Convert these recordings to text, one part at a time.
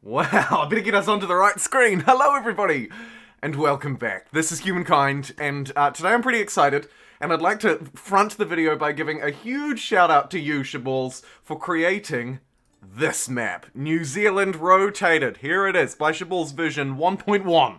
Wow, I better get us onto the right screen. Hello, everybody, and welcome back. This is Humankind, and today I'm pretty excited, and I'd like to front the video by giving a huge shout out to you, Shaballs, for creating this map. New Zealand Rotated. Here it is, by Shaballs version 1.1.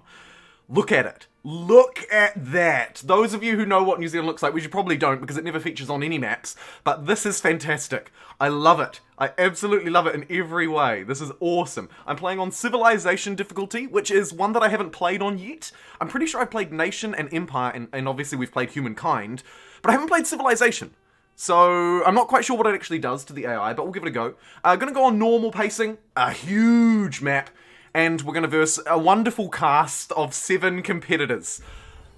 Look at it. Look at that. Those of you who know what New Zealand looks like, which you probably don't because it never features on any maps, but this is fantastic. I love it. I absolutely love it in every way. This is awesome. I'm playing on Civilization difficulty, which is one that I haven't played on yet. I'm pretty sure I've played Nation and Empire, and obviously we've played Humankind, but I haven't played Civilization. So, I'm not quite sure what it actually does to the AI, but we'll give it a go. Gonna go on normal pacing, a huge map, and we're gonna verse a wonderful cast of 7 competitors.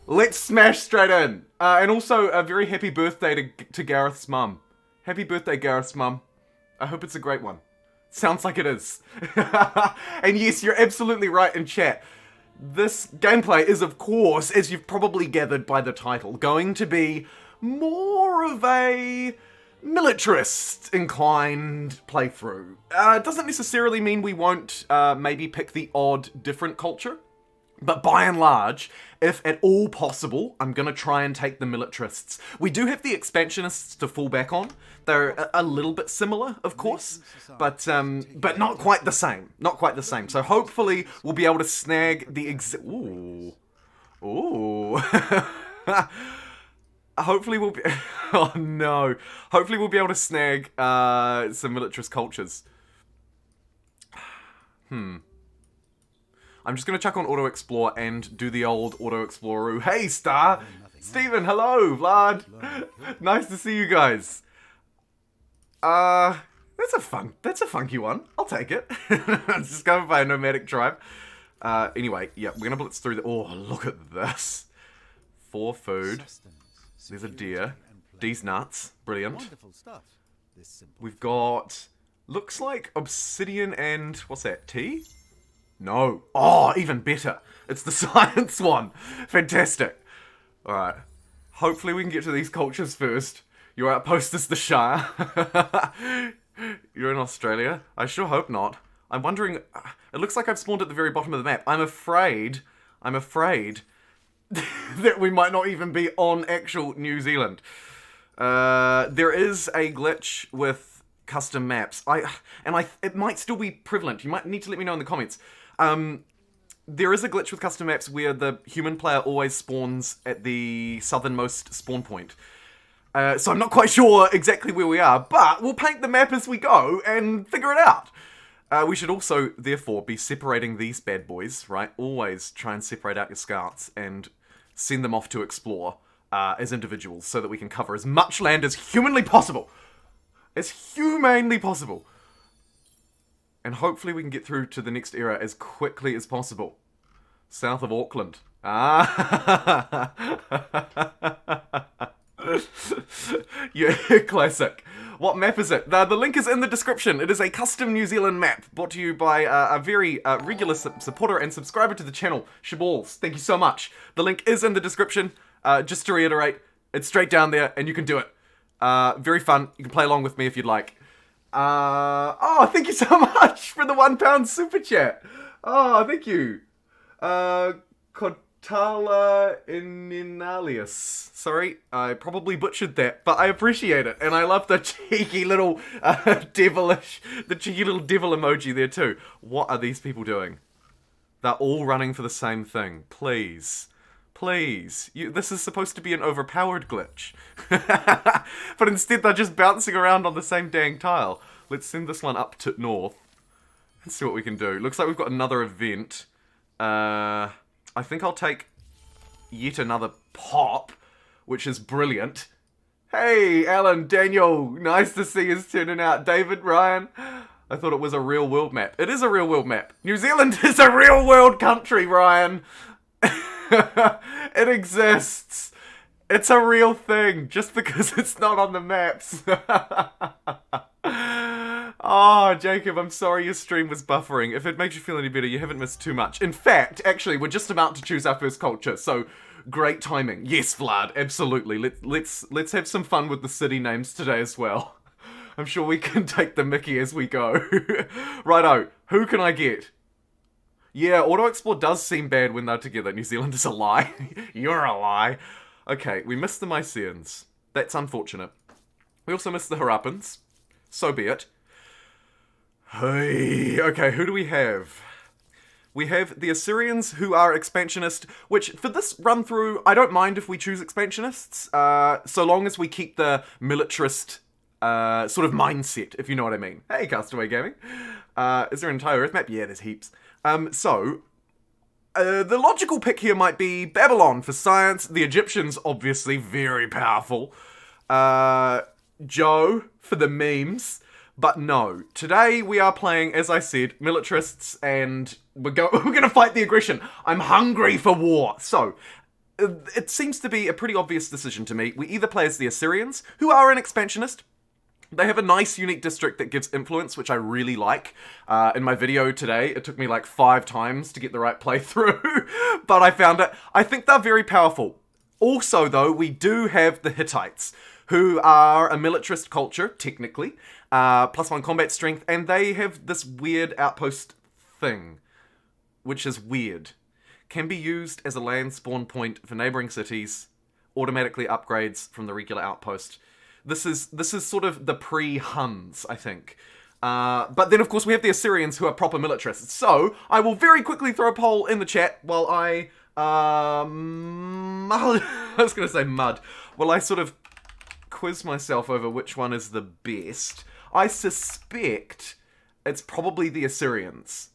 Let's smash straight in. And also, a very happy birthday to Gareth's mum. Happy birthday, Gareth's mum. I hope it's a great one. Sounds like it is. And yes, you're absolutely right in chat. This gameplay is, of course, as you've probably gathered by the title, going to be more of a militarist inclined playthrough. It doesn't necessarily mean we won't maybe pick the odd different culture, but by and large, if at all possible, I'm going to try and take the militarists. We do have the expansionists to fall back on. They're a little bit similar, of course, but not quite the same. Not quite the same. So hopefully we'll be able to snag the Ooh. Ooh. Hopefully we'll be... Oh no. Hopefully we'll be able to snag some militarist cultures. I'm just going to chuck on Auto Explore and do the old Auto Explorer. Hey, Star! Steven, hello! Vlad! Nice to see you guys. That's a funky one. I'll take it. It's discovered by a nomadic tribe. Anyway, yeah, we're going to blitz through the... Oh, look at this. 4 food. There's a deer. D's nuts. Brilliant. We've got... Looks like obsidian and... What's that? Tea? No. Oh, even better. It's the science one. Fantastic. Alright. Hopefully we can get to these cultures first. Your outpost is the Shire. You're in Australia? I sure hope not. I'm wondering... It looks like I've spawned at the very bottom of the map. I'm afraid that we might not even be on actual New Zealand. There is a glitch with custom maps. It might still be prevalent. You might need to let me know in the comments. There is a glitch with custom maps where the human player always spawns at the southernmost spawn point. So I'm not quite sure exactly where we are, but we'll paint the map as we go and figure it out. We should also, therefore, be separating these bad boys, right? Always try and separate out your scouts and send them off to explore as individuals so that we can cover as much land as humanly possible. As humanely possible. And hopefully we can get through to the next era as quickly as possible. South of Auckland. Ah. Yeah, classic. What map is it? The link is in the description. It is a custom New Zealand map brought to you by a very regular supporter and subscriber to the channel, Shaballs. Thank you so much. The link is in the description. Just to reiterate, it's straight down there and you can do it. Very fun. You can play along with me if you'd like. Oh, thank you so much for the £1 super chat. Oh, thank you. Kotala Ininalius. Sorry, I probably butchered that, but I appreciate it, and I love the cheeky little devil emoji there too. What are these people doing? They're all running for the same thing. Please. Please. This is supposed to be an overpowered glitch. But instead they're just bouncing around on the same dang tile. Let's send this one up to north and see what we can do. Looks like we've got another event. I think I'll take yet another pop, which is brilliant. Hey, Alan, Daniel, nice to see us turning out. David, Ryan, I thought it was a real world map. It is a real world map. New Zealand is a real world country, Ryan. It exists. It's a real thing, just because it's not on the maps. Oh, Jacob, I'm sorry your stream was buffering. If it makes you feel any better, you haven't missed too much. In fact, actually, we're just about to choose our first culture, so great timing. Yes, Vlad, absolutely. Let's have some fun with the city names today as well. I'm sure we can take the mickey as we go. Righto, who can I get? Yeah, auto-explore does seem bad when they're together. New Zealand is a lie. You're a lie. Okay, we missed the Mycenaeans. That's unfortunate. We also missed the Harappans. So be it. Hey, okay, who do we have? We have the Assyrians, who are expansionist, which, for this run-through, I don't mind if we choose expansionists, so long as we keep the militarist sort of mindset, if you know what I mean. Hey, Castaway Gaming. Is there an entire Earth map? Yeah, there's heaps. The logical pick here might be Babylon for science, the Egyptians, obviously, very powerful, Joe for the memes, but no. Today we are playing, as I said, militarists, and we're gonna fight the aggression. I'm hungry for war. So, it seems to be a pretty obvious decision to me. We either play as the Assyrians, who are an expansionist. They have a nice, unique district that gives influence, which I really like. In my video today, it took me like 5 times to get the right playthrough, but I found it. I think they're very powerful. Also, though, we do have the Hittites, who are a militarist culture, technically, +1 combat strength, and they have this weird outpost thing, which is weird. Can be used as a land spawn point for neighboring cities, automatically upgrades from the regular outpost. This is sort of the pre-Huns, I think. But then, of course, we have the Assyrians, who are proper militarists. So, I will very quickly throw a poll in the chat while I I was going to say mud. Well, I sort of quiz myself over which one is the best. I suspect it's probably the Assyrians.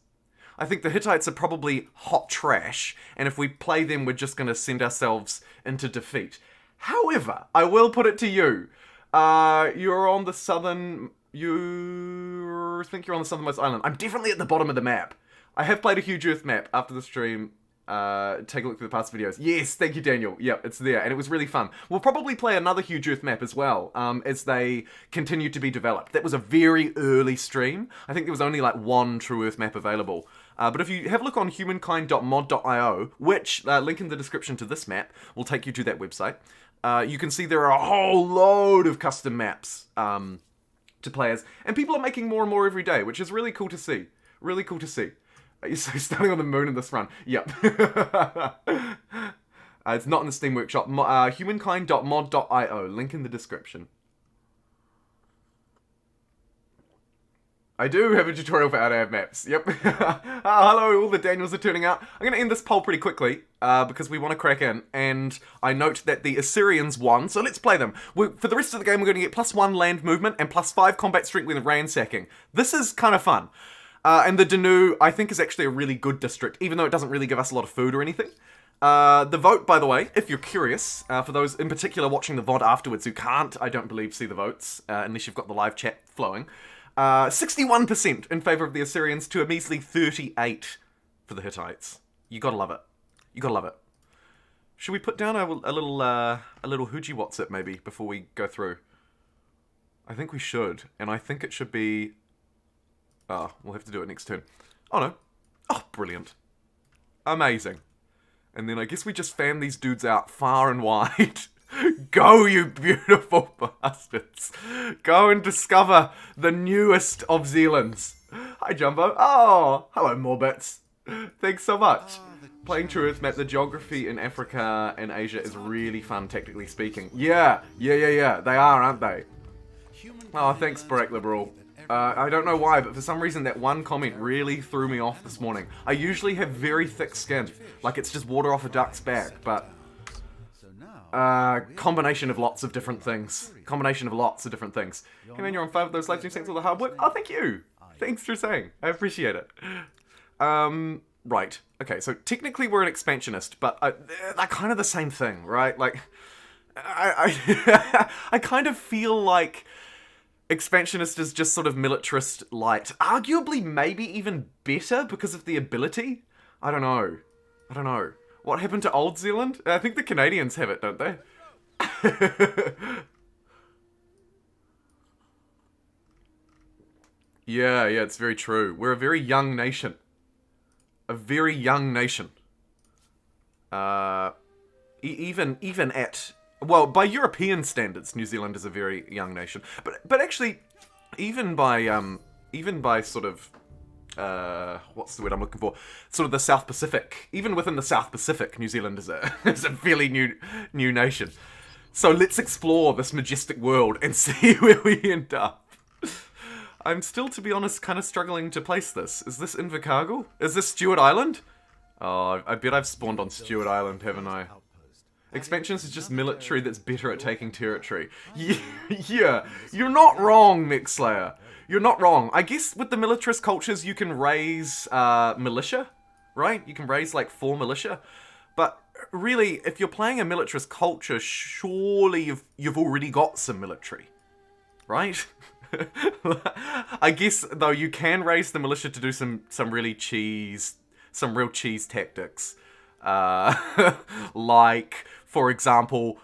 I think the Hittites are probably hot trash, and if we play them, we're just going to send ourselves into defeat. However, I will put it to you. You're on the southern... You think you're on the southernmost island. I'm definitely at the bottom of the map. I have played a huge Earth map after the stream. Take a look through the past videos. Yes, thank you, Daniel. Yep, it's there, and it was really fun. We'll probably play another huge Earth map as well, as they continue to be developed. That was a very early stream. I think there was only like one true Earth map available. But if you have a look on humankind.mod.io, which, link in the description to this map, will take you to that website, you can see there are a whole load of custom maps to play as, and people are making more and more every day, which is really cool to see. Really cool to see. You're standing on the moon in this run. Yep. It's not in the Steam Workshop. Humankind.mod.io. Link in the description. I do have a tutorial for out-of maps. Yep. Hello, all the Daniels are turning out. I'm going to end this poll pretty quickly, because we want to crack in. And I note that the Assyrians won, so let's play them. For the rest of the game, we're going to get +1 land movement and +5 combat strength with ransacking. This is kind of fun. And the Danu, I think, is actually a really good district, even though it doesn't really give us a lot of food or anything. The vote, by the way, if you're curious, for those in particular watching the VOD afterwards who can't, I don't believe, see the votes, unless you've got the live chat flowing, 61% in favour of the Assyrians to a measly 38 for the Hittites. You gotta love it. You gotta love it. Should we put down a little Hooji What's-It, maybe, before we go through? I think we should, and I think it should be... Oh, we'll have to do it next turn. Oh, no. Oh, brilliant. Amazing. And then I guess we just fan these dudes out far and wide. Go, you beautiful bastards. Go and discover the newest of Zealands. Hi, Jumbo. Oh, hello, Morbits. Thanks so much. Playing True Earth Map, the geography in Africa and Asia is really fun, tactically speaking. Yeah. They are, aren't they? Oh, thanks, Barack Liberal. I don't know why, but for some reason that one comment really threw me off this morning. I usually have very thick skin, like it's just water off a duck's back, but... combination of lots of different things. Hey man, you're on 5 of those live streams, thanks for all the hard work. Oh, thank you! Thanks for saying. I appreciate it. Right. Okay, so technically we're an expansionist, but they're kind of the same thing, right? Like, I kind of feel like... Expansionist is just sort of militarist light. Arguably, maybe even better because of the ability? I don't know. What happened to Old Zealand? I think the Canadians have it, don't they? Yeah, it's very true. We're a very young nation. Even at... Well, by European standards, New Zealand is a very young nation. But actually, even by sort of what's the word I'm looking for? Sort of the South Pacific. Even within the South Pacific, New Zealand is a is a fairly new nation. So let's explore this majestic world and see where we end up. I'm still, to be honest, kind of struggling to place this. Is this Invercargill? Is this Stewart Island? Oh, I bet I've spawned on Stewart Island, haven't I? Expansions is just military that's better at taking territory. Yeah, you're not wrong, Mixslayer. You're not wrong. I guess with the militarist cultures, you can raise militia, right? You can raise like 4 militia. But really, if you're playing a militarist culture, surely you've already got some military, right? I guess though you can raise the militia to do some real cheese tactics, like for example,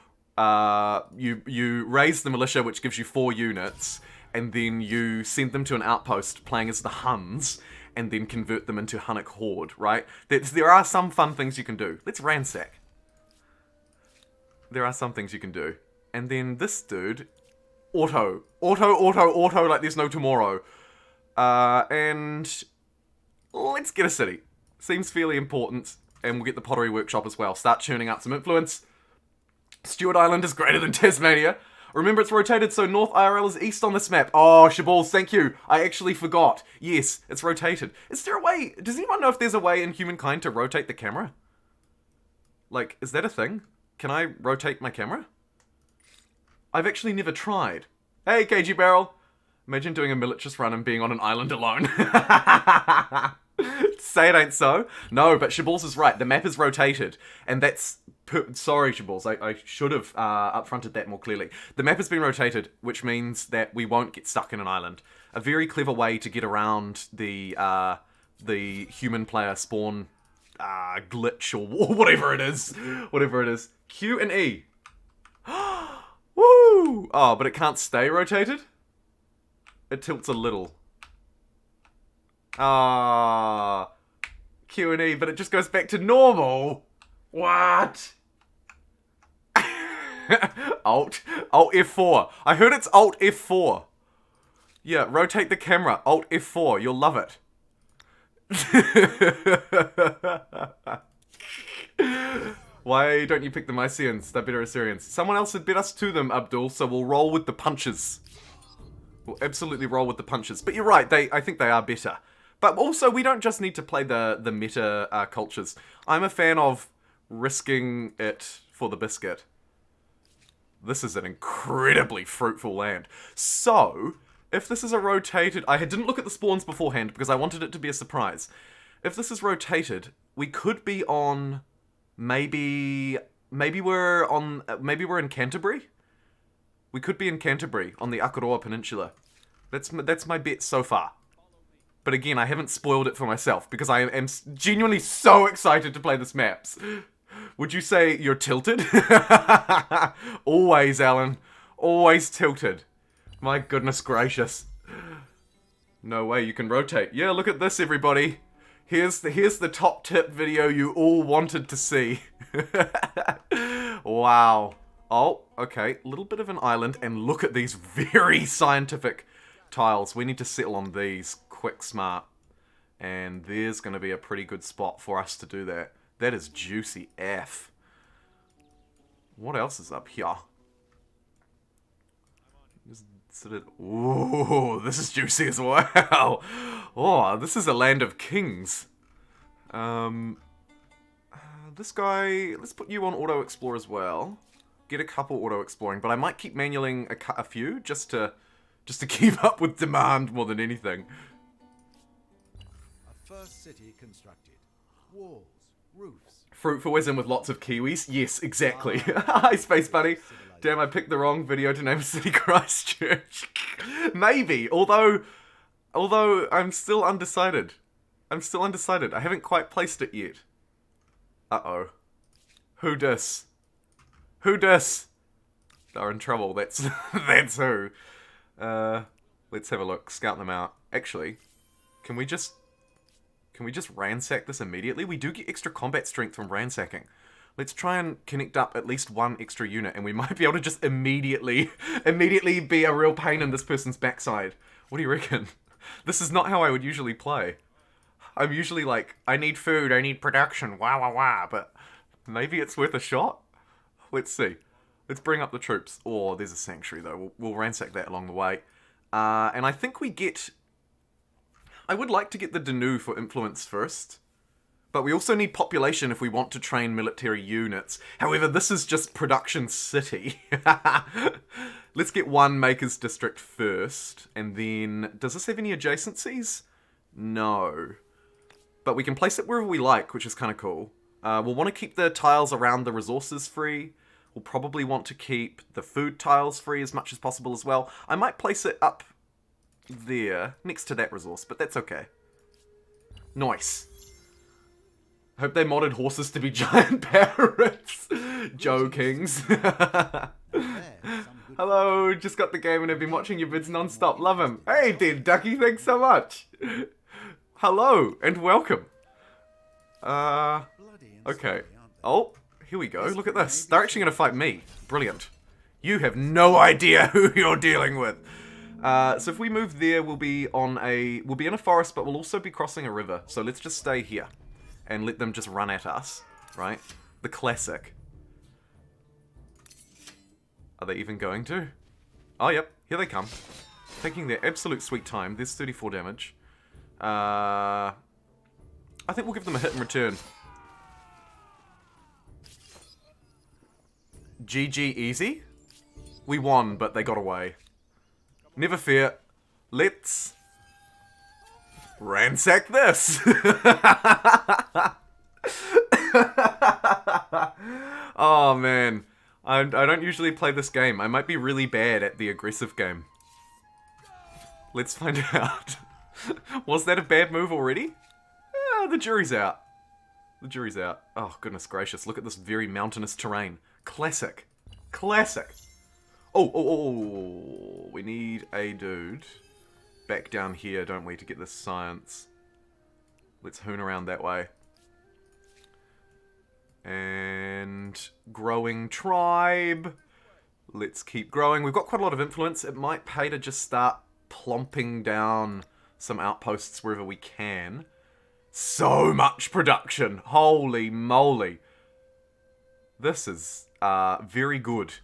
you raise the militia, which gives you 4 units, and then you send them to an outpost playing as the Huns, and then convert them into Hunnic Horde, right? There are some fun things you can do. Let's ransack. There are some things you can do, and then this dude. Auto, like there's no tomorrow. And let's get a city. Seems fairly important. And we'll get the pottery workshop as well. Start churning out some influence. Stewart Island is greater than Tasmania. Remember, it's rotated, so North IRL is east on this map. Oh, Shaballs, thank you. I actually forgot. Yes, it's rotated. Is there a way? Does anyone know if there's a way in Humankind to rotate the camera? Like, is that a thing? Can I rotate my camera? I've actually never tried. Hey, KG Barrel. Imagine doing a militarist run and being on an island alone. Say it ain't so. No, but Shaballs is right. The map is rotated. And that's... Sorry, Shaballs. I should have upfronted that more clearly. The map has been rotated, which means that we won't get stuck in an island. A very clever way to get around the human player spawn glitch or whatever it is. Whatever it is. Q and E. Woo! Oh, but it can't stay rotated? It tilts a little. Ah, Q and E, but it just goes back to normal. What? Alt F4. I heard it's Alt F4. Yeah, rotate the camera. Alt F4. You'll love it. Why don't you pick the Mysians? They're better Assyrians. Someone else had bet us to them, Abdul, so we'll roll with the punches. We'll absolutely roll with the punches. But you're right, I think they are better. But also, we don't just need to play the meta cultures. I'm a fan of risking it for the biscuit. This is an incredibly fruitful land. So, if this is a rotated... I didn't look at the spawns beforehand because I wanted it to be a surprise. If this is rotated, we could be on... Maybe we're in Canterbury? We could be in Canterbury, on the Akaroa Peninsula. That's my bet so far. But again, I haven't spoiled it for myself, because I am genuinely so excited to play this maps. Would you say you're tilted? Always, Alan. Always tilted. My goodness gracious. No way, you can rotate. Yeah, look at this, everybody. Here's the top tip video you all wanted to see. Wow. Oh, okay. A little bit of an island, and look at these very scientific tiles. We need to settle on these quick, smart. And there's going to be a pretty good spot for us to do that. That is juicy F. What else is up here? Ooh, this is juicy as well. Oh, this is a land of kings. This guy, let's put you on auto explore as well. Get a couple auto exploring, but I might keep manualing a few just to keep up with demand more than anything. A first city constructed. Walls, roofs. Fruitful as in with lots of Kiwis? Yes, exactly. Hi, Space Bunny. Damn, I picked the wrong video to name a city Christchurch. Maybe, although I'm still undecided. I haven't quite placed it yet. Uh-oh. Who dis? Who dis? They're in trouble, that's who. Let's have a look, scout them out. Actually, can we just ransack this immediately? We do get extra combat strength from ransacking. Let's try and connect up at least one extra unit, and we might be able to just immediately be a real pain in this person's backside. What do you reckon? This is not how I would usually play. I'm usually like, I need food, I need production, wah wah wah, but maybe it's worth a shot? Let's see. Let's bring up the troops. Oh, there's a sanctuary though. We'll ransack that along the way. And I think we get... I would like to get the Danu for influence first. But we also need population if we want to train military units. However, this is just production city. Let's get one Makers District first. And then... Does this have any adjacencies? No. But we can place it wherever we like, which is kind of cool. We'll want to keep the tiles around the resources free. We'll probably want to keep the food tiles free as much as possible as well. I might place it up there, next to that resource, but that's okay. Nice. Hope they modded horses to be giant parrots. Joe Kings. Hello, just got the game and have been watching your vids non-stop. Love him. Hey, Dead Ducky, thanks so much. Hello, and welcome. Okay. Oh, here we go. Look at this. They're actually going to fight me. Brilliant. You have no idea who you're dealing with. So if we move there, we'll be in a forest, but we'll also be crossing a river. So let's just stay here and let them just run at us, right? The classic. Are they even going to? Oh, yep. Here they come. Taking their absolute sweet time. There's 34 damage. I think we'll give them a hit in return. GG easy? We won, but they got away. Never fear. Let's ransack this. Oh man. I don't usually play this game. I might be really bad at the aggressive game. Let's find out. Was that a bad move already? The jury's out. The jury's out. Oh goodness gracious. Look at this very mountainous terrain. Classic. Classic. Oh. We need a dude back down here, don't we, to get this science. Let's hoon around that way. And growing tribe. Let's keep growing. We've got quite a lot of influence. It might pay to just start plomping down some outposts wherever we can. So much production. Holy moly. This is very good.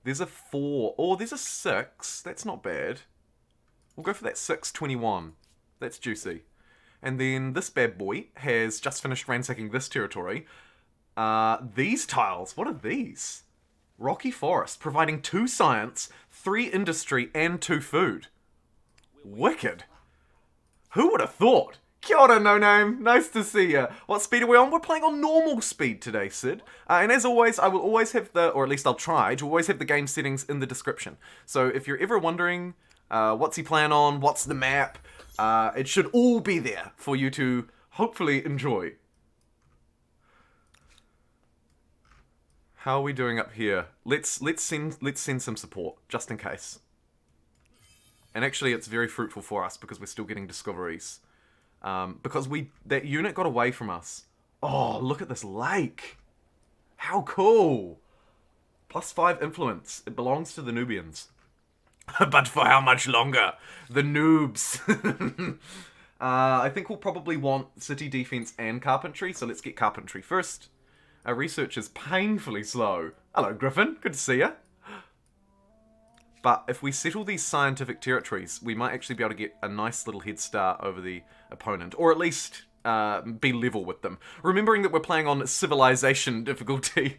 There's a 4. Oh, there's a 6. That's not bad. We'll go for that 621. That's juicy. And then this bad boy has just finished ransacking this territory. These tiles, what are these? Rocky Forest, providing 2 science, 3 industry, and 2 food. Wicked. Who would have thought? Kia ora, no name. Nice to see ya. What speed are we on? We're playing on normal speed today, Sid. And as always, I will always have or at least I'll try to always have the game settings in the description. So if you're ever wondering, what's he playing on, what's the map, it should all be there for you to hopefully enjoy. How are we doing up here? Let's send some support, just in case. And actually, it's very fruitful for us because we're still getting discoveries. Because that unit got away from us. Oh, look at this lake. How cool. +5 influence. It belongs to the Nubians. But for how much longer? The noobs. I think we'll probably want city defense and carpentry, so let's get carpentry first. Our research is painfully slow. Hello, Griffin. Good to see ya. But if we settle these scientific territories, we might actually be able to get a nice little head start over the opponent. Or at least be level with them. Remembering that we're playing on civilization difficulty.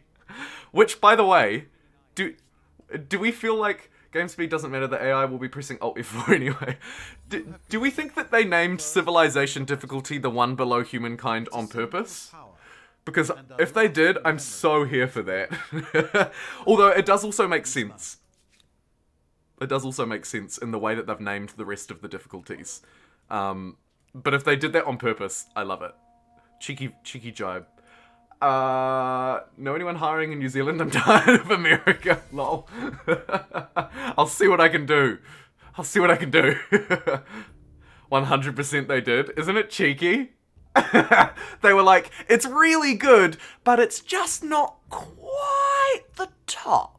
Which, by the way, do we feel like game speed doesn't matter, the AI will be pressing Alt F4 anyway. Do we think that they named civilization difficulty the one below Humankind on purpose? Because if they did, I'm so here for that. Although it does also make sense. It does also make sense in the way that they've named the rest of the difficulties. But if they did that on purpose, I love it. Cheeky jibe. Know anyone hiring in New Zealand? I'm tired of America. Lol. I'll see what I can do. 100% they did. Isn't it cheeky? They were like, it's really good, but it's just not quite the top.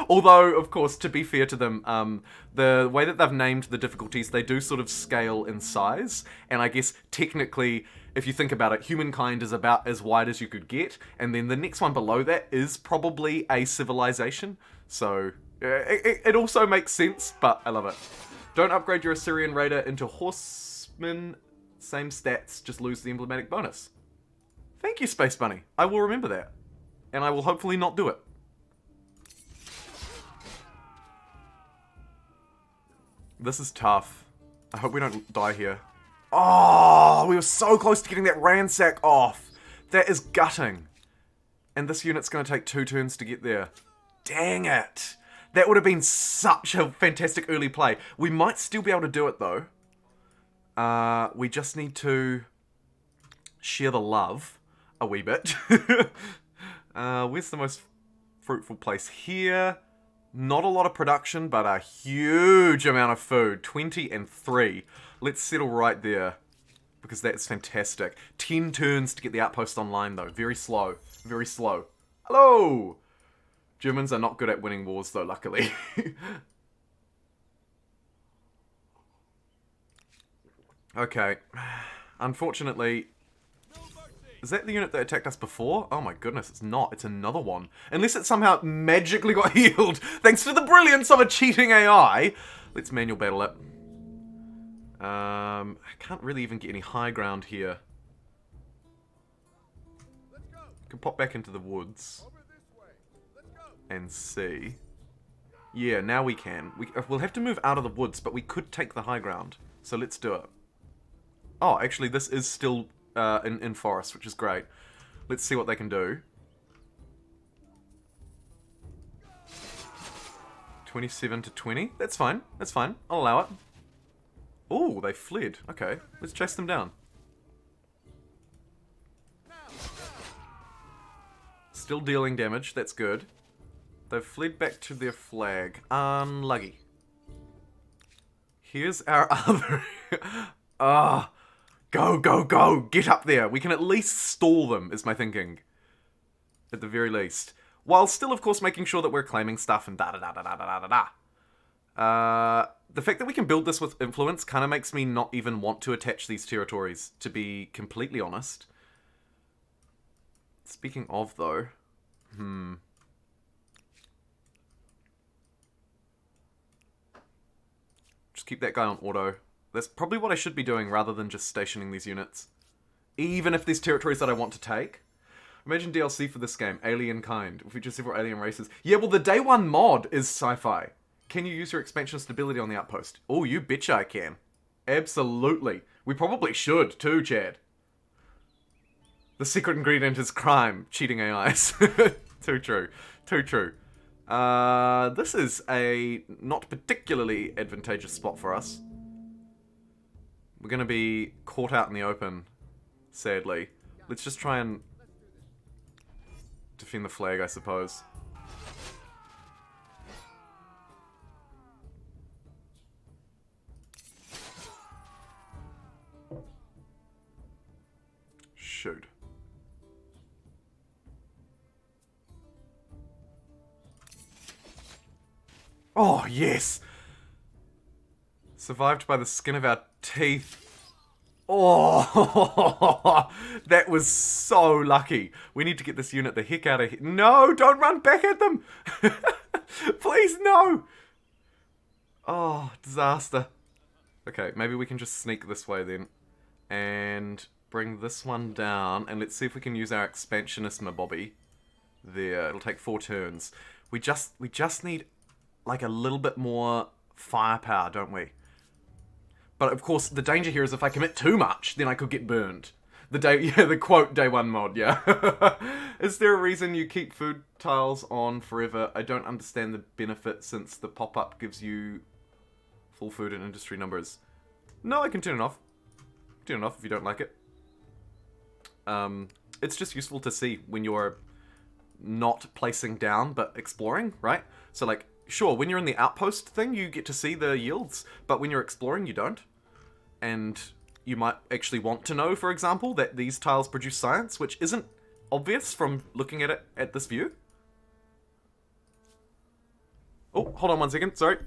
Although, of course, to be fair to them, the way that they've named the difficulties, they do sort of scale in size. And I guess, technically, if you think about it, Humankind is about as wide as you could get. And then the next one below that is probably a civilization. So, it also makes sense, but I love it. Don't upgrade your Assyrian Raider into Horseman. Same stats, just lose the emblematic bonus. Thank you, Space Bunny. I will remember that. And I will hopefully not do it. This is tough. I hope we don't die here. Oh, we were so close to getting that ransack off. That is gutting. And this unit's going to take 2 turns to get there. Dang it. That would have been such a fantastic early play. We might still be able to do it, though. We just need to share the love a wee bit. Where's the most fruitful place? Here. Not a lot of production, but a huge amount of food. 20 and 3. Let's settle right there, because that's fantastic. 10 turns to get the outpost online, though. Very slow. Very slow. Hello! Germans are not good at winning wars, though, luckily. Okay. Unfortunately... Is that the unit that attacked us before? Oh my goodness, it's not. It's another one. Unless it somehow magically got healed, thanks to the brilliance of a cheating AI. Let's manual battle it. I can't really even get any high ground here. Can pop back into the woods. And see. Yeah, now we can. We'll have to move out of the woods, but we could take the high ground. So let's do it. Oh, actually, this is still in forest, which is great. Let's see what they can do. 27 to 20. That's fine. That's fine. I'll allow it. Oh, they fled. Okay, let's chase them down. Still dealing damage. That's good. They've fled back to their flag. Unlucky. Here's our other... Go, go, go! Get up there! We can at least stall them, is my thinking. At the very least. While still, of course, making sure that we're claiming stuff and da-da-da-da-da-da-da-da. The fact that we can build this with influence kind of makes me not even want to attach these territories, to be completely honest. Speaking of, though... Just keep that guy on auto. That's probably what I should be doing rather than just stationing these units. Even if there's territories that I want to take. Imagine DLC for this game, Alien Kind. If we just several alien races. Yeah, well the day 1 mod is sci-fi. Can you use your expansion stability on the outpost? Oh, you betcha I can. Absolutely. We probably should too, Chad. The secret ingredient is crime. Cheating AIs. Too true. Too true. This is a not particularly advantageous spot for us. We're going to be caught out in the open, sadly. Let's just try and defend the flag, I suppose. Shoot. Oh, yes! Survived by the skin of our teeth. Oh, that was so lucky. We need to get this unit the heck out of here. No, don't run back at them. Please, no. Oh, disaster. Okay, maybe we can just sneak this way then. And bring this one down. And let's see if we can use our expansionist mabobby. There, it'll take 4 turns. We just need like a little bit more firepower, don't we? But of course, the danger here is if I commit too much, then I could get burned. The quote day 1 mod, yeah. Is there a reason you keep food tiles on forever? I don't understand the benefit since the pop-up gives you full food and industry numbers. No, I can turn it off. Turn it off if you don't like it. It's just useful to see when you're not placing down, but exploring, right? So like, sure, when you're in the outpost thing, you get to see the yields, but when you're exploring, you don't. And you might actually want to know, for example, that these tiles produce science, which isn't obvious from looking at it at this view. Oh, hold on 1 second, sorry.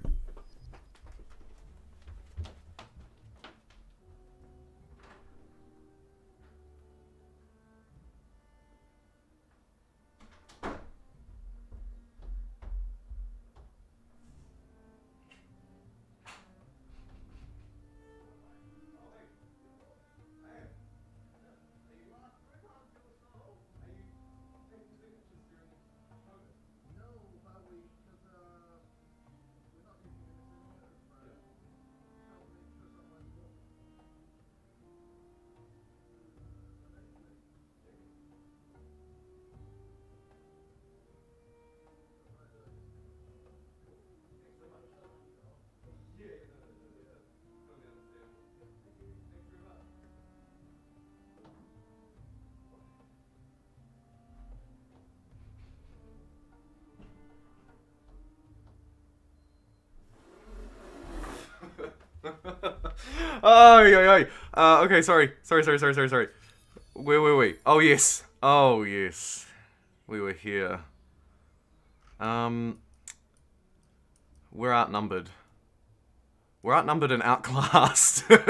Oh, yeah, yeah. Okay, sorry. Sorry. Where were we? Oh, yes. Oh, yes. We were here. We're outnumbered. We're outnumbered and outclassed. Well,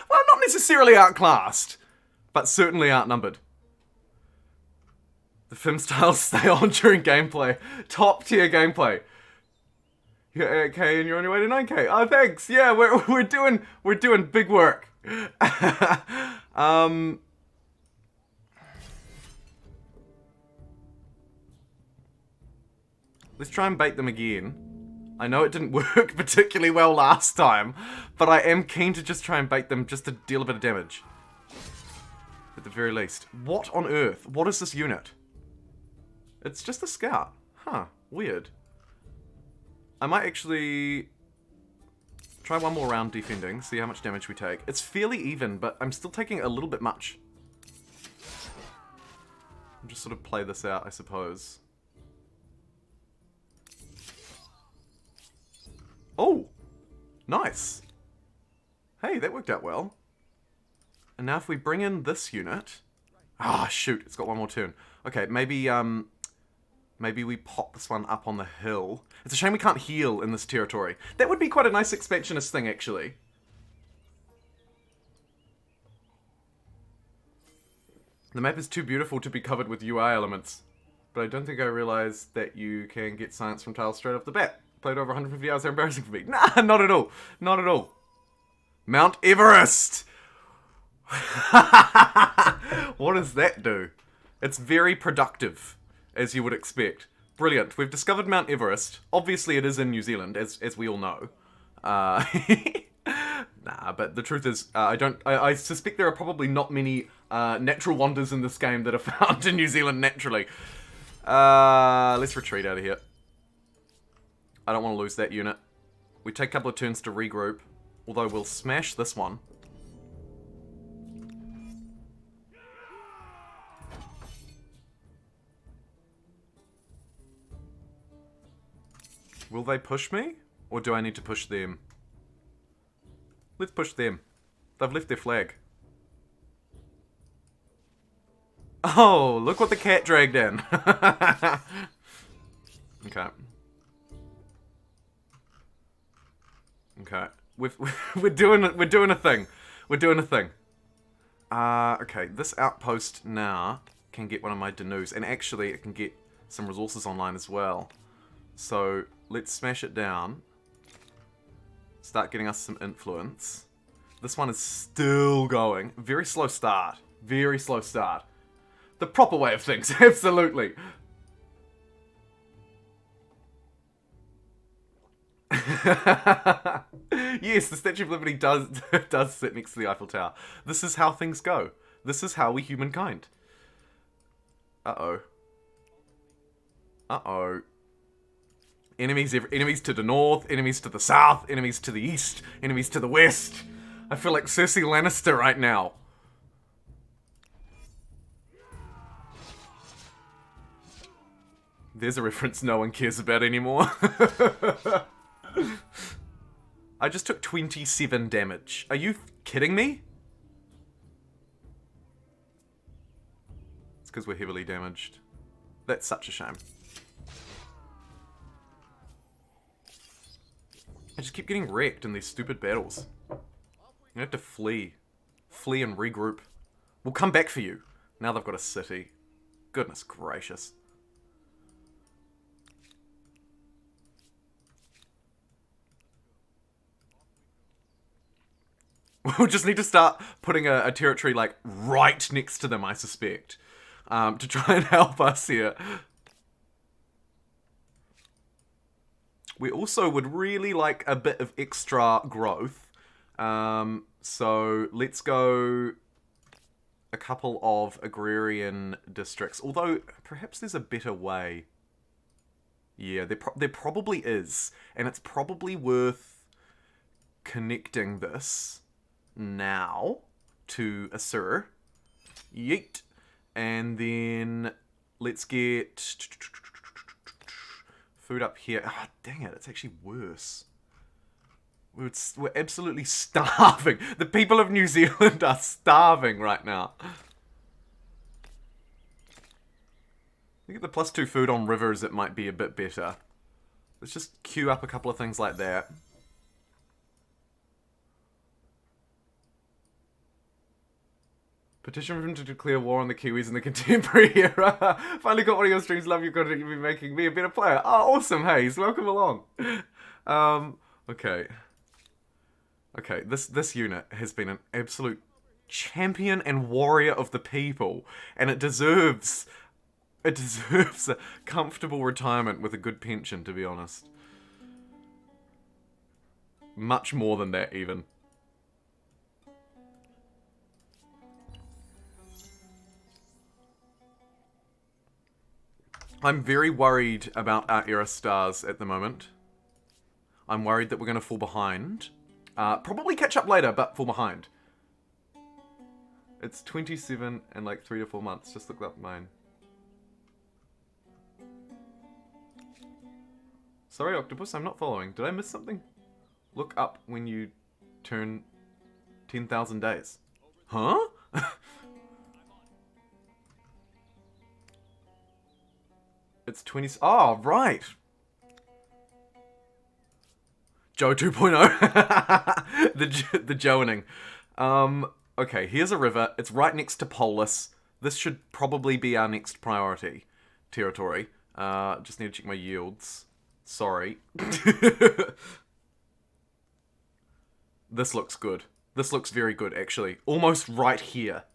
not necessarily outclassed, but certainly outnumbered. The film styles stay on during gameplay. Top tier gameplay. You're 8K and you're on your way to 9K. Oh, thanks. Yeah, we're doing big work. Let's try and bait them again. I know it didn't work particularly well last time, but I am keen to just try and bait them just to deal a bit of damage. At the very least. What on earth? What is this unit? It's just a scout. Huh. Weird. I might actually try one more round defending, see how much damage we take. It's fairly even, but I'm still taking a little bit much. I'll just sort of play this out, I suppose. Oh! Nice! Hey, that worked out well. And now if we bring in this unit... Ah, shoot, it's got one more turn. Okay, maybe, maybe we pop this one up on the hill. It's a shame we can't heal in this territory. That would be quite a nice expansionist thing, actually. The map is too beautiful to be covered with UI elements. But I don't think I realized that you can get science from tiles straight off the bat. Played over 150 hours, they're embarrassing for me. Nah, not at all. Not at all. Mount Everest! What does that do? It's very productive, as you would expect. Brilliant. We've discovered Mount Everest. Obviously it is in New Zealand, as we all know. Nah, but the truth is, I suspect there are probably not many natural wonders in this game that are found in New Zealand naturally. Let's retreat out of here. I don't want to lose that unit. We take a couple of turns to regroup, although we'll smash this one. Will they push me? Or do I need to push them? Let's push them. They've left their flag. Oh, look what the cat dragged in. Okay. Okay. We're doing a thing. We're doing a thing. Okay, this outpost now can get one of my Danus, and actually it can get some resources online as well. So let's smash it down. Start getting us some influence. This one is still going. Very slow start. Very slow start. The proper way of things, absolutely. Yes, the Statue of Liberty does sit next to the Eiffel Tower. This is how things go. This is how we humankind. Uh-oh. Uh-oh. Enemies to the north, enemies to the south, enemies to the east, enemies to the west. I feel like Cersei Lannister right now. There's a reference no one cares about anymore. I just took 27 damage. Are you kidding me? It's because we're heavily damaged. That's such a shame. I just keep getting wrecked in these stupid battles. I have to flee. Flee and regroup. We'll come back for you. Now they've got a city. Goodness gracious. We'll just need to start putting a territory, like, right next to them, I suspect. To try and help us here. We also would really like a bit of extra growth. So let's go a couple of agrarian districts. Although, perhaps there's a better way. Yeah, there probably is. And it's probably worth connecting this now to Assur. Yeet. And then let's get food up here. Ah, dang it, it's actually worse. We're absolutely starving. The people of New Zealand are starving right now. I think the +2 food on rivers, it might be a bit better. Let's just queue up a couple of things like that. Petition for him to declare war on the Kiwis in the contemporary era. Finally got one of your streams. Love your content. You've been making me a better player. Oh, awesome, Hayes. Welcome along. Okay. Okay, this unit has been an absolute champion and warrior of the people. And it deserves a comfortable retirement with a good pension, to be honest. Much more than that, even. I'm very worried about our era stars at the moment. I'm worried that we're going to fall behind. Probably catch up later, but fall behind. It's 27 and like 3 to 4 months. Just look up mine. Sorry, Octopus, I'm not following. Did I miss something? Look up when you turn 10,000 days. Huh? It's 20... Oh, right. Joe 2.0. the Joening. Okay, here's a river. It's right next to Polis. This should probably be our next priority territory. Just need to check my yields. Sorry. This looks good. This looks very good, actually. Almost right here.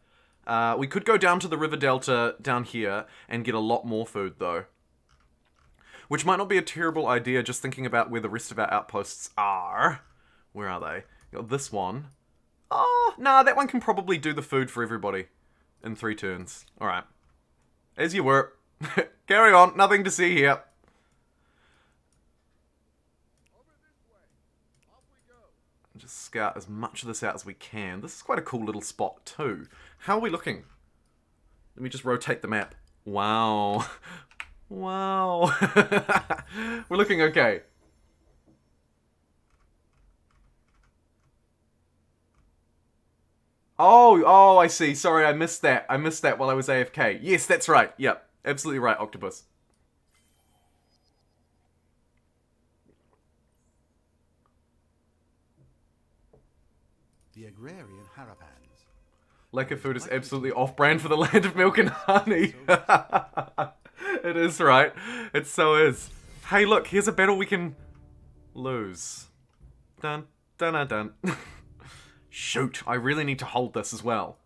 We could go down to the river delta down here and get a lot more food, though. Which might not be a terrible idea, just thinking about where the rest of our outposts are. Where are they? Got this one. Oh, nah, that one can probably do the food for everybody in 3 turns. Alright. As you were. Carry on, nothing to see here. Just scout as much of this out as we can. This is quite a cool little spot too. How are we looking? Let me just rotate the map. Wow. Wow. We're looking okay. Oh, I see. Sorry, I missed that. I missed that while I was AFK. Yes, that's right. Yep, absolutely right, Octopus. The agrarian Harapans. Lack of food is absolutely off-brand for the land of milk and honey. It is, right? It so is. Hey, look, here's a battle we can lose. Dun, dun, dun, dun. Shoot, I really need to hold this as well.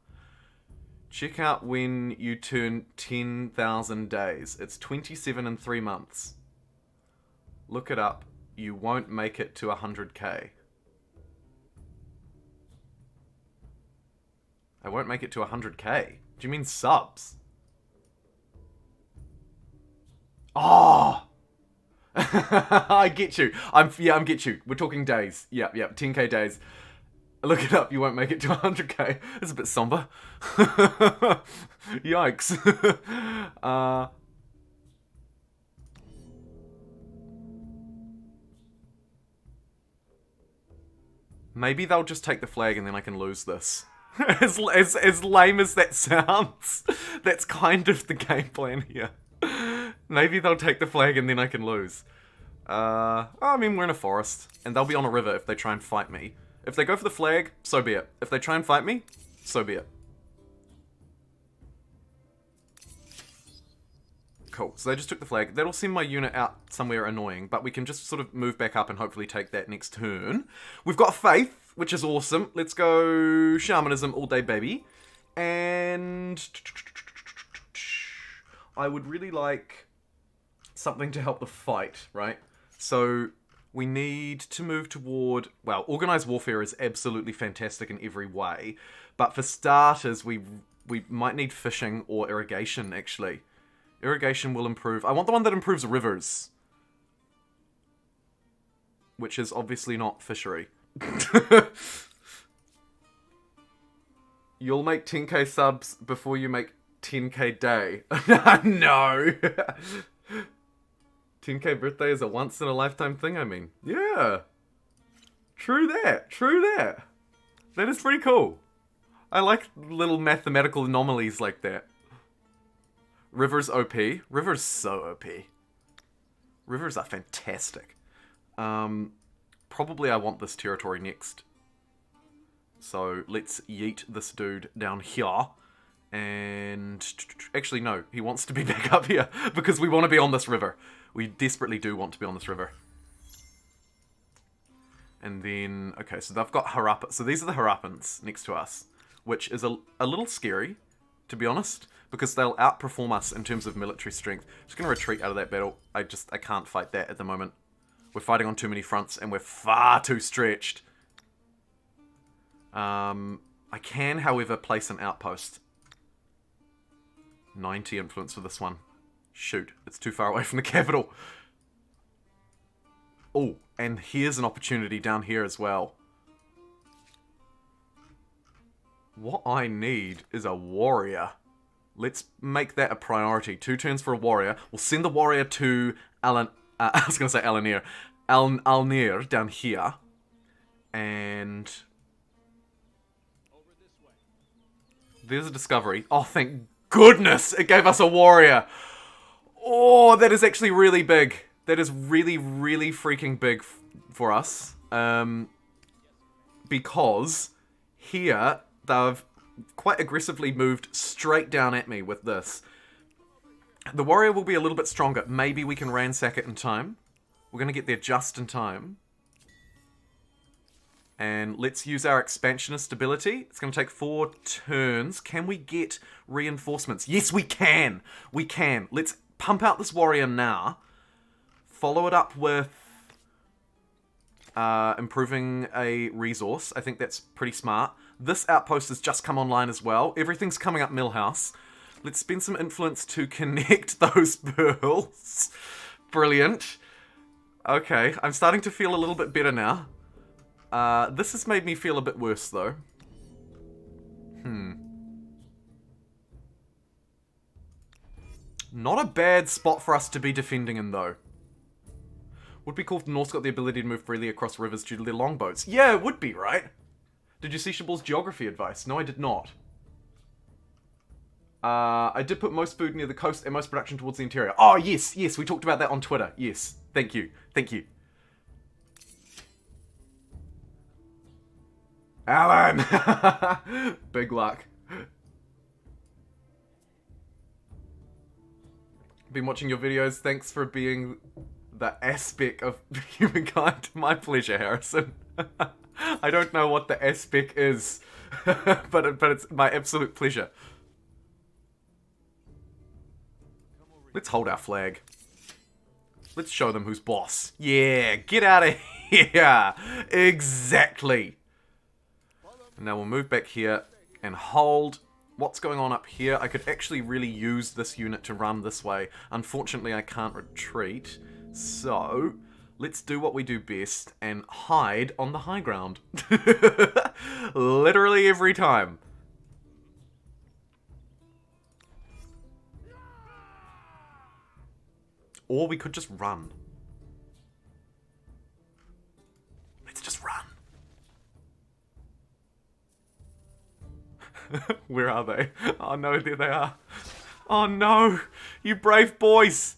Check out when you turn 10,000 days. It's 27 and 3 months. Look it up. You won't make it to 100k. I won't make it to 100k. Do you mean subs? Oh! I get you. I get you. We're talking days. Yep, 10k days. Look it up, you won't make it to 100k. It's a bit somber. Yikes. Maybe they'll just take the flag and then I can lose this. As lame as that sounds, that's kind of the game plan here. Maybe they'll take the flag and then I can lose. I mean, we're in a forest, and they'll be on a river if they try and fight me. If they go for the flag, so be it. If they try and fight me, so be it. Cool, so they just took the flag. That'll send my unit out somewhere annoying, but we can just sort of move back up and hopefully take that next turn. We've got faith, which is awesome. Let's go shamanism all day, baby. And I would really like something to help the fight, right? So we need to move toward, well, organized warfare is absolutely fantastic in every way, but for starters, we might need fishing or irrigation, actually. Irrigation will improve. I want the one that improves rivers, which is obviously not fishery. You'll make 10k subs before you make 10k day. No. 10k birthday is a once in a lifetime thing, I mean. Yeah. True that. True that. That is pretty cool. I like little mathematical anomalies like that. Rivers OP. Rivers so OP. Rivers are fantastic. Probably I want this territory next. So let's yeet this dude down here. And actually, no, he wants to be back up here because we want to be on this river. We desperately do want to be on this river. And then, okay, so they've got Harappa. So these are the Harappans next to us, which is a little scary, to be honest, because they'll outperform us in terms of military strength. Just going to retreat out of that battle. I can't fight that at the moment. We're fighting on too many fronts, and we're far too stretched. I can, however, place an outpost. 90 influence for this one. Shoot, it's too far away from the capital. Oh, and here's an opportunity down here as well. What I need is a warrior. Let's make that a priority. 2 turns for a warrior. We'll send the warrior to I was going to say Alanir. Alnir down here. And there's a discovery. Oh, thank goodness it gave us a warrior. Oh, that is actually really big. That is really, really freaking big for us. Because here they've quite aggressively moved straight down at me with this. The warrior will be a little bit stronger. Maybe we can ransack it in time. We're going to get there just in time. And let's use our expansionist ability. It's going to take 4 turns. Can we get reinforcements? Yes, we can. We can. Let's pump out this warrior now. Follow it up with improving a resource. I think that's pretty smart. This outpost has just come online as well. Everything's coming up Millhouse. Let's spend some influence to connect those pearls. Brilliant. Okay, I'm starting to feel a little bit better now. This has made me feel a bit worse, though. Not a bad spot for us to be defending in, though. Would be cool if the Norse got the ability to move freely across rivers due to their longboats. Yeah, it would be, right? Did you see Shabal's geography advice? No, I did not. I did put most food near the coast and most production towards the interior. Oh, yes, yes, we talked about that on Twitter. Yes, thank you, thank you. Alan! Big luck. Been watching your videos. Thanks for being the aspect of humankind. My pleasure, Harrison. I don't know what the aspect is, but it's my absolute pleasure. Let's hold our flag. Let's show them who's boss. Yeah, get out of here. Exactly. And now we'll move back here and hold. What's going on up here? I could actually really use this unit to run this way. Unfortunately, I can't retreat. So, let's do what we do best and hide on the high ground. Literally every time. Or we could just run. Let's just run. Where are they? Oh no, there they are. Oh no, you brave boys.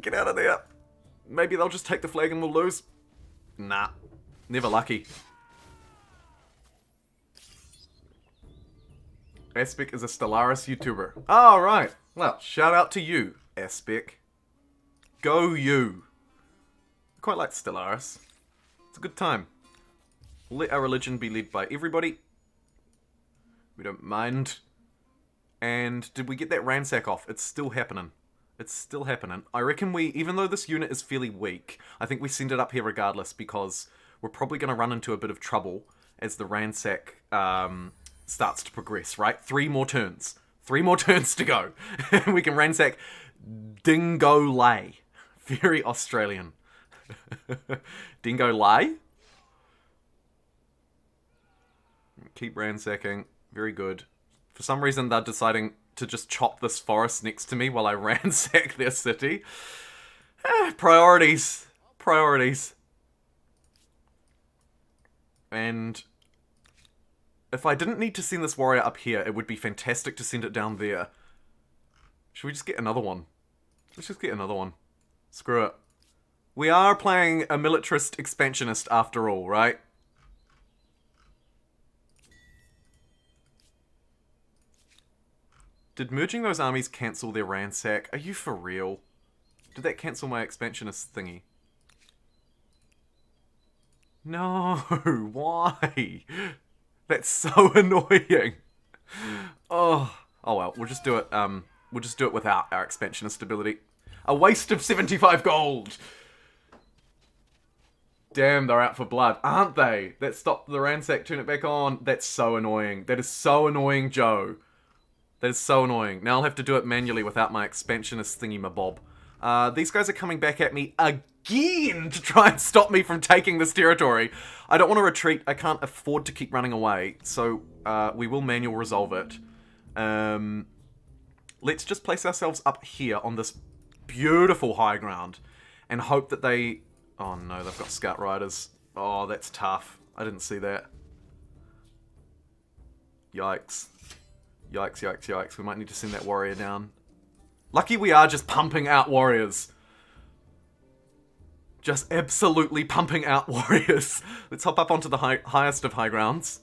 Get out of there. Maybe they'll just take the flag and we'll lose. Nah. Never lucky. Aspec is a Stellaris YouTuber. Oh, right. Well, shout out to you, Aspec. Go you. I quite like Stellaris. It's a good time. Let our religion be led by everybody. We don't mind. And did we get that ransack off? It's still happening. It's still happening. I reckon we, even though this unit is fairly weak, I think we send it up here regardless because we're probably going to run into a bit of trouble as the ransack starts to progress, right? 3 more turns. 3 more turns to go. And we can ransack Dingo Lay. Very Australian. Dingo Lay? Keep ransacking. Very good. For some reason, they're deciding to just chop this forest next to me while I ransack their city. Priorities. Priorities. And if I didn't need to send this warrior up here, it would be fantastic to send it down there. Should we just get another one? Let's just get another one. Screw it. We are playing a militarist expansionist after all, right? Did merging those armies cancel their ransack? Are you for real? Did that cancel my expansionist thingy? No, why? That's so annoying. Oh well, we'll just do it. We'll just do it without our expansionist ability. A waste of 75 gold. Damn, they're out for blood, aren't they? That stopped the ransack. Turn it back on. That's so annoying. That is so annoying, Joe. That is so annoying. Now I'll have to do it manually without my expansionist thingy-mabob. These guys are coming back at me again to try and stop me from taking this territory. I don't want to retreat. I can't afford to keep running away. So we will manual resolve it. Let's just place ourselves up here on this beautiful high ground and hope that they... Oh no, they've got scout riders. Oh, that's tough. I didn't see that. Yikes. Yikes, yikes, yikes. We might need to send that warrior down. Lucky we are just pumping out warriors. Just absolutely pumping out warriors. Let's hop up onto the highest of high grounds.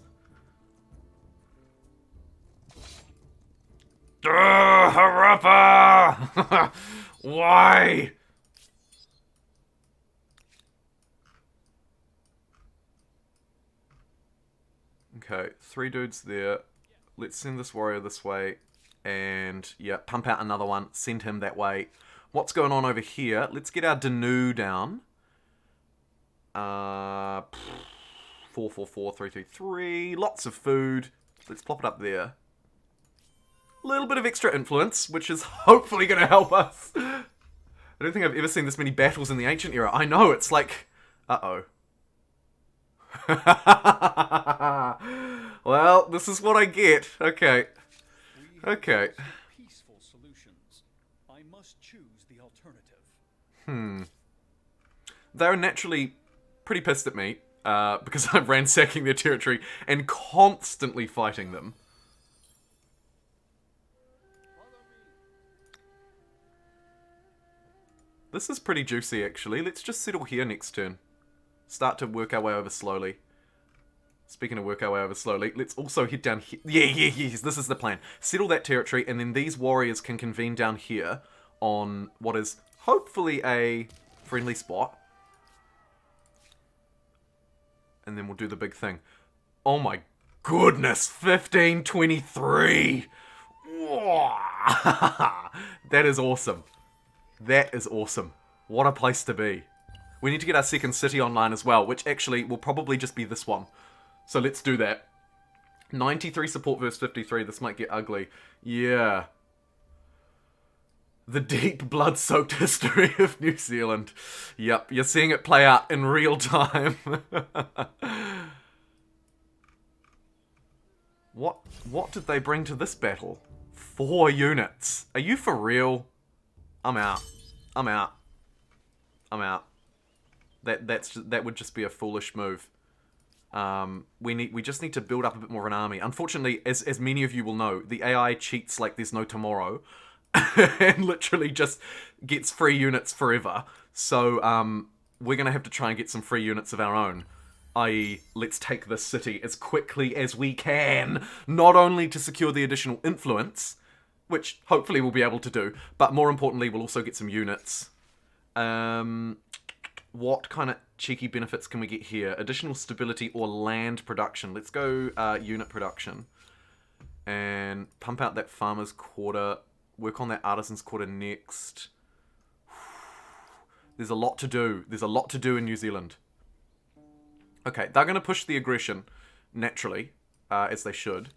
Harappa! Why? Okay, 3 dudes there. Let's send this warrior this way. And, yeah, pump out another one. Send him that way. What's going on over here? Let's get our Danu down. 444-333. Lots of food. Let's plop it up there. A little bit of extra influence, which is hopefully going to help us. I don't think I've ever seen this many battles in the ancient era. I know, it's like... Uh-oh. Well, this is what I get. Okay. Okay. Peaceful solutions. I must choose the alternative. They're naturally pretty pissed at me, because I'm ransacking their territory and constantly fighting them. This is pretty juicy, actually. Let's just settle here next turn. Start to work our way over slowly. Speaking of work our way over slowly, let's also head down here. Yes, this is the plan. Settle that territory, and then these warriors can convene down here on what is hopefully a friendly spot. And then we'll do the big thing. Oh my goodness, 1523! That is awesome. That is awesome. What a place to be. We need to get our second city online as well, which actually will probably just be this one. So let's do that. 93 support versus 53. This might get ugly. Yeah. The deep blood-soaked history of New Zealand. Yep, you're seeing it play out in real time. What did they bring to this battle? 4 units. Are you for real? I'm out. I'm out. I'm out. That would just be a foolish move. We just need to build up a bit more of an army. Unfortunately, as many of you will know, the AI cheats like there's no tomorrow, and literally just gets free units forever. So, we're going to have to try and get some free units of our own. I.e., let's take this city as quickly as we can. Not only to secure the additional influence, which hopefully we'll be able to do, but more importantly, we'll also get some units. What kind of cheeky benefits can we get here? Additional stability or land production. Let's go unit production. And pump out that farmer's quarter. Work on that artisan's quarter next. There's a lot to do. There's a lot to do in New Zealand. Okay, they're going to push the aggression, naturally, as they should.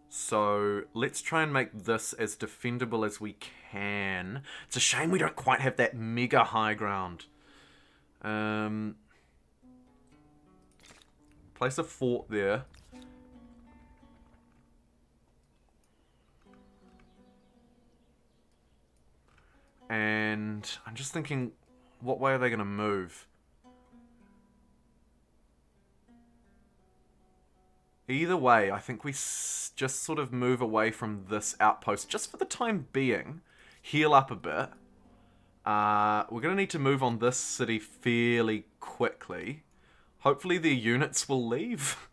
So, let's try and make this as defendable as we can. It's a shame we don't quite have that mega high ground. Place a fort there. And I'm just thinking, what way are they going to move? Either way, I think we just sort of move away from this outpost, just for the time being. Heal up a bit. We're going to need to move on this city fairly quickly. Hopefully their units will leave.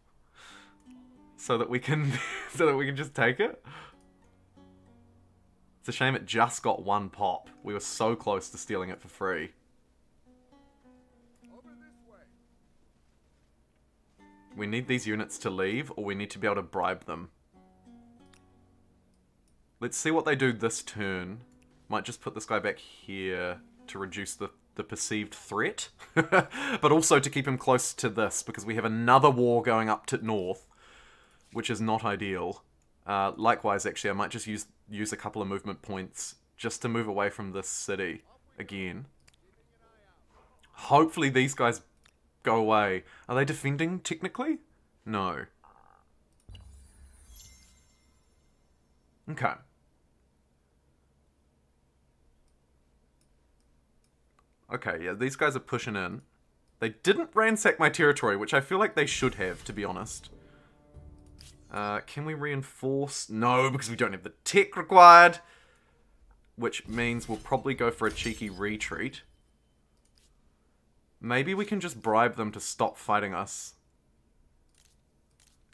so that we can just take it. It's a shame it just got one pop. We were so close to stealing it for free. We need these units to leave, or we need to be able to bribe them. Let's see what they do this turn. Might just put this guy back here to reduce the perceived threat. But also to keep him close to this, because we have another war going up to north, which is not ideal. Likewise, actually, I might just use a couple of movement points just to move away from this city again. Hopefully these guys go away. Are they defending, technically? No. Okay. Okay, yeah, these guys are pushing in. They didn't ransack my territory, which I feel like they should have, to be honest. Can we reinforce? No, because we don't have the tech required. Which means we'll probably go for a cheeky retreat. Maybe we can just bribe them to stop fighting us.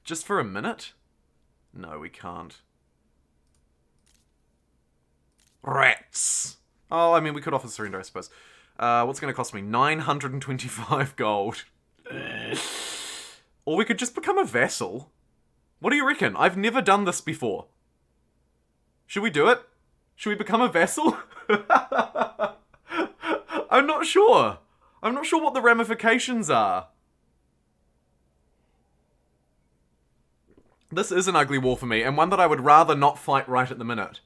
Just for a minute? No, we can't. Rats! Oh, I mean, we could offer surrender, I suppose. What's going to cost me? 925 gold. Or we could just become a vassal. What do you reckon? I've never done this before. Should we do it? Should we become a vassal? I'm not sure. I'm not sure what the ramifications are. This is an ugly war for me, and one that I would rather not fight right at the minute.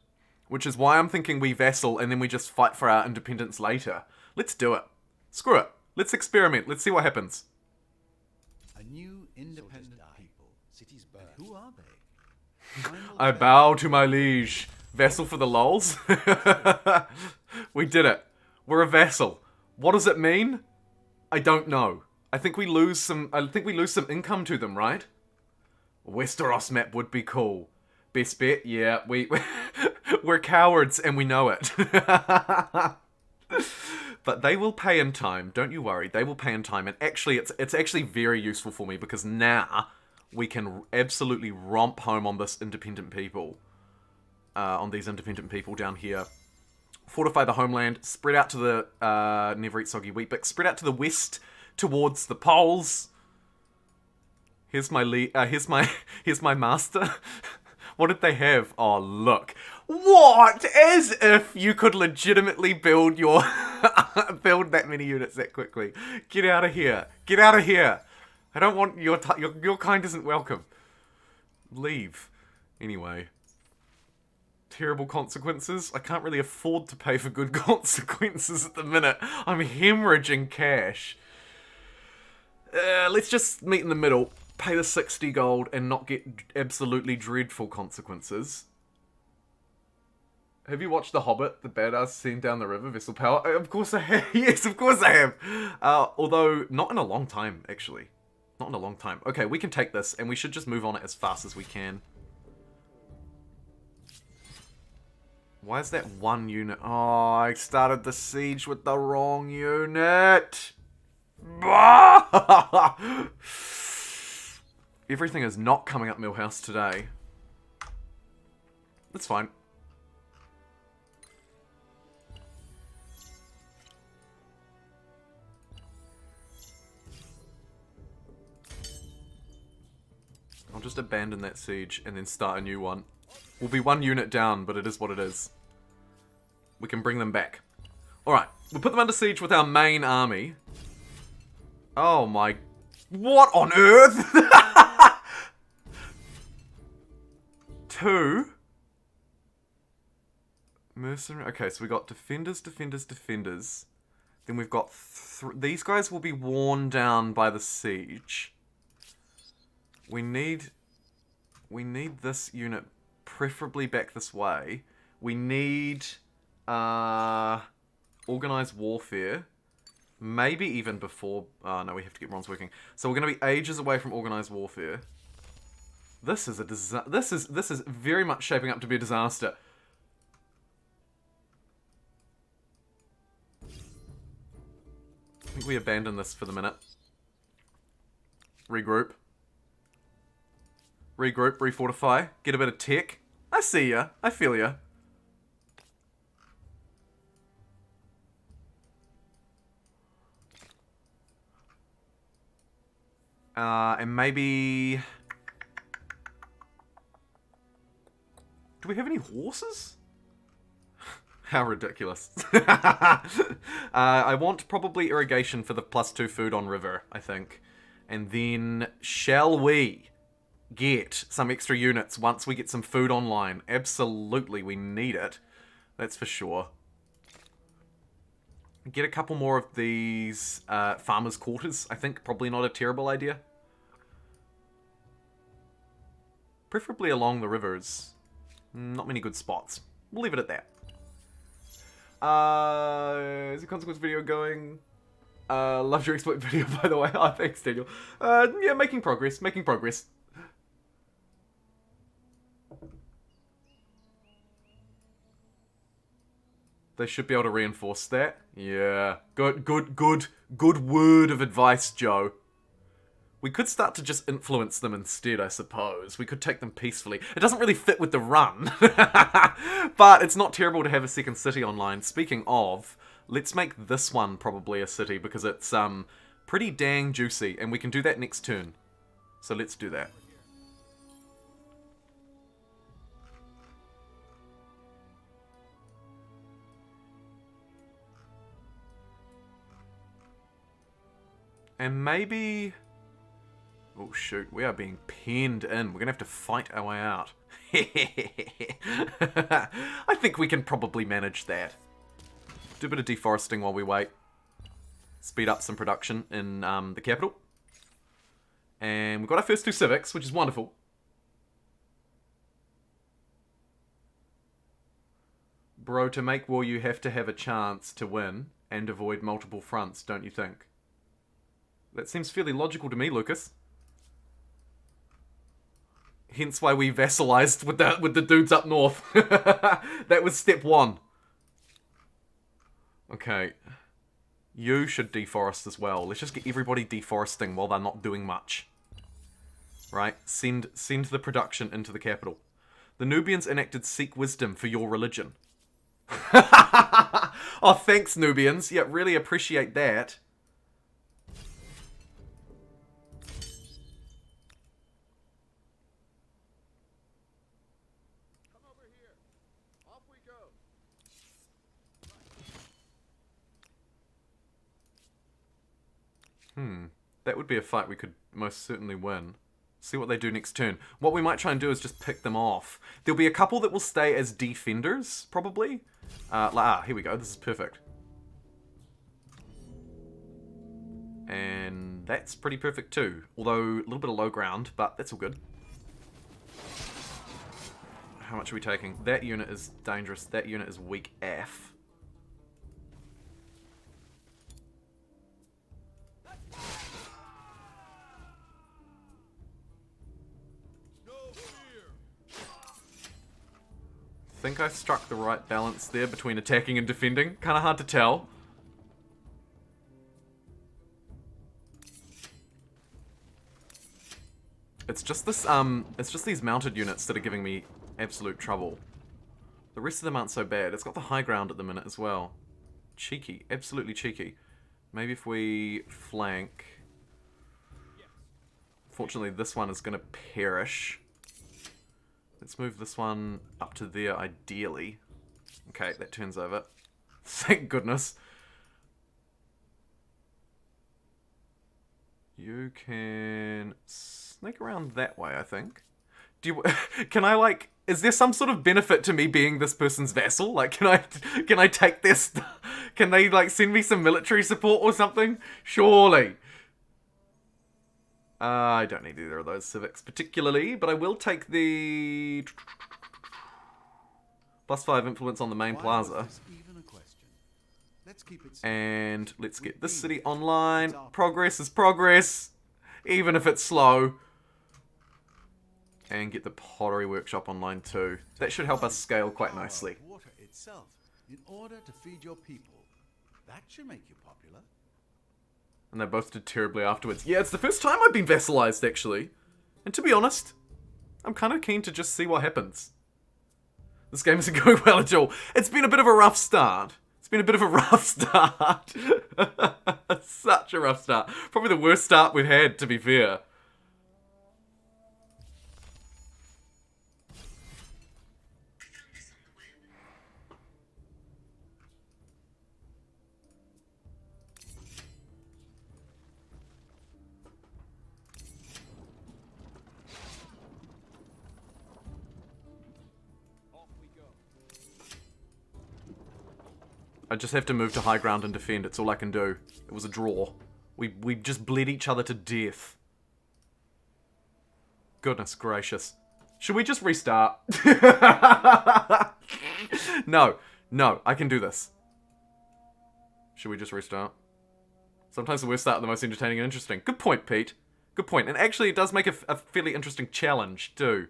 Which is why I'm thinking we vassal, and then we just fight for our independence later. Let's do it. Screw it. Let's experiment. Let's see what happens. A new independent people. Cities burn. Who are they? I bow to my liege. Vassal for the lols? We did it. We're a vassal. What does it mean? I don't know. I think we lose some income to them, right? Westeros map would be cool. Best bet? Yeah, we're cowards and we know it. But they will pay in time. Don't you worry. They will pay in time. And actually, it's actually very useful for me because now we can absolutely romp home on this independent people. On these independent people down here. Fortify the homeland. Spread out to the Never Eat Soggy Wheat Bix. Spread out to the west towards the poles. Here's my here's my master. What did they have? Oh, look. What? As if you could legitimately build your build that many units that quickly. Get out of here. Get out of here. I don't want your kind isn't welcome. Leave. Anyway. Terrible consequences. I can't really afford to pay for good consequences at the minute. I'm hemorrhaging cash. Let's just meet in the middle. Pay the 60 gold and not get absolutely dreadful consequences. Have you watched The Hobbit, the badass scene down the river, Vessel Power? Of course I have. Yes, of course I have. Although, not in a long time, actually. Not in a long time. Okay, we can take this, and we should just move on it as fast as we can. Why is that one unit? Oh, I started the siege with the wrong unit. Everything is not coming up Millhouse today. That's fine. I'll just abandon that siege and then start a new one. We'll be one unit down, but it is what it is. We can bring them back. Alright, we'll put them under siege with our main army. Oh my... What on earth? 2. Mercenary... Okay, so we got defenders, defenders, defenders. Then we've got... These guys will be worn down by the siege. We need this unit preferably back this way. We need organized warfare. Maybe even before... no, we have to get bronze working. So we're going to be ages away from organized warfare. This is a this is very much shaping up to be a disaster. I think we abandon this for the minute. Regroup. Regroup, refortify, get a bit of tech. I see ya. I feel ya. And maybe... Do we have any horses? How ridiculous. I want probably irrigation for the +2 food on river, I think. And then, shall we get some extra units once we get some food online? Absolutely, we need it. That's for sure. Get a couple more of these farmers' quarters. I think probably not a terrible idea. Preferably along the rivers. Not many good spots. We'll leave it at that. Is the consequence video going? Loved your exploit video, by the way. Oh, thanks, Daniel. Yeah, making progress, making progress. They should be able to reinforce that. Yeah. Good word of advice, Joe. We could start to just influence them instead, I suppose. We could take them peacefully. It doesn't really fit with the run. But it's not terrible to have a second city online. Speaking of, let's make this one probably a city because it's pretty dang juicy. And we can do that next turn. So let's do that. And maybe... Oh shoot, we are being penned in. We're gonna have to fight our way out. I think we can probably manage that. Do a bit of deforesting while we wait. Speed up some production in the capital. And we've got our first 2 civics, which is wonderful. Bro, to make war you have to have a chance to win and avoid multiple fronts, don't you think? That seems fairly logical to me, Lucas. Hence why we vassalized with the dudes up north. That was step 1. Okay. You should deforest as well. Let's just get everybody deforesting while they're not doing much. Right? Send the production into the capital. The Nubians enacted seek wisdom for your religion. Oh, thanks, Nubians. Yeah, really appreciate that. That would be a fight we could most certainly win. See what they do next turn. What we might try and do is just pick them off. There'll be a couple that will stay as defenders, probably. Here we go. This is perfect. And that's pretty perfect too. Although, a little bit of low ground, but that's all good. How much are we taking? That unit is dangerous. That unit is weak AF. think I struck the right balance there between attacking and defending. Kind of hard to tell. It's just this, it's just these mounted units that are giving me absolute trouble. The rest of them aren't so bad. It's got the high ground at the minute as well. Cheeky. Absolutely cheeky. Maybe if we flank... Fortunately, this one is going to perish. Let's move this one up to there, ideally. Okay, that turns over. Thank goodness. You can sneak around that way, I think. Do you... Can I, like... Is there some sort of benefit to me being this person's vassal? Like, can I take this... Can they, like, send me some military support or something? Surely. I don't need either of those civics particularly, but I will take the... +5 influence on the main plaza. And let's get this city online. Progress is progress, even if it's slow. And get the pottery workshop online too. That should help us scale quite nicely. Water itself, in order to feed your people. That should make you popular. And they both did terribly afterwards. Yeah, it's the first time I've been vassalized, actually. And to be honest, I'm kind of keen to just see what happens. This game isn't going well at all. It's been a bit of a rough start. It's been a bit of a rough start. Such a rough start. Probably the worst start we've had, to be fair. I just have to move to high ground and defend. It's all I can do. It was a draw. We just bled each other to death. Goodness gracious. Should we just restart? No. No, I can do this. Should we just restart? Sometimes the worst start are the most entertaining and interesting. Good point, Pete. Good point. And actually, it does make a fairly interesting challenge, too.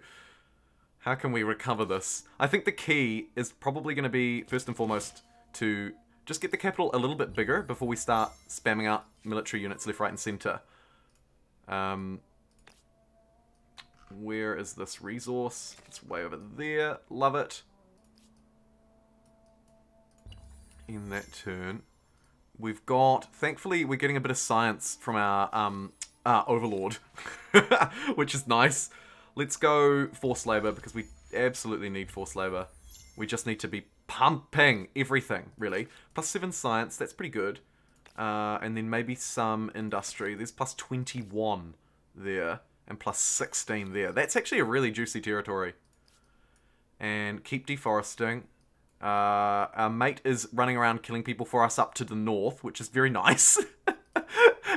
How can we recover this? I think the key is probably going to be, first and foremost, to just get the capital a little bit bigger before we start spamming out military units left, right, and center. Where is this resource? It's way over there. Love it. In that turn, we've got... Thankfully, we're getting a bit of science from our overlord, which is nice. Let's go forced labor, because we absolutely need forced labor. We just need to be pumping everything, really. +7 science, that's pretty good. And then maybe some industry. There's +21 there, and +16 there. That's actually a really juicy territory. And keep deforesting. Our mate is running around killing people for us up to the north, which is very nice.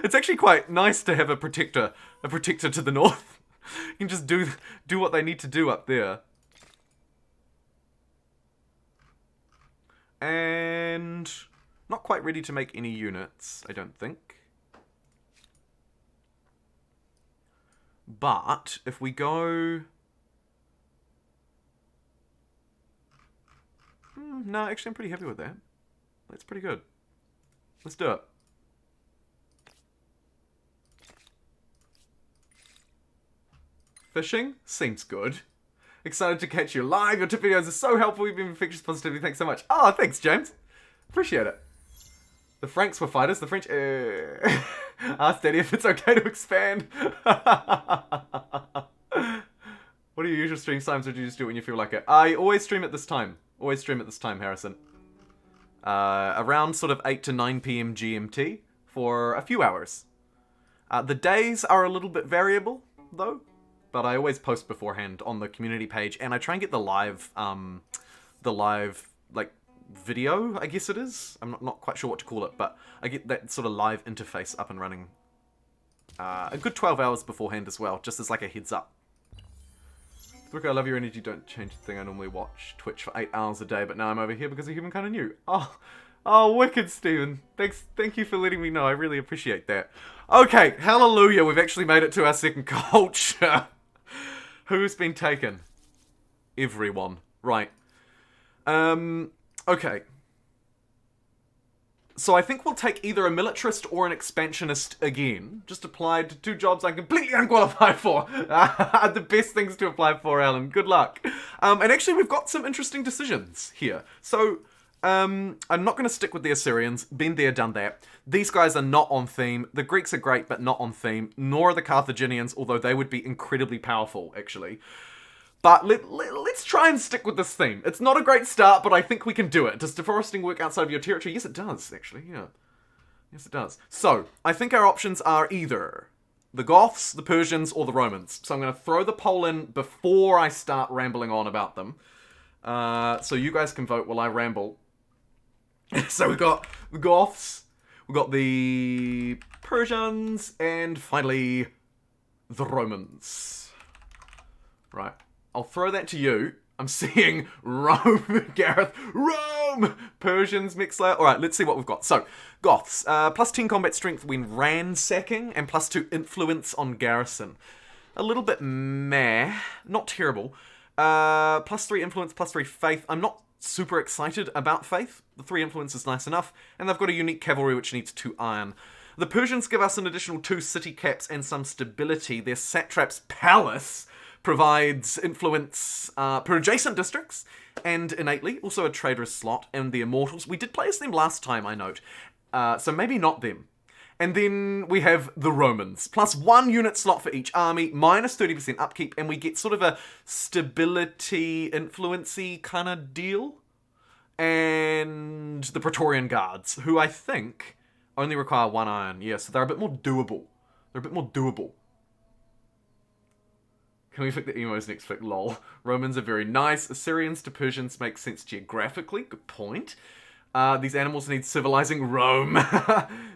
It's actually quite nice to have a protector to the north. You can just do what they need to do up there. And not quite ready to make any units, I don't think. But if we go... no, actually I'm pretty happy with that. That's pretty good. Let's do it. Fishing? Seems good. Excited to catch you live. Your tip videos are so helpful. You've been infectious positivity. Thanks so much. Oh, thanks, James. Appreciate it. The Franks were fighters. The French... Ask Daddy if it's okay to expand. What are your usual stream times, or do you just do it when you feel like it? I always stream at this time. Always stream at this time, Harrison. Around sort of 8 to 9 p.m. GMT for a few hours. The days are a little bit variable, though. But I always post beforehand on the community page, and I try and get the live, like, video, I guess it is. I'm not quite sure what to call it, but I get that sort of live interface up and running a good 12 hours beforehand as well, just as like a heads up. Look, I love your energy, don't change the thing. I normally watch Twitch for 8 hours a day, but now I'm over here because of Humankind and you. Oh, wicked, Stephen. Thank you for letting me know. I really appreciate that. Okay, hallelujah, we've actually made it to our second culture. Who's been taken? Everyone. Right. Okay. So I think we'll take either a militarist or an expansionist again. Just applied to 2 jobs I'm completely unqualified for. The best things to apply for, Alan. Good luck. And actually, we've got some interesting decisions here. So, I'm not going to stick with the Assyrians. Been there, done that. These guys are not on theme. The Greeks are great, but not on theme. Nor are the Carthaginians, although they would be incredibly powerful, actually. But let's try and stick with this theme. It's not a great start, but I think we can do it. Does deforesting work outside of your territory? Yes, it does, actually, yeah. Yes, it does. So, I think our options are either the Goths, the Persians, or the Romans. So I'm going to throw the poll in before I start rambling on about them. So you guys can vote while I ramble. So we've got the Goths, we've got the Persians, and finally, the Romans. Right. I'll throw that to you. I'm seeing Rome, Gareth. Rome! Persians, Mixler. Alright, let's see what we've got. So, Goths. Plus 10 combat strength when ransacking, and plus 2 influence on garrison. A little bit meh. Not terrible. Plus 3 influence, plus 3 faith. I'm not super excited about faith. The 3 influence is nice enough. And they've got a unique cavalry which needs 2 iron. The Persians give us an additional 2 city caps and some stability. Their satrap's palace provides influence per adjacent districts, and innately, also a trader's slot, and the Immortals. We did play as them last time, I note, so maybe not them. And then we have the Romans. Plus 1 unit slot for each army, minus 30% upkeep, and we get sort of a stability, influency kind of deal. And the Praetorian Guards, who I think only require 1 iron. Yeah, so they're a bit more doable. Can we pick the emos next pick? Lol. Romans are very nice. Assyrians to Persians make sense geographically. Good point. These animals need civilizing. Rome.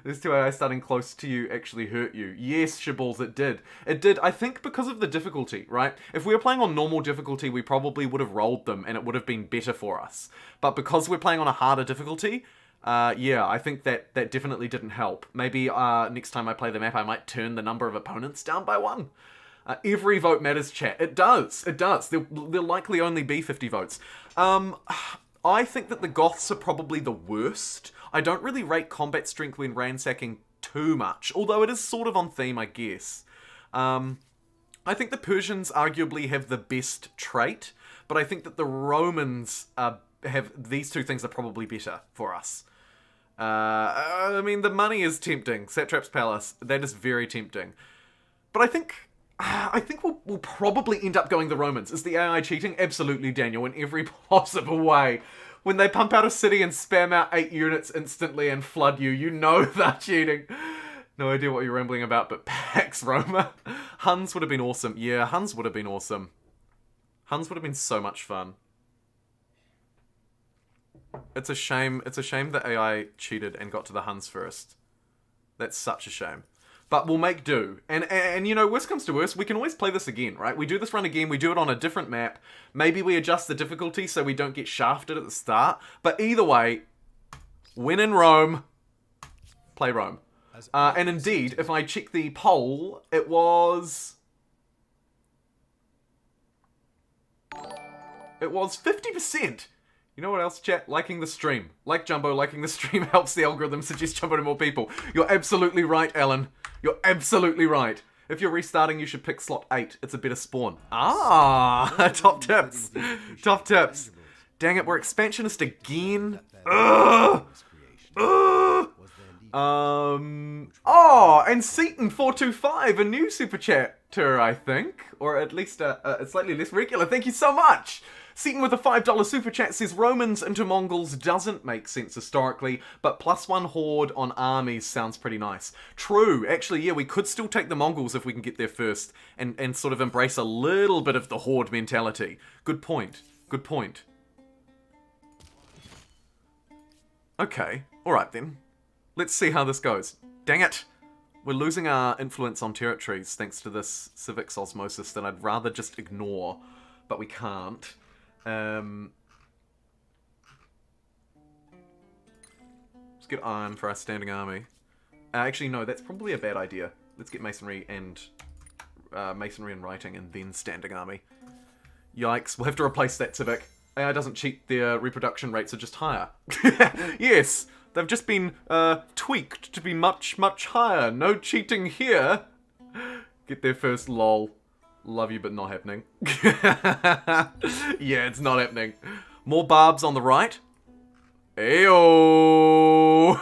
These 2 AI starting close to you actually hurt you. Yes, Shaballs, it did. It did, I think, because of the difficulty, right? If we were playing on normal difficulty, we probably would have rolled them, and it would have been better for us. But because we're playing on a harder difficulty, yeah, I think that definitely didn't help. Maybe next time I play the map, I might turn the number of opponents down by 1. Every vote matters, chat. It does. There'll likely only be 50 votes. I think that the Goths are probably the worst. I don't really rate combat strength when ransacking too much, although it is sort of on theme, I guess. I think the Persians arguably have the best trait, but I think that the Romans have these 2 things are probably better for us. I mean, the money is tempting. Satrap's Palace, that is very tempting. But I think we'll probably end up going the Romans. Is the AI cheating? Absolutely, Daniel, in every possible way. When they pump out a city and spam out 8 units instantly and flood you, you know they're cheating. No idea what you're rambling about, but Pax Roma. Huns would have been awesome. Yeah, Huns would have been awesome. Huns would have been so much fun. It's a shame that AI cheated and got to the Huns first. That's such a shame. But we'll make do. And you know, worst comes to worst, we can always play this again, right? We do this run again, we do it on a different map. Maybe we adjust the difficulty so we don't get shafted at the start. But either way, win in Rome, play Rome. And indeed, if I check the poll, it was 50%. You know what else, chat? Liking the stream. Like Jumbo, liking the stream helps the algorithm suggest Jumbo to more people. You're absolutely right, Alan. You're absolutely right. If you're restarting, you should pick slot 8. It's a better spawn. Ah, top tips. Top tips. Dang it, we're expansionist again. Ugh. Ugh. Oh, and Seaton425, a new super chatter, I think. Or at least a slightly less regular. Thank you so much. Seaton with a $5 super chat says Romans into Mongols doesn't make sense historically, but +1 horde on armies sounds pretty nice. True, actually, yeah, we could still take the Mongols if we can get there first, and sort of embrace a little bit of the horde mentality. Good point. Good point. Okay, alright then. Let's see how this goes. Dang it! We're losing our influence on territories thanks to this civics osmosis that I'd rather just ignore, but we can't. Let's get iron for our standing army. Actually, no, that's probably a bad idea. Let's get masonry and writing and then standing army. Yikes, we'll have to replace that civic. AI doesn't cheat, their reproduction rates are just higher. Yes, they've just been tweaked to be much, much higher. No cheating here. Get there first, lol. Love you, but not happening. Yeah, it's not happening. More barbs on the right. Ayo!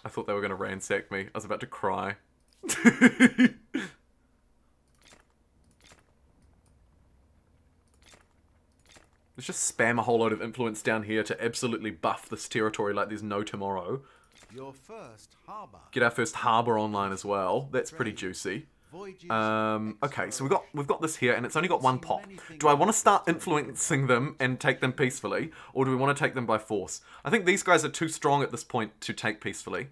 I thought they were going to ransack me. I was about to cry. Let's just spam a whole load of influence down here to absolutely buff this territory like there's no tomorrow. Your first harbor. Get our first harbour online as well. That's pretty juicy. Okay, so we've got this here, and it's only got one pop. Do I want to start influencing them and take them peacefully, or do we want to take them by force? I think these guys are too strong at this point to take peacefully.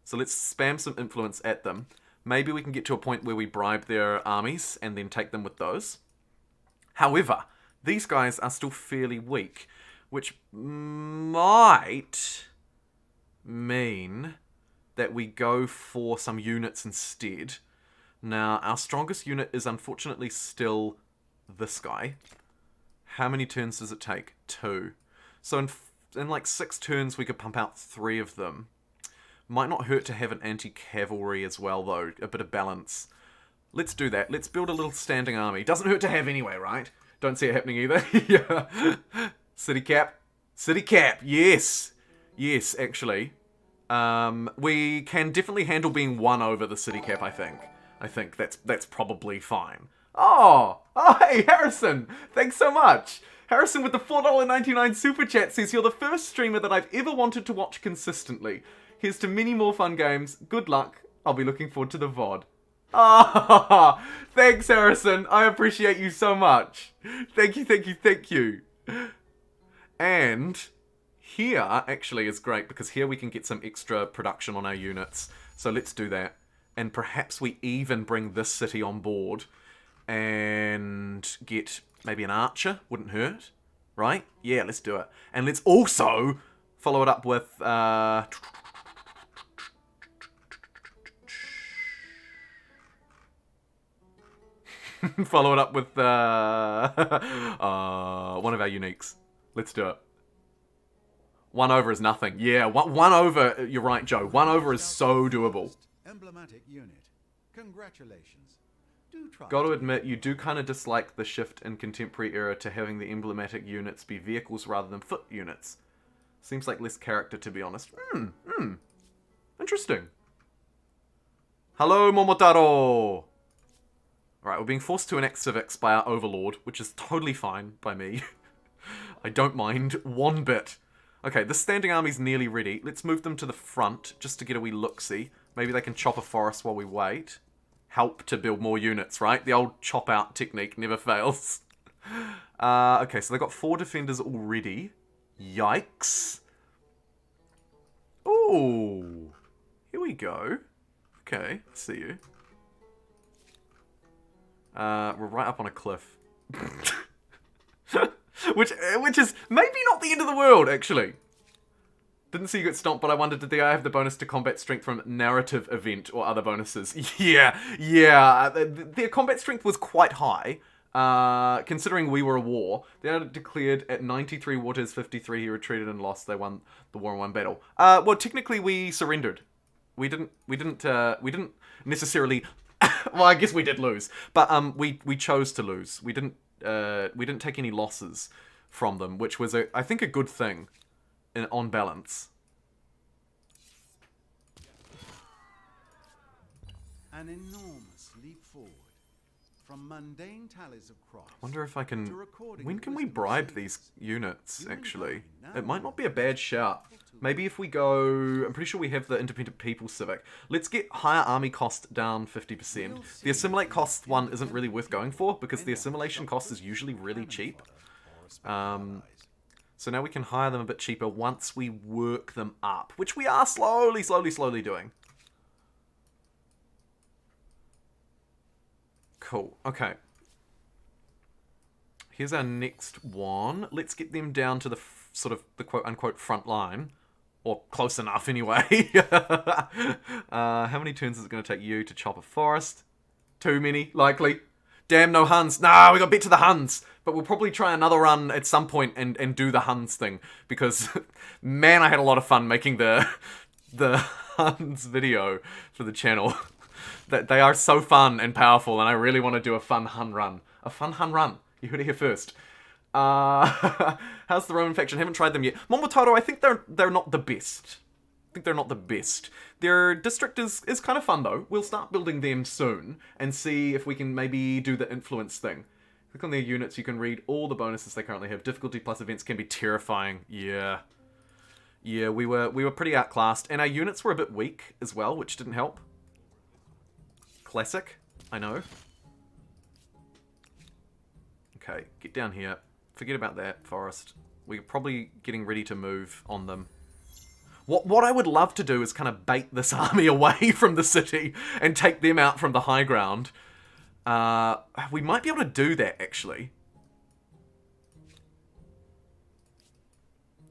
So let's spam some influence at them. Maybe we can get to a point where we bribe their armies and then take them with those. However, these guys are still fairly weak, which might mean that we go for some units instead. Now, our strongest unit is unfortunately still this guy. How many turns does it take? 2. So in like 6 turns, we could pump out 3 of them. Might not hurt to have an anti-cavalry as well, though. A bit of balance. Let's do that. Let's build a little standing army. Doesn't hurt to have anyway, right? Don't see it happening either. Yeah. City cap. City cap. Yes. Yes, actually. We can definitely handle being won over the city cap, I think. I think that's probably fine. Oh, hey, Harrison. Thanks so much. Harrison with the $4.99 super chat says, you're the first streamer that I've ever wanted to watch consistently. Here's to many more fun games. Good luck. I'll be looking forward to the VOD. Ah, oh, thanks, Harrison. I appreciate you so much. Thank you, thank you, thank you. And here actually is great because here we can get some extra production on our units. So let's do that. And perhaps we even bring this city on board and get maybe an archer. Wouldn't hurt, right? Yeah, let's do it. And let's also follow it up with... follow it up with one of our uniques. Let's do it. 1 over is nothing. Yeah, one over, you're right, Joe. 1 over is so doable. Emblematic unit. Congratulations. Do try. Got to admit, you do kind of dislike the shift in contemporary era to having the emblematic units be vehicles rather than foot units. Seems like less character, to be honest. Interesting. Hello, Momotaro! Alright, we're being forced to enact civics by our overlord, which is totally fine by me. I don't mind one bit. Okay, this standing army's nearly ready. Let's move them to the front, just to get a wee look-see. Maybe they can chop a forest while we wait. Help to build more units, right? The old chop-out technique never fails. Okay, so they've got 4 defenders already. Yikes. Ooh. Here we go. Okay, see you. We're right up on a cliff. which is maybe not the end of the world, actually. Didn't see you get stomped, but I wondered, did the AI have the bonus to combat strength from narrative event or other bonuses? Yeah. Their combat strength was quite high, considering we were a war. They are declared at 93 waters, 53 he retreated and lost. They won the war in 1 battle. Well, technically we surrendered. We didn't necessarily... well, I guess we did lose, but we chose to lose. We didn't take any losses from them, which was I think a good thing on balance. An enormous leap forward from mundane tallies of crops. Wonder if I can... When can we bribe these units, actually? It might not be a bad shout. Maybe if we go... I'm pretty sure we have the Independent People Civic. Let's get higher army cost down 50%. The assimilate cost one isn't really worth going for, because the assimilation cost is usually really cheap. So now we can hire them a bit cheaper once we work them up, which we are slowly doing. Cool. Okay. Here's our next one. Let's get them down to the sort of the quote-unquote front line. Or close enough, anyway. How many turns is it going to take you to chop a forest? Too many, likely. Damn, no Huns. Nah, we got beat to the Huns. But we'll probably try another run at some point and do the Huns thing. Because, man, I had a lot of fun making the Huns video for the channel. That they are so fun and powerful, and I really want to do a fun Hun run. A fun Hun run. You heard it here first. How's the Roman faction? Haven't tried them yet. Momotaro, I think they're not the best. I think they're not the best. Their district is kind of fun though. We'll start building them soon and see if we can maybe do the influence thing. Click on their units, you can read all the bonuses they currently have. Difficulty plus events can be terrifying. Yeah. Yeah, we were pretty outclassed, and our units were a bit weak as well, which didn't help. Classic, I know. Okay, get down here. Forget about that forest. We're probably getting ready to move on them. What I would love to do is kind of bait this army away from the city and take them out from the high ground. We might be able to do that, actually.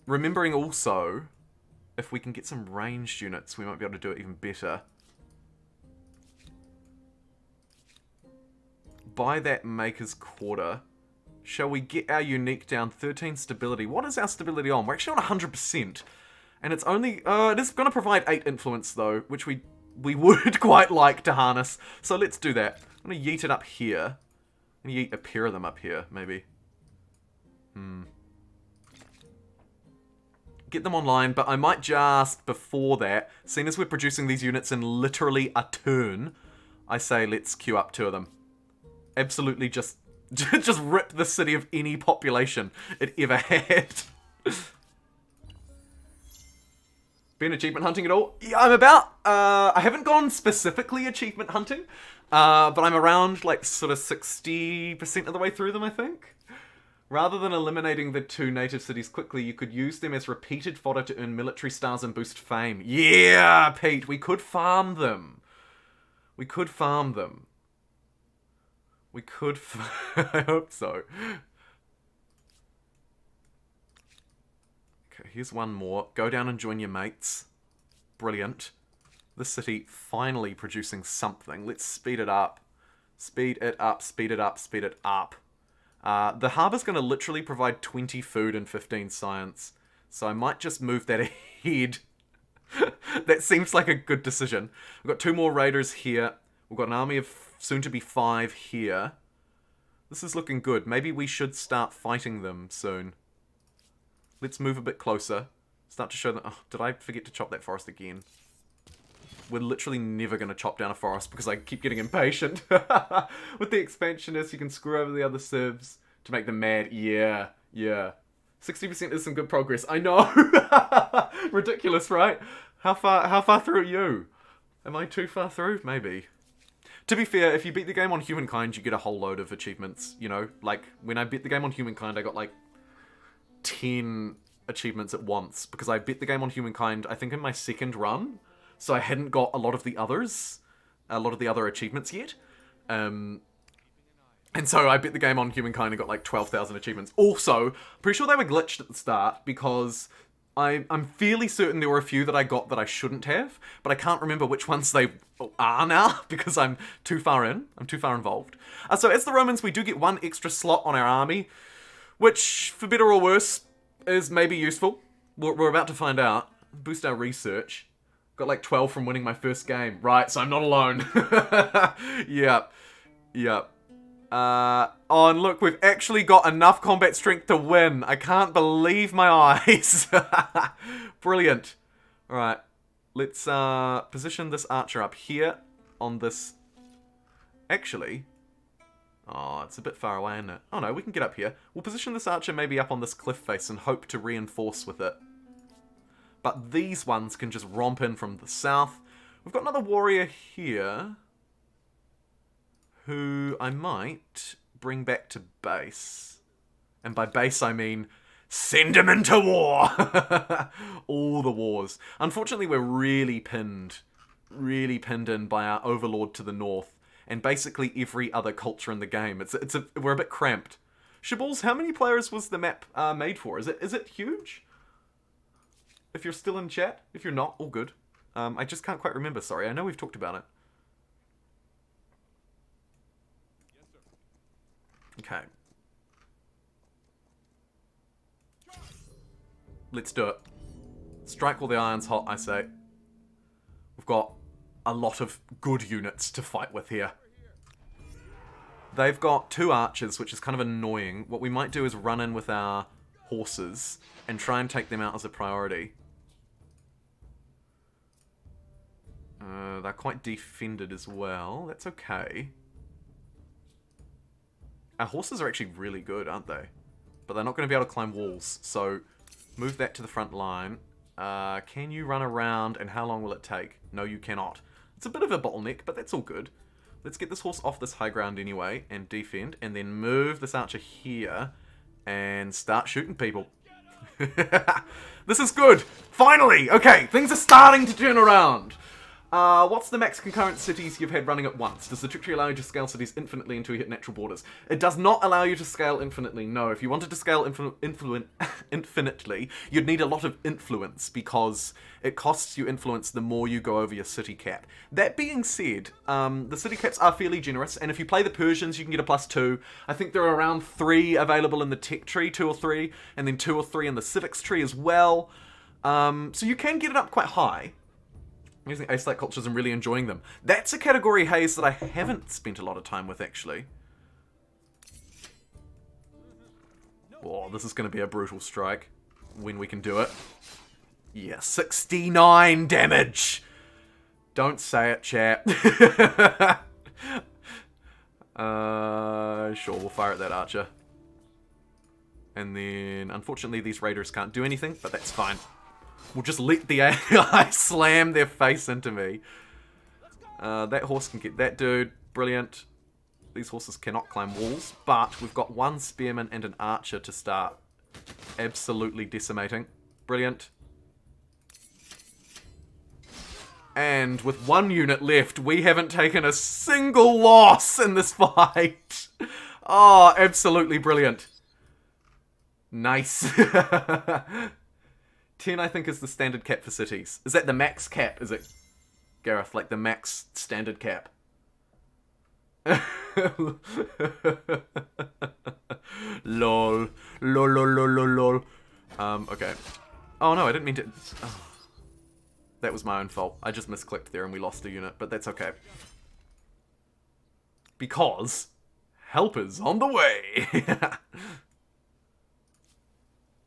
Remembering also, if we can get some ranged units, we might be able to do it even better. By that Maker's Quarter, shall we get our unique down 13 stability? What is our stability on? We're actually on 100%. And it's only, it is going to provide 8 influence though, which we would quite like to harness. So let's do that. I'm going to yeet it up here. I'm going to yeet a pair of them up here, maybe. Get them online, but I might just, before that, seeing as we're producing these units in literally a turn, I say let's queue up 2 of them. Absolutely just rip the city of any population it ever had. Been achievement hunting at all? Yeah, I'm about, I haven't gone specifically achievement hunting, but I'm around like sort of 60% of the way through them, I think. Rather than eliminating the 2 native cities quickly, you could use them as repeated fodder to earn military stars and boost fame. Yeah, Pete, we could farm them. We could farm them. We could, I hope so. Okay, here's one more. Go down and join your mates. Brilliant. This city finally producing something. Let's speed it up. Speed it up, speed it up, speed it up. The harbor's going to literally provide 20 food and 15 science. So I might just move that ahead. That seems like a good decision. We've got 2 more raiders here. We've got an army of soon-to-be 5 here. This is looking good. Maybe we should start fighting them soon. Let's move a bit closer. Start to show them... Oh, did I forget to chop that forest again? We're literally never going to chop down a forest because I keep getting impatient. With the expansionists, you can screw over the other civs to make them mad. Yeah, yeah. 60% is some good progress. I know! Ridiculous, right? How far through are you? Am I too far through? Maybe. To be fair, if you beat the game on Humankind, you get a whole load of achievements, you know? Like, when I beat the game on Humankind, I got like 10 achievements at once. Because I beat the game on Humankind, I think in my 2nd run. So I hadn't got a lot of the others. A lot of the other achievements yet. And so I beat the game on Humankind and got like 12,000 achievements. Also, pretty sure they were glitched at the start because... I'm fairly certain there were a few that I got that I shouldn't have, but I can't remember which ones they are now because I'm too far in. I'm too far involved. So as the Romans, we do get 1 extra slot on our army, which, for better or worse, is maybe useful. We're about to find out. Boost our research. Got like 12 from winning my first game. Right, so I'm not alone. Yep. Yep. Oh, and look, we've actually got enough combat strength to win. I can't believe my eyes. Brilliant. Alright, let's position this archer up here on this... Actually... Oh, it's a bit far away, isn't it? Oh no, we can get up here. We'll position this archer maybe up on this cliff face and hope to reinforce with it. But these ones can just romp in from the south. We've got another warrior here... who I might bring back to base. And by base I mean, send him into war! All the wars. Unfortunately, we're really pinned in by our overlord to the north, and basically every other culture in the game. We're a bit cramped. Shaballs, how many players was the map made for? Is it huge? If you're still in chat? If you're not, all good. I just can't quite remember, sorry. I know we've talked about it. Okay. Let's do it. Strike while the iron's hot, I say. We've got a lot of good units to fight with here. They've got 2 archers, which is kind of annoying. What we might do is run in with our horses and try and take them out as a priority. They're quite defended as well. That's okay. Our horses are actually really good, aren't they? But they're not going to be able to climb walls, so move that to the front line. Can you run around, and how long will it take? No, you cannot. It's a bit of a bottleneck, but that's all good. Let's get this horse off this high ground anyway, and defend, and then move this archer here, and start shooting people. This is good! Finally! Okay, things are starting to turn around! What's the max concurrent cities you've had running at once? Does the trick tree allow you to scale cities infinitely until you hit natural borders? It does not allow you to scale infinitely, no. If you wanted to scale infinitely, you'd need a lot of influence, because it costs you influence the more you go over your city cap. That being said, the city caps are fairly generous, and if you play the Persians, you can get a +2. I think there are around 3 available in the tech tree, 2 or 3, and then 2 or 3 in the civics tree as well. So you can get it up quite high. I'm using ace-like cultures and really enjoying them. That's a category, Haze, that I haven't spent a lot of time with, actually. Oh, this is going to be a brutal strike when we can do it. Yeah, 69 damage! Don't say it, chat. Sure, we'll fire at that archer. And then, unfortunately, these raiders can't do anything, but that's fine. We'll just let the AI slam their face into me. That horse can get that dude. Brilliant. These horses cannot climb walls, but we've got 1 spearman and an archer to start absolutely decimating. Brilliant. And with 1 unit left, we haven't taken a single loss in this fight. Oh, absolutely brilliant. Nice. 10, I think, is the standard cap for cities. Is that the max cap, is it, Gareth? Like the max standard cap? Lol. Lol, lol, lol, lol, lol. Okay. Oh, no, I didn't mean to... Oh. That was my own fault. I just misclicked there and we lost a unit, but that's okay. Because help is on the way.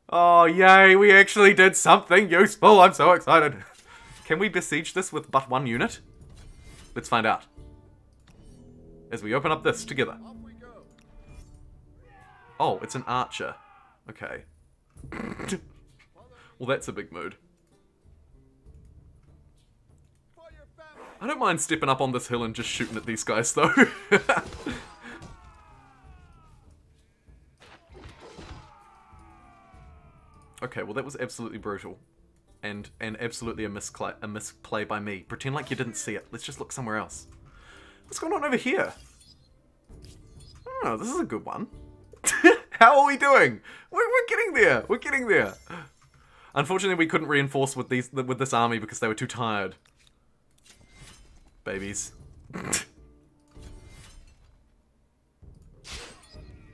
Oh, yay, we actually did something useful. I'm so excited. Can we besiege this with but 1 unit? Let's find out. As we open up this together. Oh, it's an archer. Okay. Well, that's a big mood. I don't mind stepping up on this hill and just shooting at these guys, though. Okay, well that was absolutely brutal. And absolutely a misplay by me. Pretend like you didn't see it. Let's just look somewhere else. What's going on over here? Oh, this is a good one. How are we doing? We're getting there. We're getting there. Unfortunately, we couldn't reinforce with this army because they were too tired. Babies.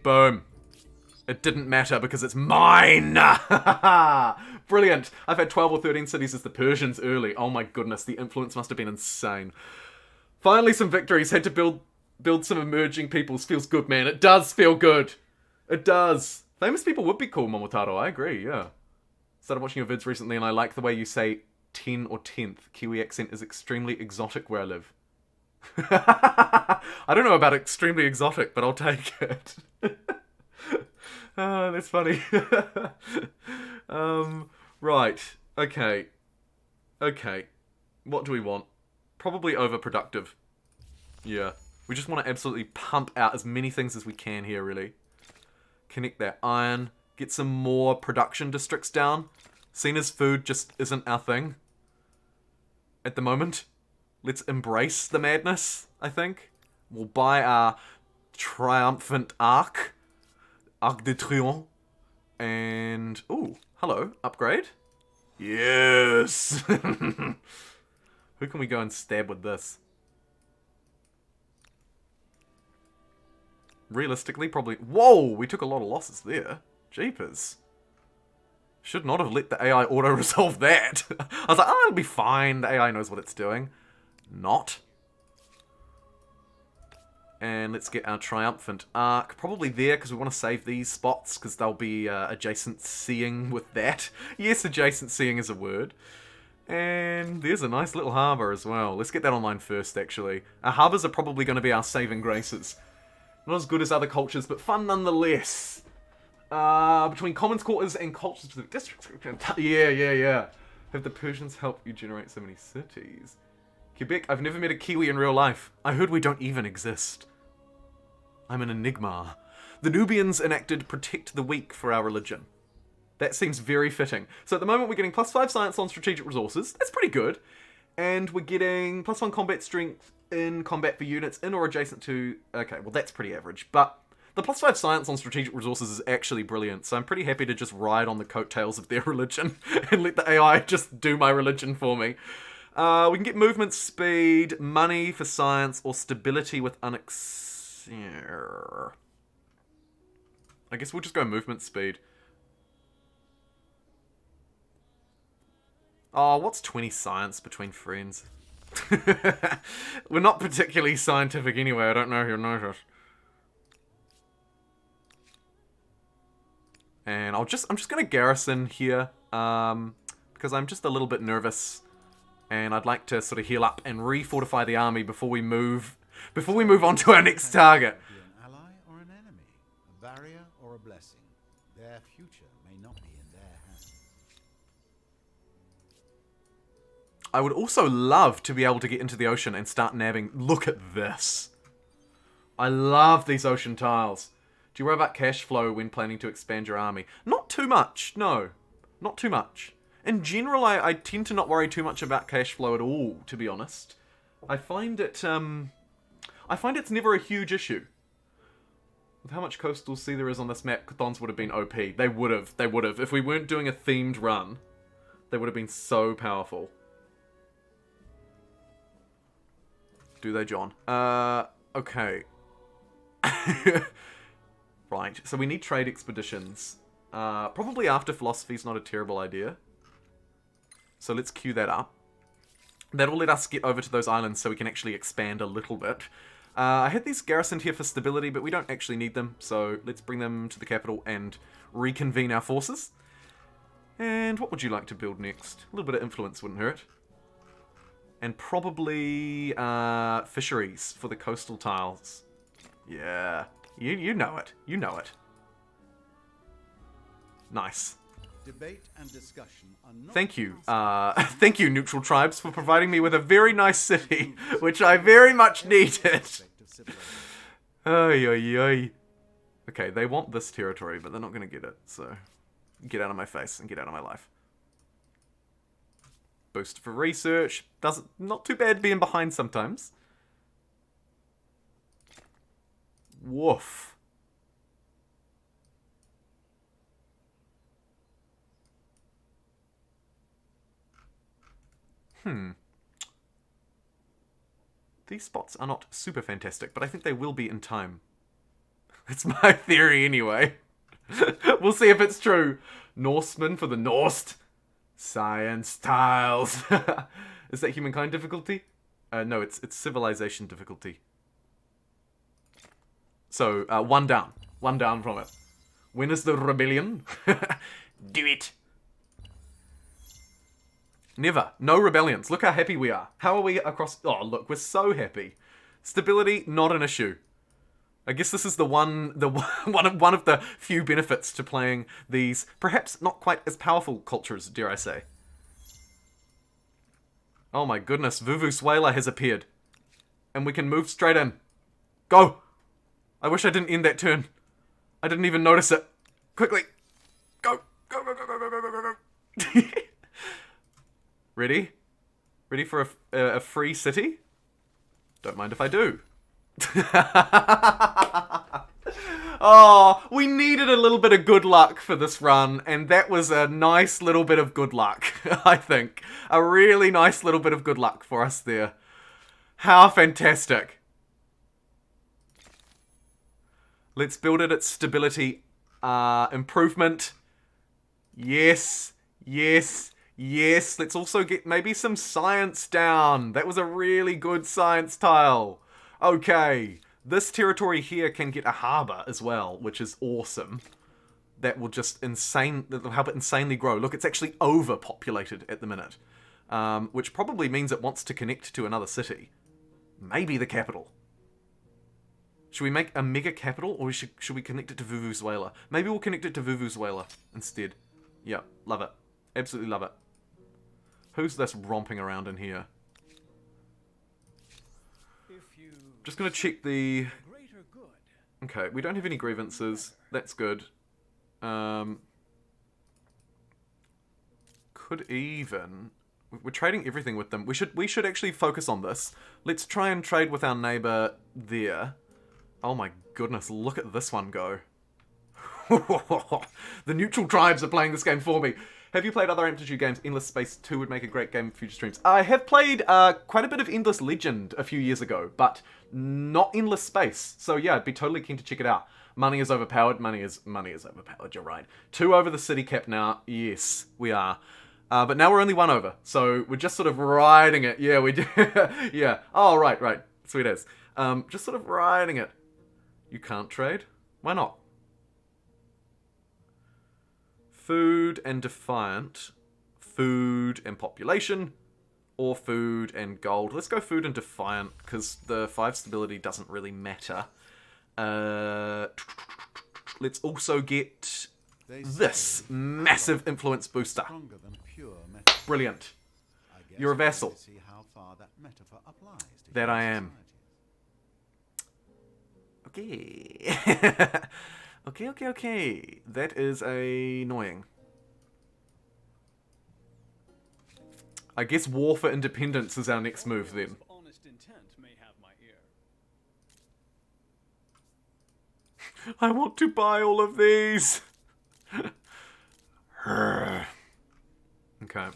Boom. It didn't matter because it's mine! Brilliant! I've had 12 or 13 cities as the Persians early. Oh my goodness, the influence must have been insane. Finally some victories. Had to build some emerging peoples. Feels good, man. It does feel good. It does. Famous people would be cool, Momotaro. I agree, yeah. Started watching your vids recently and I like the way you say 10 or 10th. Kiwi accent is extremely exotic where I live. I don't know about extremely exotic, but I'll take it. Oh, that's funny. Right. Okay. Okay. What do we want? Probably overproductive. Yeah. We just want to absolutely pump out as many things as we can here, really. Connect that iron. Get some more production districts down. Seeing as food just isn't our thing. At the moment. Let's embrace the madness, I think. We'll buy our triumphant arc. Arc de Triomphe. And... ooh, hello. Upgrade. Yes! Who can we go and stab with this? realistically, probably... Whoa! We took a lot of losses there. Jeepers. Should not have let the AI auto-resolve that. I was like, oh, it'll be fine. The AI knows what it's doing. Not. And let's get our triumphant arc. Probably there, because we want to save these spots, because they'll be adjacent seeing with that. Yes, adjacent seeing is a word. And there's a nice little harbour as well. Let's get that online first, actually. Our harbours are probably going to be our saving graces. Not as good as other cultures, but fun nonetheless. Between commons quarters and cultures to the districts. Yeah. Have the Persians help you generate so many cities? Quebec, I've never met a Kiwi in real life. I heard we don't even exist. I'm an enigma. The Nubians enacted protect the weak for our religion. That seems very fitting. So at the moment we're getting +5 science on strategic resources. That's pretty good. And we're getting +1 combat strength in combat for units in or adjacent to... Okay, well that's pretty average. But the +5 science on strategic resources is actually brilliant. So I'm pretty happy to just ride on the coattails of their religion and let the AI just do my religion for me. We can get movement speed, money for science, or stability with I guess we'll just go movement speed. Oh, what's 20 science between friends? We're not particularly scientific anyway, I don't know if you'll notice. And I'm just gonna garrison here, because I'm just a little bit nervous. And I'd like to sort of heal up and re-fortify the army before we move on to our next target. Be an ally or an enemy, a barrier or a blessing. Their future may not be in their hands. I would also love to be able to get into the ocean and start nabbing. Look at this. I love these ocean tiles. Do you worry about cash flow when planning to expand your army? Not too much, no. Not too much. In general, I tend to not worry too much about cash flow at all, to be honest. I find it's never a huge issue. With how much coastal sea there is on this map, Chthons would have been OP. They would have. If we weren't doing a themed run, they would have been so powerful. Do they, John? Okay. Right, so we need trade expeditions. Probably after philosophy's not a terrible idea. So let's queue that up. That'll let us get over to those islands so we can actually expand a little bit. I had these garrisoned here for stability, but we don't actually need them. So let's bring them to the capital and reconvene our forces. And what would you like to build next? A little bit of influence wouldn't hurt. And probably fisheries for the coastal tiles. Yeah, you know it. You know it. Nice. Debate and discussion are not Thank you. Thank you, neutral tribes, for providing me with a very nice city, which I very much needed. Oy, oy, oy. Okay, they want this territory, but they're not going to get it, so get out of my face and get out of my life. Boost for research. Not too bad being behind sometimes. Woof. These spots are not super fantastic, but I think they will be in time. That's my theory anyway. We'll see if it's true. Norseman for the Norse. Science tiles. Is that humankind difficulty? No, it's civilization difficulty. So, one down. One down from it. When is the rebellion? Do it. Never. No rebellions. Look how happy we are. How are we across... Oh, look, we're so happy. Stability, not an issue. I guess this is the one of the few benefits to playing these, perhaps not quite as powerful cultures, dare I say. Oh my goodness, Vuvuzela has appeared. And we can move straight in. Go! I wish I didn't end that turn. I didn't even notice it. Quickly. Go! Go, go, go, go, go, go, go, go. Ready? Ready for a free city? Don't mind if I do. Oh, we needed a little bit of good luck for this run, and that was a nice little bit of good luck, I think. A really nice little bit of good luck for us there. How fantastic. Let's build it at stability improvement. Yes, yes, yes. Let's also get maybe some science down. That was a really good science tile. Okay, this territory here can get a harbour as well, which is awesome. That will just that'll help it insanely grow. Look, it's actually overpopulated at the minute, which probably means it wants to connect to another city. Maybe the capital. Should we make a mega capital, or should we connect it to Vuvuzuela? Maybe we'll connect it to Vuvuzuela instead. Yeah, love it. Absolutely love it. Who's this romping around in here? Just gonna check the... Okay, we don't have any grievances. That's good. Could even... We're trading everything with them. We should actually focus on this. Let's try and trade with our neighbor there. Oh my goodness, look at this one go. The neutral tribes are playing this game for me. Have you played other Amplitude games? Endless Space 2 would make a great game for future streams. I have played quite a bit of Endless Legend a few years ago, but not Endless Space. So yeah, I'd be totally keen to check it out. Money is overpowered. Money is overpowered, you're right. 2 over the city cap now. Yes, we are. But now we're only 1 over. So we're just sort of riding it. Yeah, we do. Yeah. Oh, right. Sweet as. Just sort of riding it. You can't trade? Why not? Food and Defiant. Food and Population. Or food and gold. Let's go food and Defiant, because the 5 stability doesn't really matter. Let's also get this massive influence booster. Brilliant. You're a vassal. That I am. Okay. Okay. That is annoying. I guess war for independence is our next move then. Honest intent may have my ear. I want to buy all of these. Okay.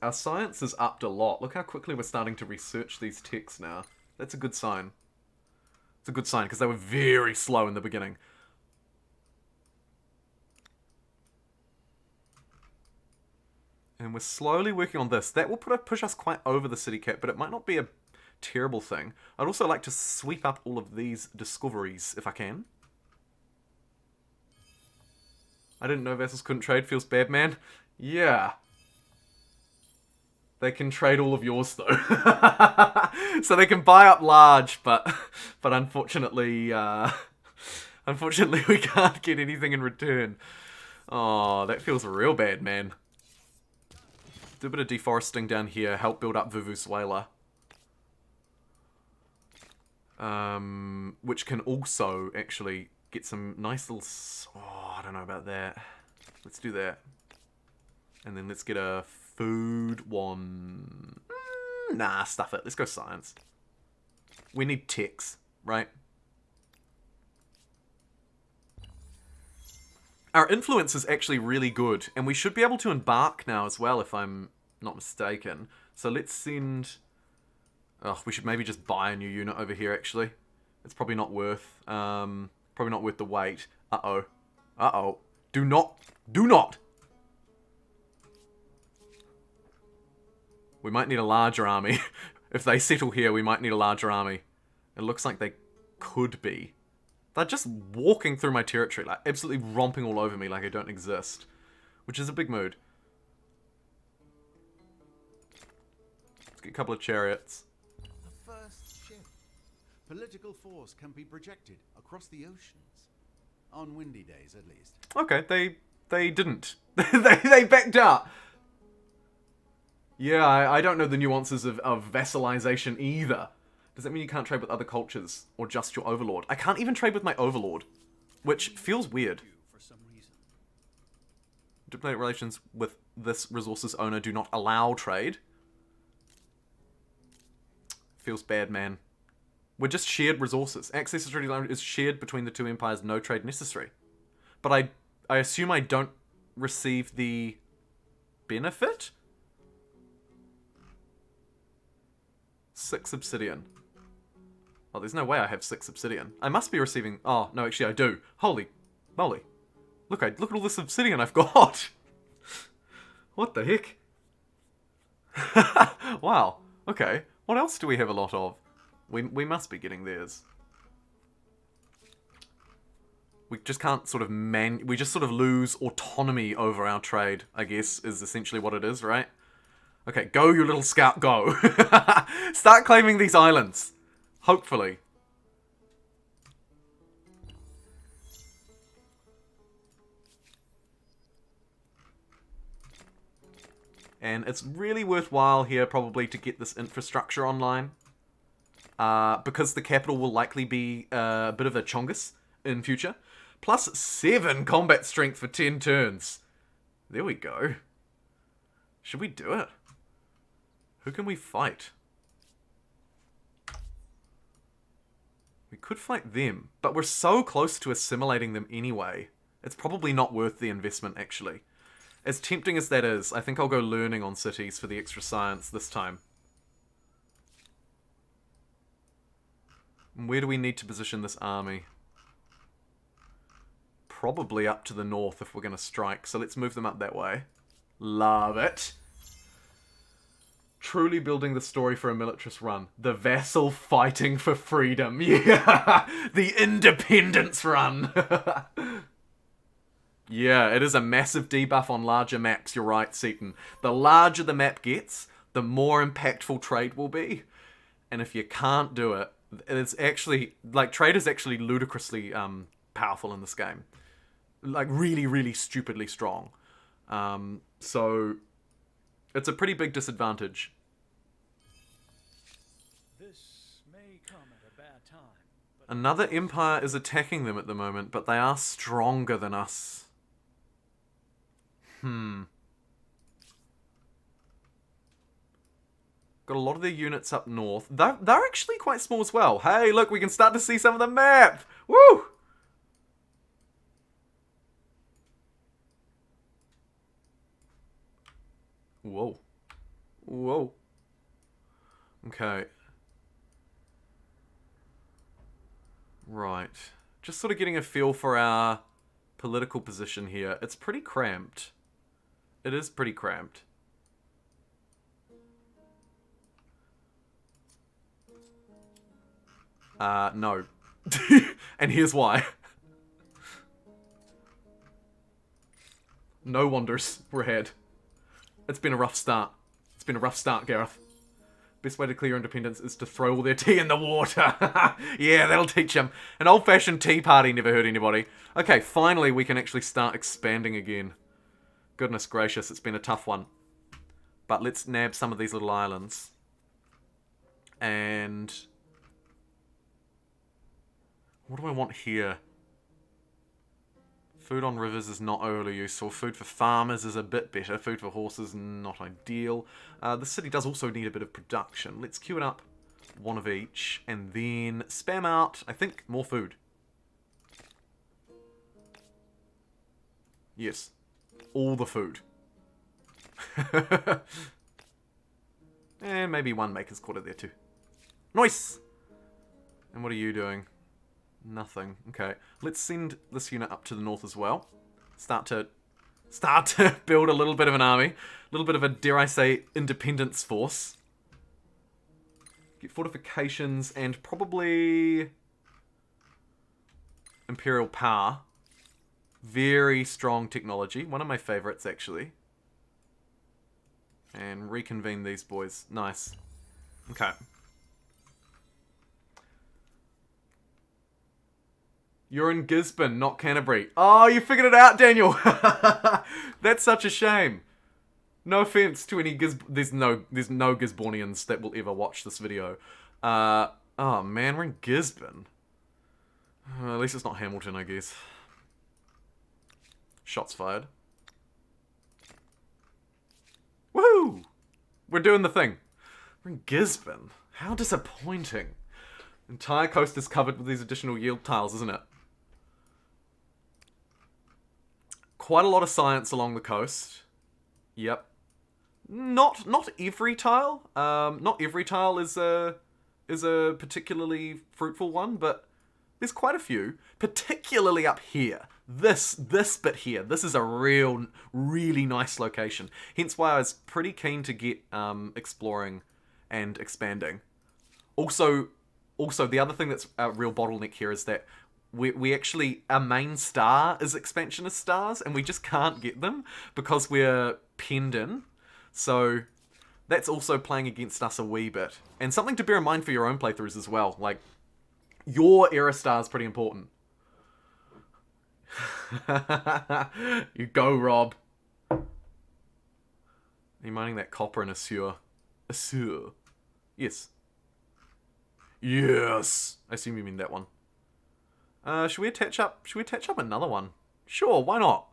Our science is upped a lot. Look how quickly we're starting to research these texts now. That's a good sign. It's a good sign, because they were very slow in the beginning. And we're slowly working on this. That will push us quite over the city cap, but it might not be a terrible thing. I'd also like to sweep up all of these discoveries, if I can. I didn't know vassals couldn't trade. Feels bad, man. Yeah. They can trade all of yours, though. So they can buy up large, but unfortunately, unfortunately we can't get anything in return. Oh, that feels real bad, man. Do a bit of deforesting down here. Help build up Vuvuzuela. Which can also actually get some nice little... Oh, I don't know about that. Let's do that. And then let's get a food one. Nah, stuff it. Let's go science. We need techs, right? Our influence is actually really good, and we should be able to embark now as well, if I'm not mistaken. So let's send... Oh, we should maybe just buy a new unit over here, actually. It's probably not worth... probably not worth the wait. Uh-oh. Uh-oh. Do not! Do not! We might need a larger army. If they settle here, we might need a larger army. It looks like they could be. They're just walking through my territory, like absolutely romping all over me like I don't exist. Which is a big mood. Let's get a couple of chariots. The first ship. Political force can be projected across the oceans. On windy days, at least. Okay, they didn't. they backed out. Yeah, I don't know the nuances of vassalization either. Does that mean you can't trade with other cultures? Or just your overlord? I can't even trade with my overlord. Which feels weird. Diplomatic relations with this resources owner do not allow trade. Feels bad, man. We're just shared resources. Access to treaty land is shared between the two empires, no trade necessary. But I assume I don't receive the benefit? 6 obsidian. Oh, there's no way I have 6 obsidian. I must be receiving... Oh, no, actually I do. Holy moly. Look at all this obsidian I've got. What the heck? Wow. Okay. What else do we have a lot of? We must be getting theirs. We just can't sort of we just sort of lose autonomy over our trade, I guess, is essentially what it is, right? Okay, go, you little scout, go. Start claiming these islands. Hopefully. And it's really worthwhile here probably to get this infrastructure online. Because the capital will likely be a bit of a chongus in future. Plus 7 combat strength for 10 turns. There we go. Should we do it? Who can we fight? We could fight them, but we're so close to assimilating them anyway. It's probably not worth the investment, actually. As tempting as that is, I think I'll go learning on cities for the extra science this time. Where do we need to position this army? Probably up to the north if we're going to strike, so let's move them up that way. Love it. Truly building the story for a militarist run. The Vassal fighting for freedom. Yeah! The independence run. Yeah, it is a massive debuff on larger maps, you're right, Seaton. The larger the map gets, the more impactful trade will be. And if you can't do it, it's actually, like, trade is actually ludicrously powerful in this game. Like, really, really stupidly strong. So, it's a pretty big disadvantage. This may come at a bad time. But Another empire is attacking them at the moment, but they are stronger than us. Got a lot of their units up north. They're actually quite small as well. Hey, look, we can start to see some of the map! Woo! Whoa. Whoa. Okay. Right. Just sort of getting a feel for our political position here. It's pretty cramped. It is pretty cramped. No. And here's why. No wonders we're ahead. It's been a rough start. It's been a rough start, Gareth. Best way to clear independence is to throw all their tea in the water. Yeah, that'll teach them. An old-fashioned tea party never hurt anybody. Okay, finally we can actually start expanding again. Goodness gracious, it's been a tough one. But let's nab some of these little islands. And what do I want here? Food on rivers is not overly useful. Food for farmers is a bit better. Food for horses, not ideal. The city does also need a bit of production. Let's queue it up. One of each. And then spam out, I think, more food. Yes. All the food. And maybe one maker's quarter there too. Nice! And what are you doing? Nothing. Okay. Let's send this unit up to the north as well. Start to build a little bit of an army. A little bit of a, dare I say, independence force. Get fortifications and probably imperial power. Very strong technology. One of my favorites, actually. And reconvene these boys. Nice. Okay. You're in Gisborne, not Canterbury. Oh, you figured it out, Daniel. That's such a shame. No offense to any there's no Gisbornians that will ever watch this video. Oh man, we're in Gisborne. At least it's not Hamilton, I guess. Shots fired. Woohoo! We're doing the thing. We're in Gisborne. How disappointing. Entire coast is covered with these additional yield tiles, isn't it? Quite a lot of science along the coast. Yep. Not every tile. Not every tile is is a particularly fruitful one, but there's quite a few, particularly up here. This bit here, this is a really nice location. Hence why I was pretty keen to get exploring and expanding. Also, the other thing that's a real bottleneck here is that we actually, our main star is expansionist stars, and we just can't get them because we're penned in. So that's also playing against us a wee bit. And something to bear in mind for your own playthroughs as well. Like, your era star is pretty important. You go, Rob. Are you mining that copper in a sewer? A sewer. Yes. Yes! I assume you mean that one. Should we attach up another one? Sure, why not?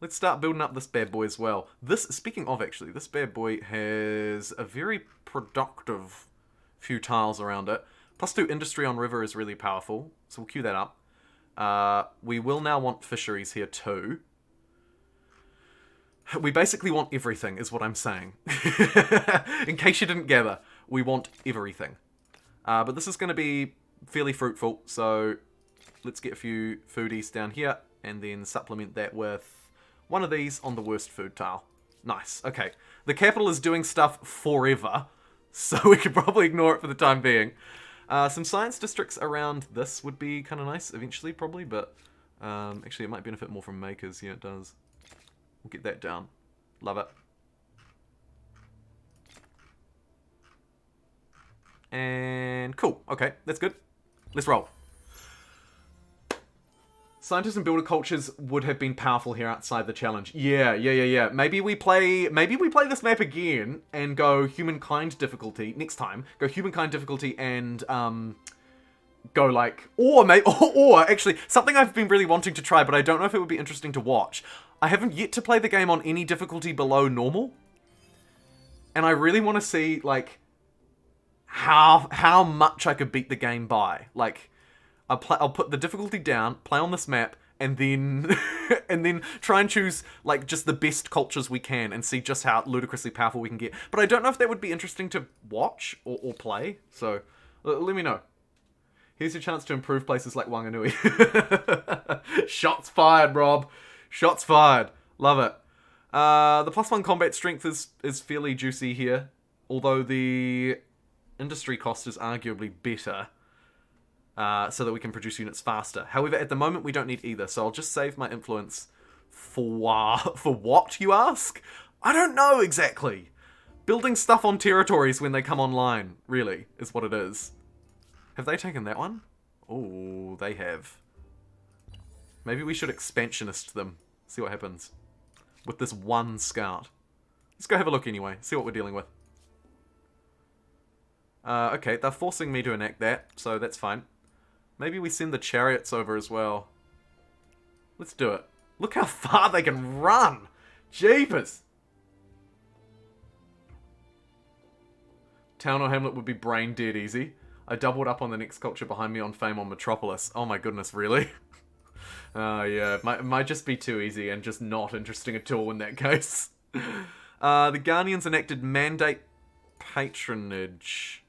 Let's start building up this bad boy as well. Speaking of actually, this bad boy has a very productive few tiles around it. +2 industry on river is really powerful, so we'll queue that up. We will now want fisheries here too. We basically want everything, is what I'm saying. In case you didn't gather, we want everything. But this is going to be fairly fruitful, so let's get a few foodies down here, and then supplement that with one of these on the worst food tile. Nice, okay. The capital is doing stuff forever, so we could probably ignore it for the time being. Some science districts around this would be kind of nice eventually, probably, but actually it might benefit more from makers. Yeah, it does. We'll get that down. Love it. And cool. Okay, that's good. Let's roll. Scientists and builder cultures would have been powerful here outside the challenge. Yeah. Maybe we play this map again and go Humankind difficulty next time. Go Humankind difficulty and go like, or actually something I've been really wanting to try, but I don't know if it would be interesting to watch. I haven't yet to play the game on any difficulty below normal, and I really want to see like how much I could beat the game by. Like, I'll put the difficulty down, play on this map, and then and then try and choose like just the best cultures we can and see just how ludicrously powerful we can get. But I don't know if that would be interesting to watch or play. So let me know. Here's your chance to improve places like Wanganui. Shots fired, Rob. Shots fired. Love it. The +1 combat strength is fairly juicy here, although the industry cost is arguably better. So that we can produce units faster. However, at the moment we don't need either, so I'll just save my influence for what, you ask? I don't know exactly. Building stuff on territories when they come online, really, is what it is. Have they taken that one? Oh, they have. Maybe we should expansionist them. See what happens. With this one scout. Let's go have a look anyway. See what we're dealing with. Okay, they're forcing me to enact that, so that's fine. Maybe we send the chariots over as well. Let's do it. Look how far they can run! Jeepers! Town or hamlet would be brain dead easy. I doubled up on the next culture behind me on fame on Metropolis. Oh my goodness, really? Yeah, it might just be too easy and just not interesting at all in that case. The Ghanaians enacted mandate patronage.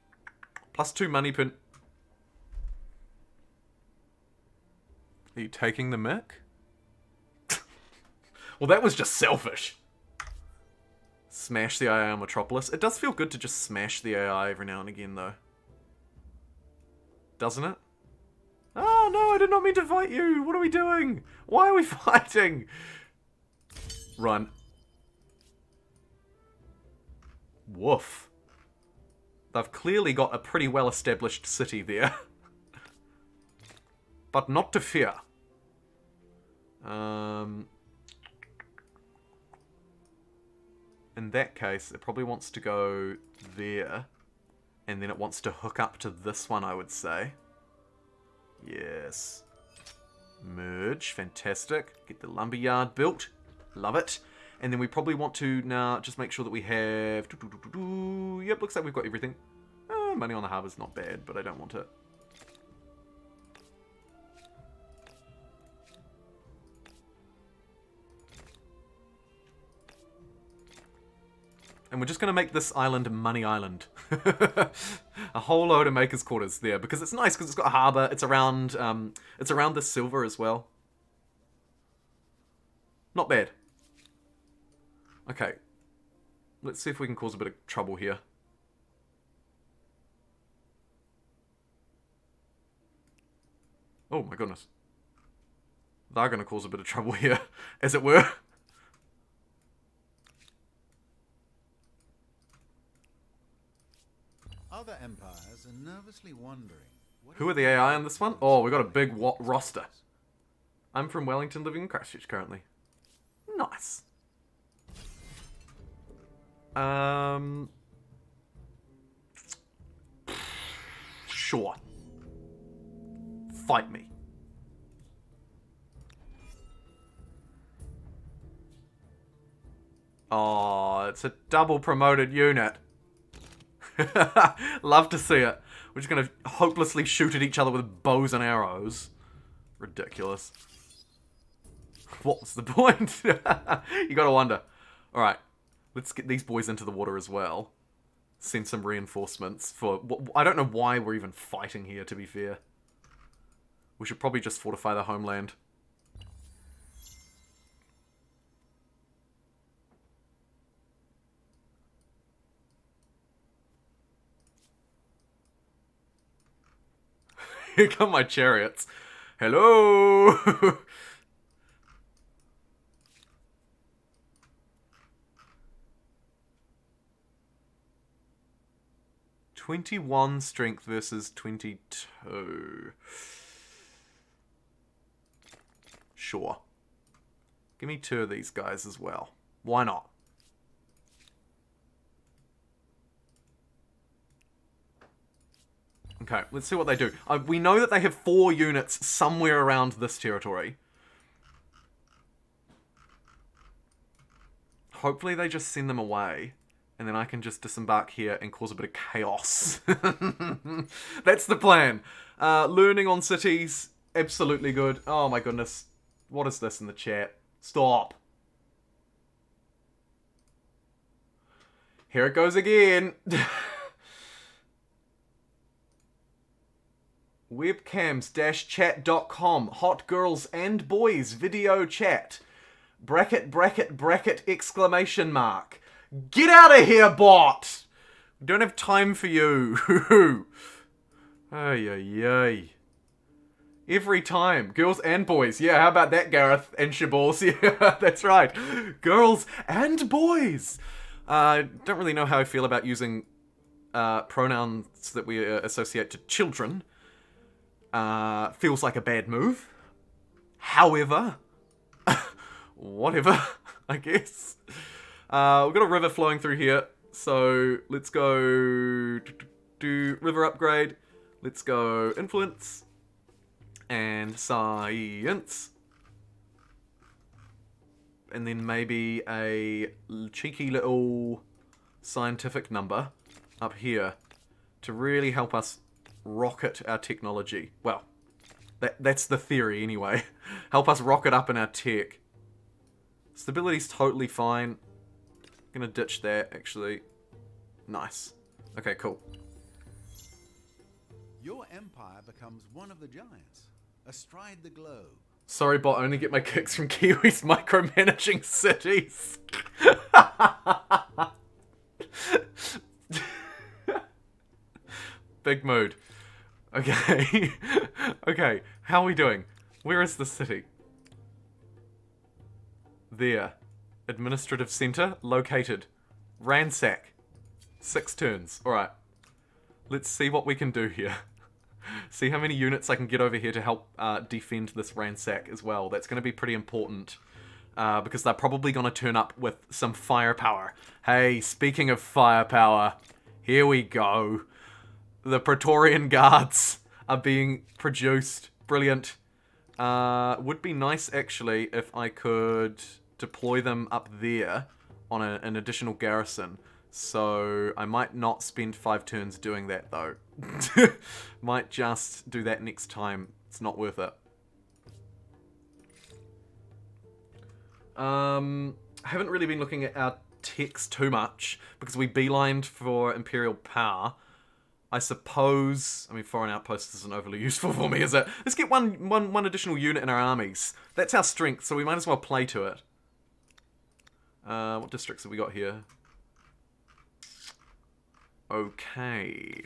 +2 money pin. Are you taking the mic? Well, that was just selfish. Smash the AI on Metropolis. It does feel good to just smash the AI every now and again, though. Doesn't it? Oh, no, I did not mean to fight you. What are we doing? Why are we fighting? Run. Woof. They've clearly got a pretty well-established city there. But not to fear. In that case, it probably wants to go there. And then it wants to hook up to this one, I would say. Yes. Merge. Fantastic. Get the lumberyard built. Love it. And then we probably want to now just make sure that we have... Yep, looks like we've got everything. Money on the harbour's not bad, but I don't want it. And we're just going to make this island Money Island. A whole load of makers' quarters there. Because it's nice, because it's got a harbour. It's around the silver as well. Not bad. Okay. Let's see if we can cause a bit of trouble here. Oh my goodness. They're going to cause a bit of trouble here, as it were. Other empires are nervously wondering. Who are the AI on this one? Oh, we got a big roster. I'm from Wellington, living in Christchurch currently. Nice. Sure. Fight me. Oh, it's a double promoted unit. Love to see it. We're just gonna hopelessly shoot at each other with bows and arrows. Ridiculous. What was the point? You gotta wonder. Alright, let's get these boys into the water as well. Send some reinforcements for... I don't know why we're even fighting here, to be fair. We should probably just fortify the homeland. Here come my chariots. Hello! 21 strength versus 22. Sure. Give me 2 of these guys as well. Why not? Okay, let's see what they do. We know that they have 4 units somewhere around this territory. Hopefully they just send them away. And then I can just disembark here and cause a bit of chaos. That's the plan. Learning on cities, absolutely good. Oh my goodness. What is this in the chat? Stop. Here it goes again. Webcams-chat.com. Hot girls and boys video chat. Bracket, bracket, bracket, exclamation mark. Get out of here, bot! We don't have time for you. Ay, ay, ay. Every time. Girls and boys. Yeah, how about that, Gareth and Shaballs? Yeah, that's right. Girls and boys. Don't really know how I feel about using pronouns that we associate to children. Feels like a bad move. However, whatever, I guess. We've got a river flowing through here, so let's go do river upgrade. Let's go influence and science. And then maybe a cheeky little scientific number up here to really help us rocket our technology. Well, that's the theory anyway. Help us rocket up in our tech. Stability's totally fine. Gonna ditch that, actually. Nice. Okay, cool. Your empire becomes one of the giants, astride the globe. Sorry, bot, I only get my kicks from Kiwis micromanaging cities. Big mood. Okay. Okay, how are we doing? Where is the city? There. Administrative center located. Ransack. 6 turns. Alright. Let's see what we can do here. See how many units I can get over here to help defend this ransack as well. That's going to be pretty important. Because they're probably going to turn up with some firepower. Hey, speaking of firepower, here we go. The Praetorian Guards are being produced. Brilliant. Would be nice, actually, if I could deploy them up there on an additional garrison. So I might not spend 5 turns doing that, though. Might just do that next time. It's not worth it. I haven't really been looking at our text too much, because we beelined for Imperial power. I suppose... I mean, foreign outposts isn't overly useful for me, is it? Let's get one additional unit in our armies. That's our strength, so we might as well play to it. What districts have we got here? Okay.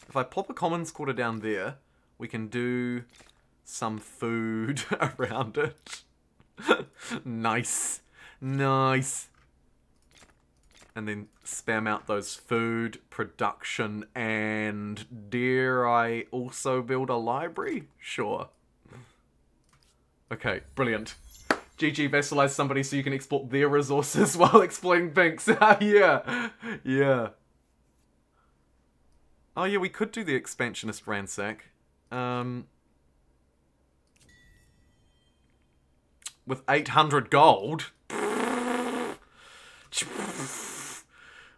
If I plop a commons quarter down there, we can do some food around it. Nice. Nice. And then spam out those food, production, and dare I also build a library? Sure. Okay, brilliant. GG, vassalize somebody so you can exploit their resources while exploiting Pink's. Yeah. Yeah. Oh yeah, we could do the expansionist ransack. With 800 gold.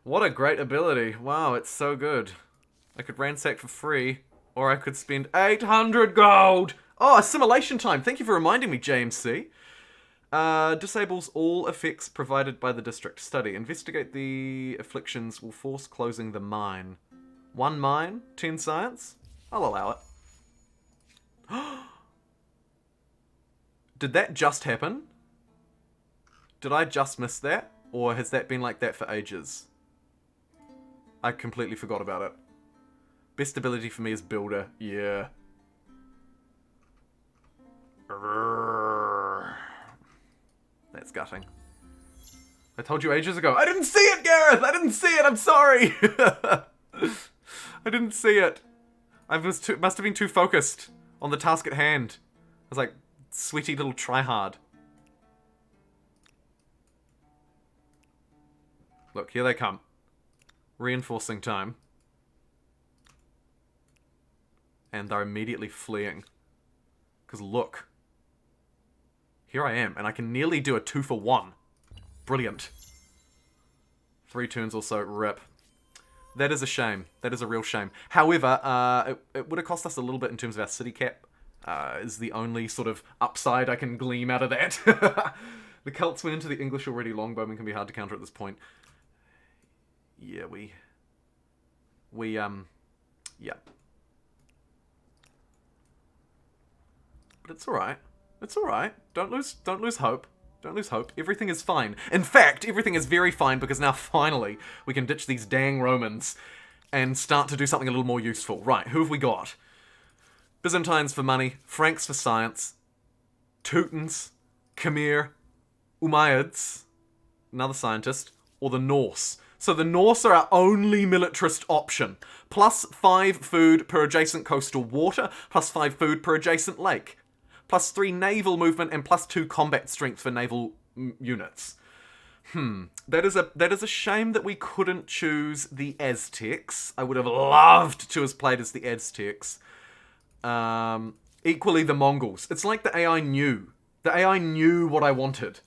What a great ability. Wow, it's so good. I could ransack for free, or I could spend 800 gold. Oh, assimilation time. Thank you for reminding me, JMC. Disables all effects provided by the district. Study. Investigate the afflictions will force closing the mine. 1 mine, 10 science. I'll allow it. Did that just happen? Did I just miss that? Or has that been like that for ages? I completely forgot about it. Best ability for me is Builder. Yeah. That's gutting. I told you ages ago. I didn't see it, Gareth! I didn't see it! I'm sorry! I didn't see it. I must have been too focused on the task at hand. I was like, sweaty little tryhard. Look, here they come. Reinforcing time. And they're immediately fleeing. Because look. Here I am, and I can nearly do a 2-for-1. Brilliant. 3 turns or so, rip. That is a shame. That is a real shame. However, it would have cost us a little bit in terms of our city cap. Is the only sort of upside I can glean out of that. The Celts went into the English already. Longbowmen can be hard to counter at this point. Yeah, yeah. But it's alright. It's alright. Don't lose hope. Don't lose hope. Everything is fine. In fact, everything is very fine because now finally we can ditch these dang Romans and start to do something a little more useful. Right, who have we got? Byzantines for money, Franks for science, Teutons, Khmer, Umayyads, another scientist, or the Norse. So the Norse are our only militarist option. +5 food per adjacent coastal water, +5 food per adjacent lake. +3 naval movement and +2 combat strength for naval units. That is a shame that we couldn't choose the Aztecs. I would have loved to have played as the Aztecs. Equally the Mongols. It's like the AI knew. The AI knew what I wanted.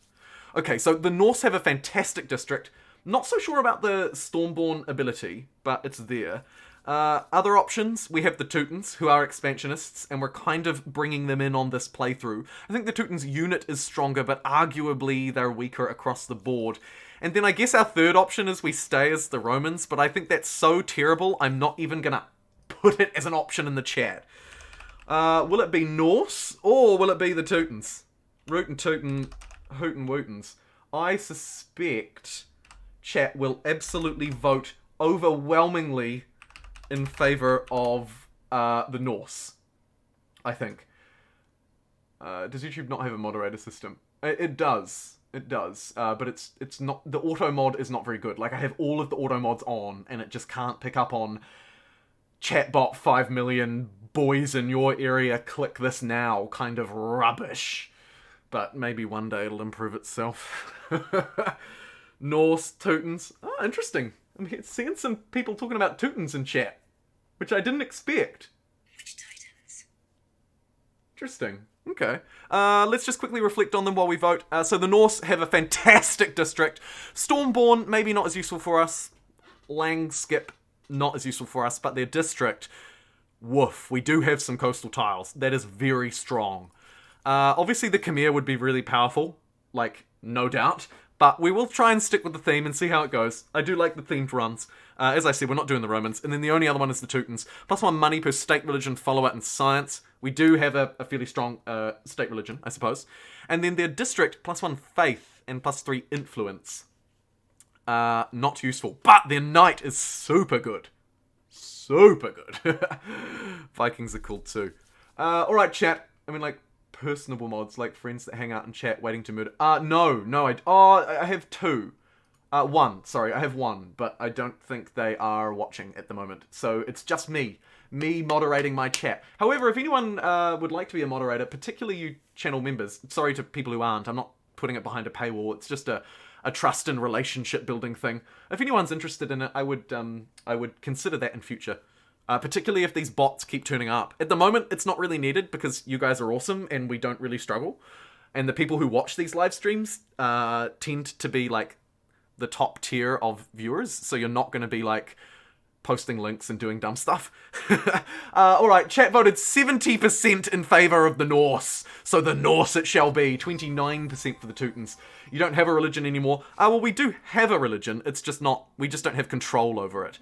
Okay, so the Norse have a fantastic district. Not so sure about the Stormborn ability, but it's there. Other options, we have the Teutons, who are expansionists, and we're kind of bringing them in on this playthrough. I think the Teutons' unit is stronger, but arguably they're weaker across the board. And then I guess our third option is we stay as the Romans, but I think that's so terrible, I'm not even gonna put it as an option in the chat. Will it be Norse, or will it be the Teutons? Root and Teuton, Hoot and Wootons. I suspect chat will absolutely vote overwhelmingly in favor of the Norse. I think. Does YouTube not have a moderator system? It does. It does. But it's not... The auto mod is not very good. Like, I have all of the auto mods on, and it just can't pick up on chatbot 5 million boys in your area click this now kind of rubbish. But maybe one day it'll improve itself. Norse, Teutons. Oh, interesting. I'm seeing some people talking about Teutons in chat, which I didn't expect. Interesting. Okay. Let's just quickly reflect on them while we vote. So the Norse have a fantastic district. Stormborn, maybe not as useful for us. Skip, not as useful for us. But their district, woof. We do have some coastal tiles. That is very strong. Obviously the Khmer would be really powerful. like, no doubt. But we will try and stick with the theme and see how it goes. I do like the themed runs. As I said, we're not doing the Romans. And then the only other one is the Teutons. +1 money per state religion, follower, and science. We do have a fairly strong state religion, I suppose. And then their district, +1 faith, and +3 influence. Not useful. But their knight is super good. Super good. Vikings are cool too. Alright, chat. I mean, like, personable mods, like friends that hang out and chat waiting to murder. No, I have two. I have one, but I don't think they are watching at the moment. So it's just me moderating my chat. However, if anyone would like to be a moderator, particularly you channel members, sorry to people who aren't, I'm not putting it behind a paywall, it's just a trust and relationship building thing. If anyone's interested in it, I would consider that in future. Particularly if these bots keep turning up. At the moment, it's not really needed because you guys are awesome and we don't really struggle. And the people who watch these live streams tend to be like the top tier of viewers. So you're not going to be like posting links and doing dumb stuff. Alright, chat voted 70% in favour of the Norse. So the Norse it shall be. 29% for the Teutons. You don't have a religion anymore. Well, we do have a religion. It's just not... We just don't have control over it.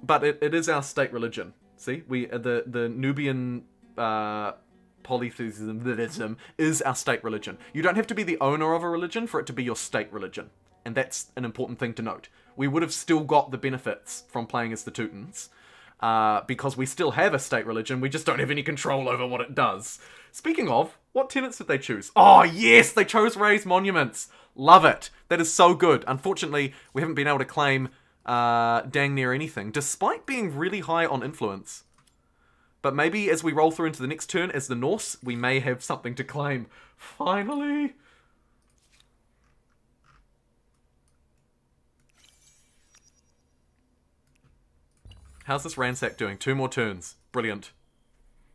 But it is our state religion. See? The Nubian polytheism is our state religion. You don't have to be the owner of a religion for it to be your state religion. And that's an important thing to note. We would have still got the benefits from playing as the Teutons. Because we still have a state religion, we just don't have any control over what it does. Speaking of, what tenets did they choose? Oh yes, they chose raised monuments. Love it. That is so good. Unfortunately, we haven't been able to claim dang near anything, despite being really high on influence. But maybe as we roll through into the next turn as the Norse, we may have something to claim. Finally! How's this ransack doing? 2 more turns. Brilliant.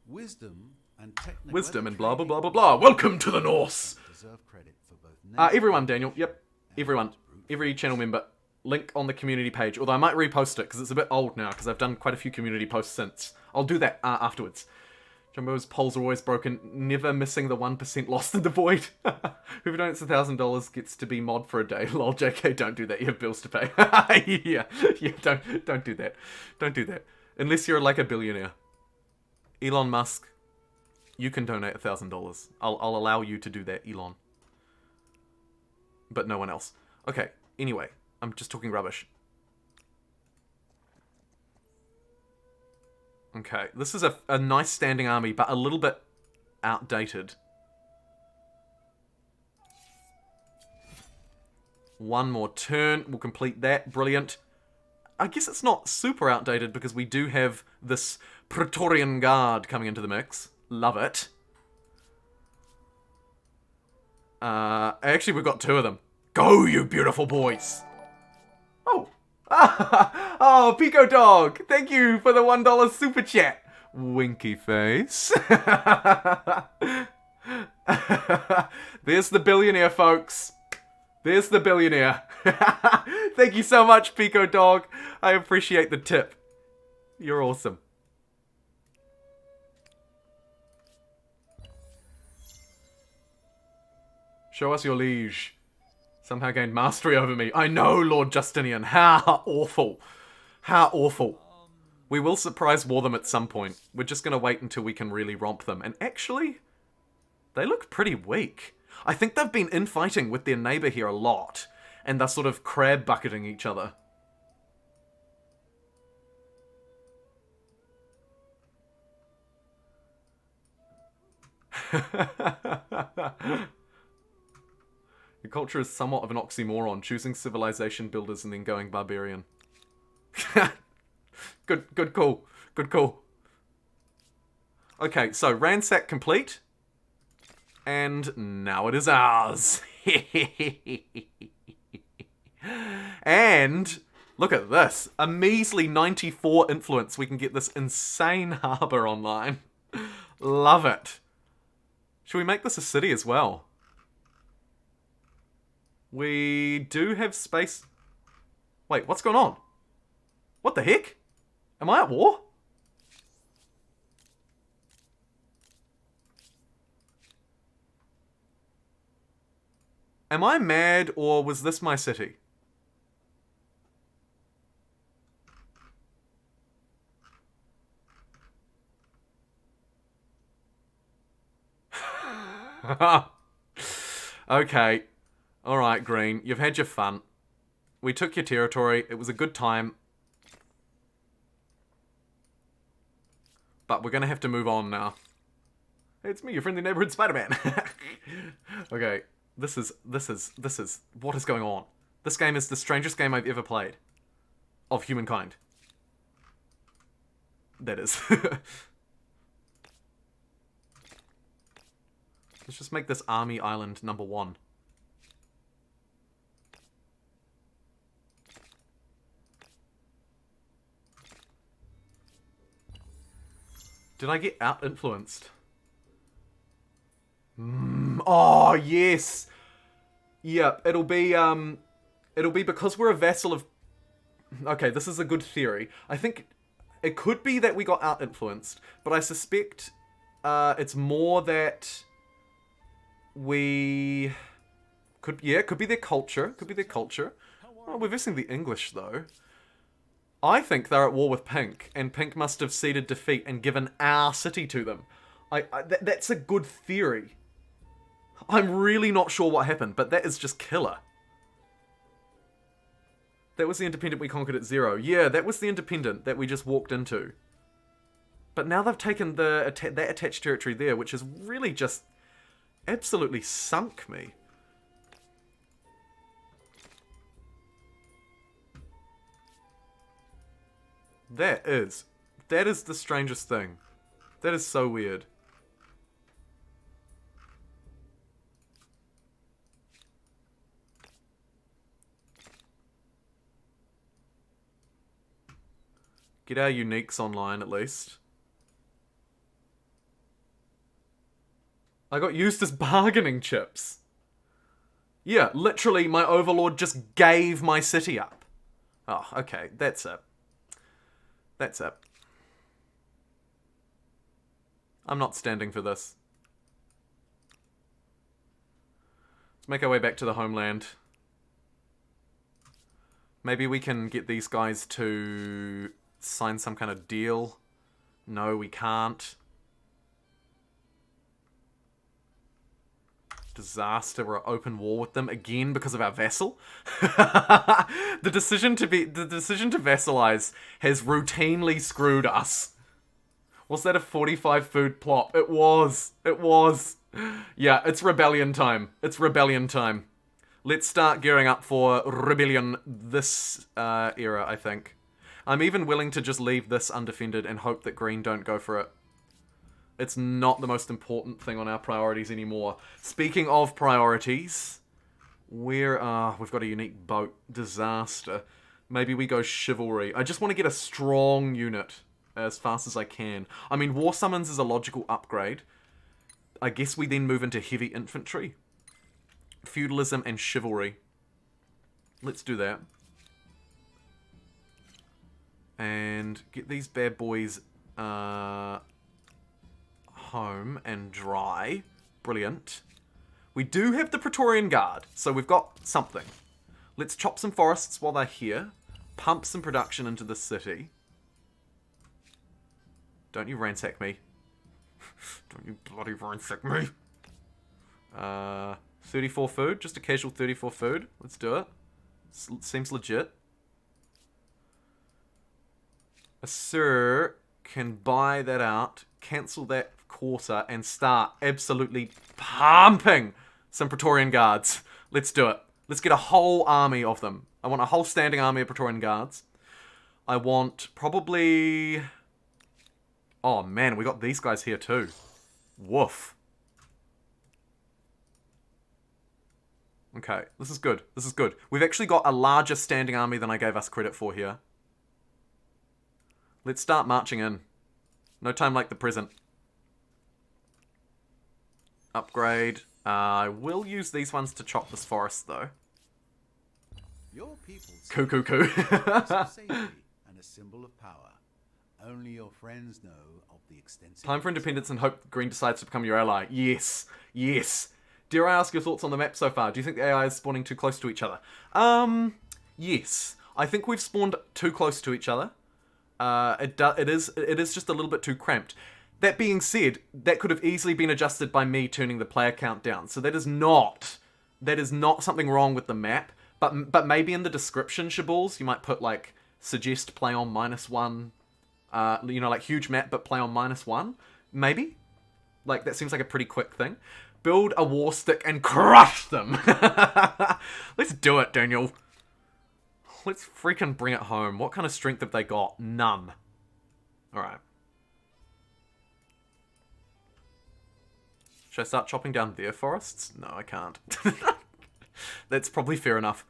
Wisdom and Wisdom and blah blah blah blah blah. Welcome to the Norse! deserve credit for both Everyone, Daniel. Yep. Everyone. Every channel member. Link on the community page. Although I might repost it because it's a bit old now because I've done quite a few community posts since. I'll do that afterwards. Jumbo's polls are always broken. Never missing the 1% lost in the void. Whoever donates $1,000 gets to be mod for a day. Lol, JK, don't do that. You have bills to pay. yeah, don't do that. Don't do that. Unless you're like a billionaire. Elon Musk, you can donate $1,000. I'll allow you to do that, Elon. But no one else. Okay, anyway. I'm just talking rubbish. Okay, this is a nice standing army, but a little bit outdated. One more turn, we'll complete that. Brilliant. I guess it's not super outdated because we do have this Praetorian Guard coming into the mix. Love it. Actually, we've got 2 of them. Go, you beautiful boys! Oh. Oh, Pico Dog! Thank you for the $1 super chat. Winky face. There's the billionaire, folks. There's the billionaire. Thank you so much, Pico Dog. I appreciate the tip. You're awesome. Show us your liege. Somehow gained mastery over me. I know, Lord Justinian. How awful. How awful. We will surprise war them at some point. We're just going to wait until we can really romp them. And actually, they look pretty weak. I think they've been infighting with their neighbour here a lot. And they're sort of crab bucketing each other. Your culture is somewhat of an oxymoron, choosing civilization builders and then going barbarian. Good call. Good call. Okay, so ransack complete. And now it is ours. And look at this. A measly 94 influence. We can get this insane harbour online. Love it. Should we make this a city as well? We do have space... Wait, what's going on? What the heck? Am I at war? Am I mad, or was this my city? Okay. Alright, Green. You've had your fun. We took your territory. It was a good time. But we're gonna have to move on now. Hey, it's me, your friendly neighborhood Spider-Man. Okay. This is... What is going on? This game is the strangest game I've ever played. Of Humankind. That is. Let's just make this army island number 1. Did I get out-influenced? Oh, yes! Yeah, it'll be because we're a vassal of... Okay, this is a good theory. I think it could be that we got out-influenced, but I suspect it's more that we... Could be their culture. Could be their culture. Oh, we're versing the English, though. I think they're at war with Pink, and Pink must have ceded defeat and given our city to them. That's a good theory. I'm really not sure what happened, but that is just killer. That was the independent we conquered at 0. Yeah, that was the independent that we just walked into. But now they've taken that attached territory there, which has really just absolutely sunk me. That is the strangest thing. That is so weird. Get our uniques online, at least. I got used as bargaining chips. Yeah, literally, my overlord just gave my city up. Oh, okay, that's it. That's it. I'm not standing for this. Let's make our way back to the homeland. Maybe we can get these guys to sign some kind of deal. No, we can't. Disaster. We're at open war with them again because of our vassal. The decision to vassalize has routinely screwed us. Was that a 45 food plot? It was. It was. Yeah, it's rebellion time. It's rebellion time. Let's start gearing up for rebellion this era, I think. I'm even willing to just leave this undefended and hope that Green don't go for it. It's not the most important thing on our priorities anymore. Speaking of priorities, we've got a unique boat. Disaster. Maybe we go chivalry. I just want to get a strong unit as fast as I can. I mean, war summons is a logical upgrade. I guess we then move into heavy infantry. Feudalism and chivalry. Let's do that. And get these bad boys home and dry. Brilliant. We do have the Praetorian Guard, so we've got something. Let's chop some forests while they're here. Pump some production into the city. Don't you ransack me. Don't you bloody ransack me. 34 food, just a casual 34 food. Let's do it. Seems legit. A sir can buy that out, cancel that quarter, and start absolutely pumping some Praetorian Guards. Let's do it. Let's get a whole army of them. I want a whole standing army of Praetorian Guards. I want probably... Oh man, we got these guys here too. Woof. Okay, this is good. This is good. We've actually got a larger standing army than I gave us credit for here. Let's start marching in. No time like the present. Upgrade. I will use these ones to chop this forest, though. Your people's Coo. safety and a symbol of power. Only your friends know of the extensive... Time for independence and hope Green decides to become your ally. Yes. Yes. Dare I ask your thoughts on the map so far? Do you think the AI is spawning too close to each other? Yes. I think we've spawned too close to each other. It is just a little bit too cramped. That being said, that could have easily been adjusted by me turning the player count down. So that is not something wrong with the map. But maybe in the description, Shaballs, you might put like suggest play on -1. You know, like huge map, but play on -1. Maybe. Like that seems like a pretty quick thing. Build a war stick and crush them. Let's do it, Daniel. Let's freaking bring it home. What kind of strength have they got? None. Alright. Should I start chopping down their forests? No, I can't. That's probably fair enough.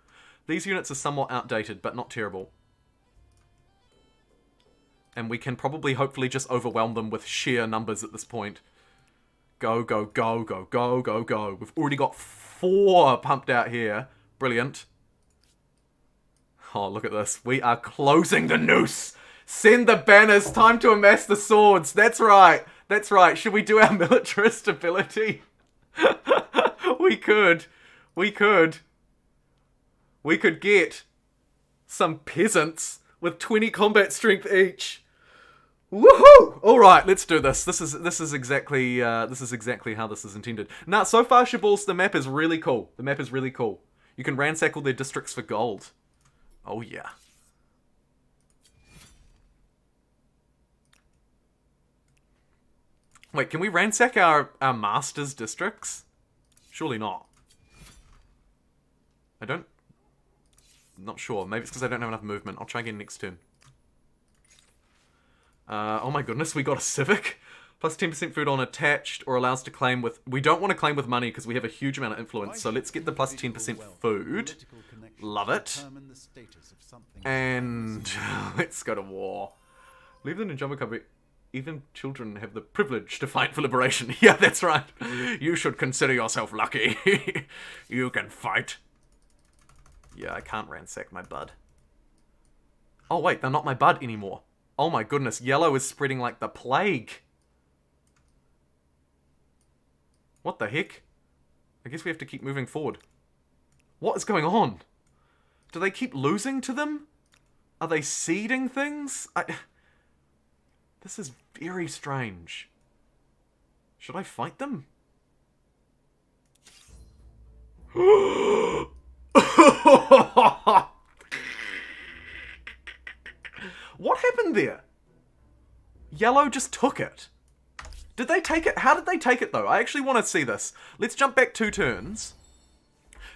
These units are somewhat outdated, but not terrible. And we can probably, hopefully, just overwhelm them with sheer numbers at this point. Go, go, go, go, go, go, go. We've already got 4 pumped out here. Brilliant. Oh, look at this. We are closing the noose. Send the banners. Time to amass the swords. That's right. That's right. Should we do our militarist ability? We could. We could. We could get some peasants with 20 combat strength each. Woohoo! All right, let's do this. This is exactly how this is intended. Now, so far, Shaballs, the map is really cool. The map is really cool. You can ransack all their districts for gold. Oh yeah. Wait, can we ransack our masters' districts? Surely not. Not sure. Maybe it's because I don't have enough movement. I'll try again next turn. Oh my goodness, we got a civic. Plus 10% food on attached, or allows to claim with... We don't want to claim with money because we have a huge amount of influence. So let's get the plus 10% food. Love it. And let's go to war. Leave them in JumboPixel. Even children have the privilege to fight for liberation. Yeah, that's right. You should consider yourself lucky. You can fight. Yeah, I can't ransack my bud. Oh wait, they're not my bud anymore. Oh my goodness, yellow is spreading like the plague. What the heck? I guess we have to keep moving forward. What is going on? Do they keep losing to them? Are they seeding things? This is very strange. Should I fight them? What happened there? Yellow just took it. Did they take it? How did they take it, though? I actually want to see this. Let's jump back 2 turns.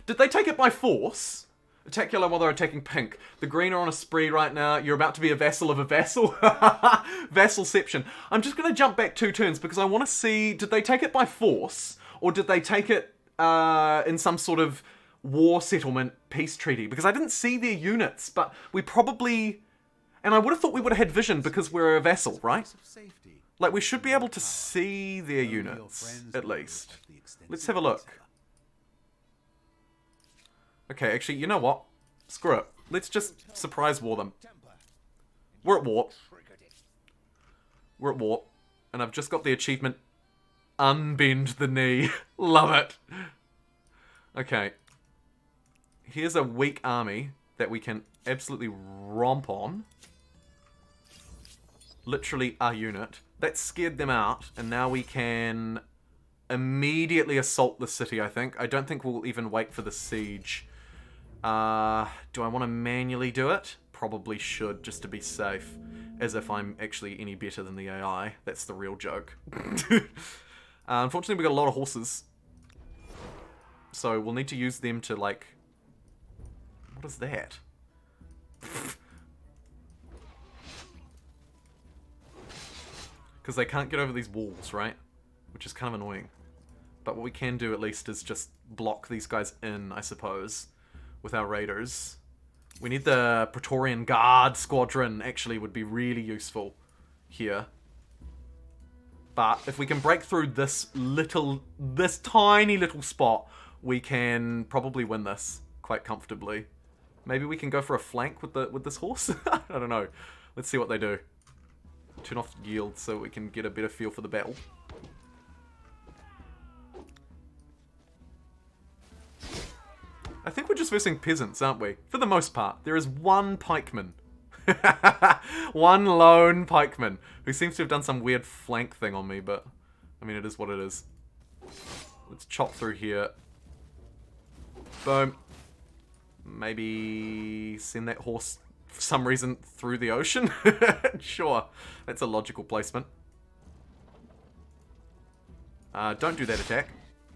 Did they take it by force? Attack yellow while they're attacking pink. The green are on a spree right now. You're about to be a vassal of a vassal. Vassalception. I'm just going to jump back 2 turns because I want to see... Did they take it by force? Or did they take it in some sort of war settlement peace treaty? Because I didn't see their units, but we probably... And I would have thought we would have had vision because we're a vassal, right? Like, we should be able to see their units, at least. Let's have a look. Okay, actually, you know what? Screw it. Let's just surprise war them. We're at war. We're at war. And I've just got the achievement, Unbend the Knee. Love it. Okay. Here's a weak army that we can absolutely romp on. Literally a unit. That scared them out, and now we can immediately assault the city, I think. I don't think we'll even wait for the siege. Do I want to manually do it? Probably should, just to be safe. As if I'm actually any better than the AI. That's the real joke. Unfortunately, we got a lot of horses. So we'll need to use them to, like... What is that? Because they can't get over these walls, right? Which is kind of annoying. But what we can do, at least, is just block these guys in, I suppose, with our raiders. We need the Praetorian Guard Squadron, actually, would be really useful here. But if we can break through this tiny little spot, we can probably win this quite comfortably. Maybe we can go for a flank with this horse? I don't know. Let's see what they do. Turn off yield so we can get a better feel for the battle. just versing peasants, aren't we? For the most part. There is one pikeman. One lone pikeman who seems to have done some weird flank thing on me, but I mean, it is what it is. Let's chop through here. Boom. Maybe send that horse for some reason through the ocean? Sure. That's a logical placement. Don't do that attack,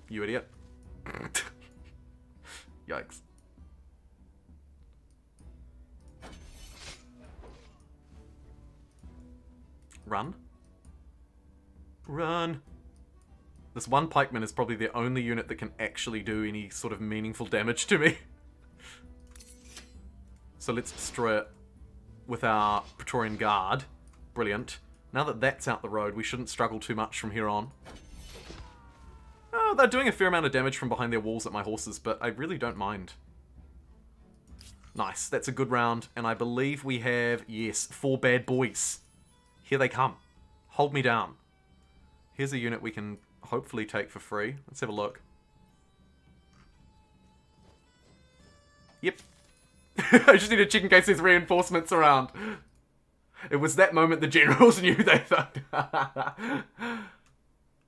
you idiot. Yikes. Run. Run. This one pikeman is probably the only unit that can actually do any sort of meaningful damage to me. So let's destroy it with our Praetorian Guard. Brilliant. Now that that's out the road, we shouldn't struggle too much from here on. Oh, they're doing a fair amount of damage from behind their walls at my horses, but I really don't mind. Nice. That's a good round. And I believe we have, yes, 4 bad boys. Here they come. Hold me down. Here's a unit we can hopefully take for free. Let's have a look. Yep. I just need to check in case there's reinforcements around. It was that moment the generals knew they thought.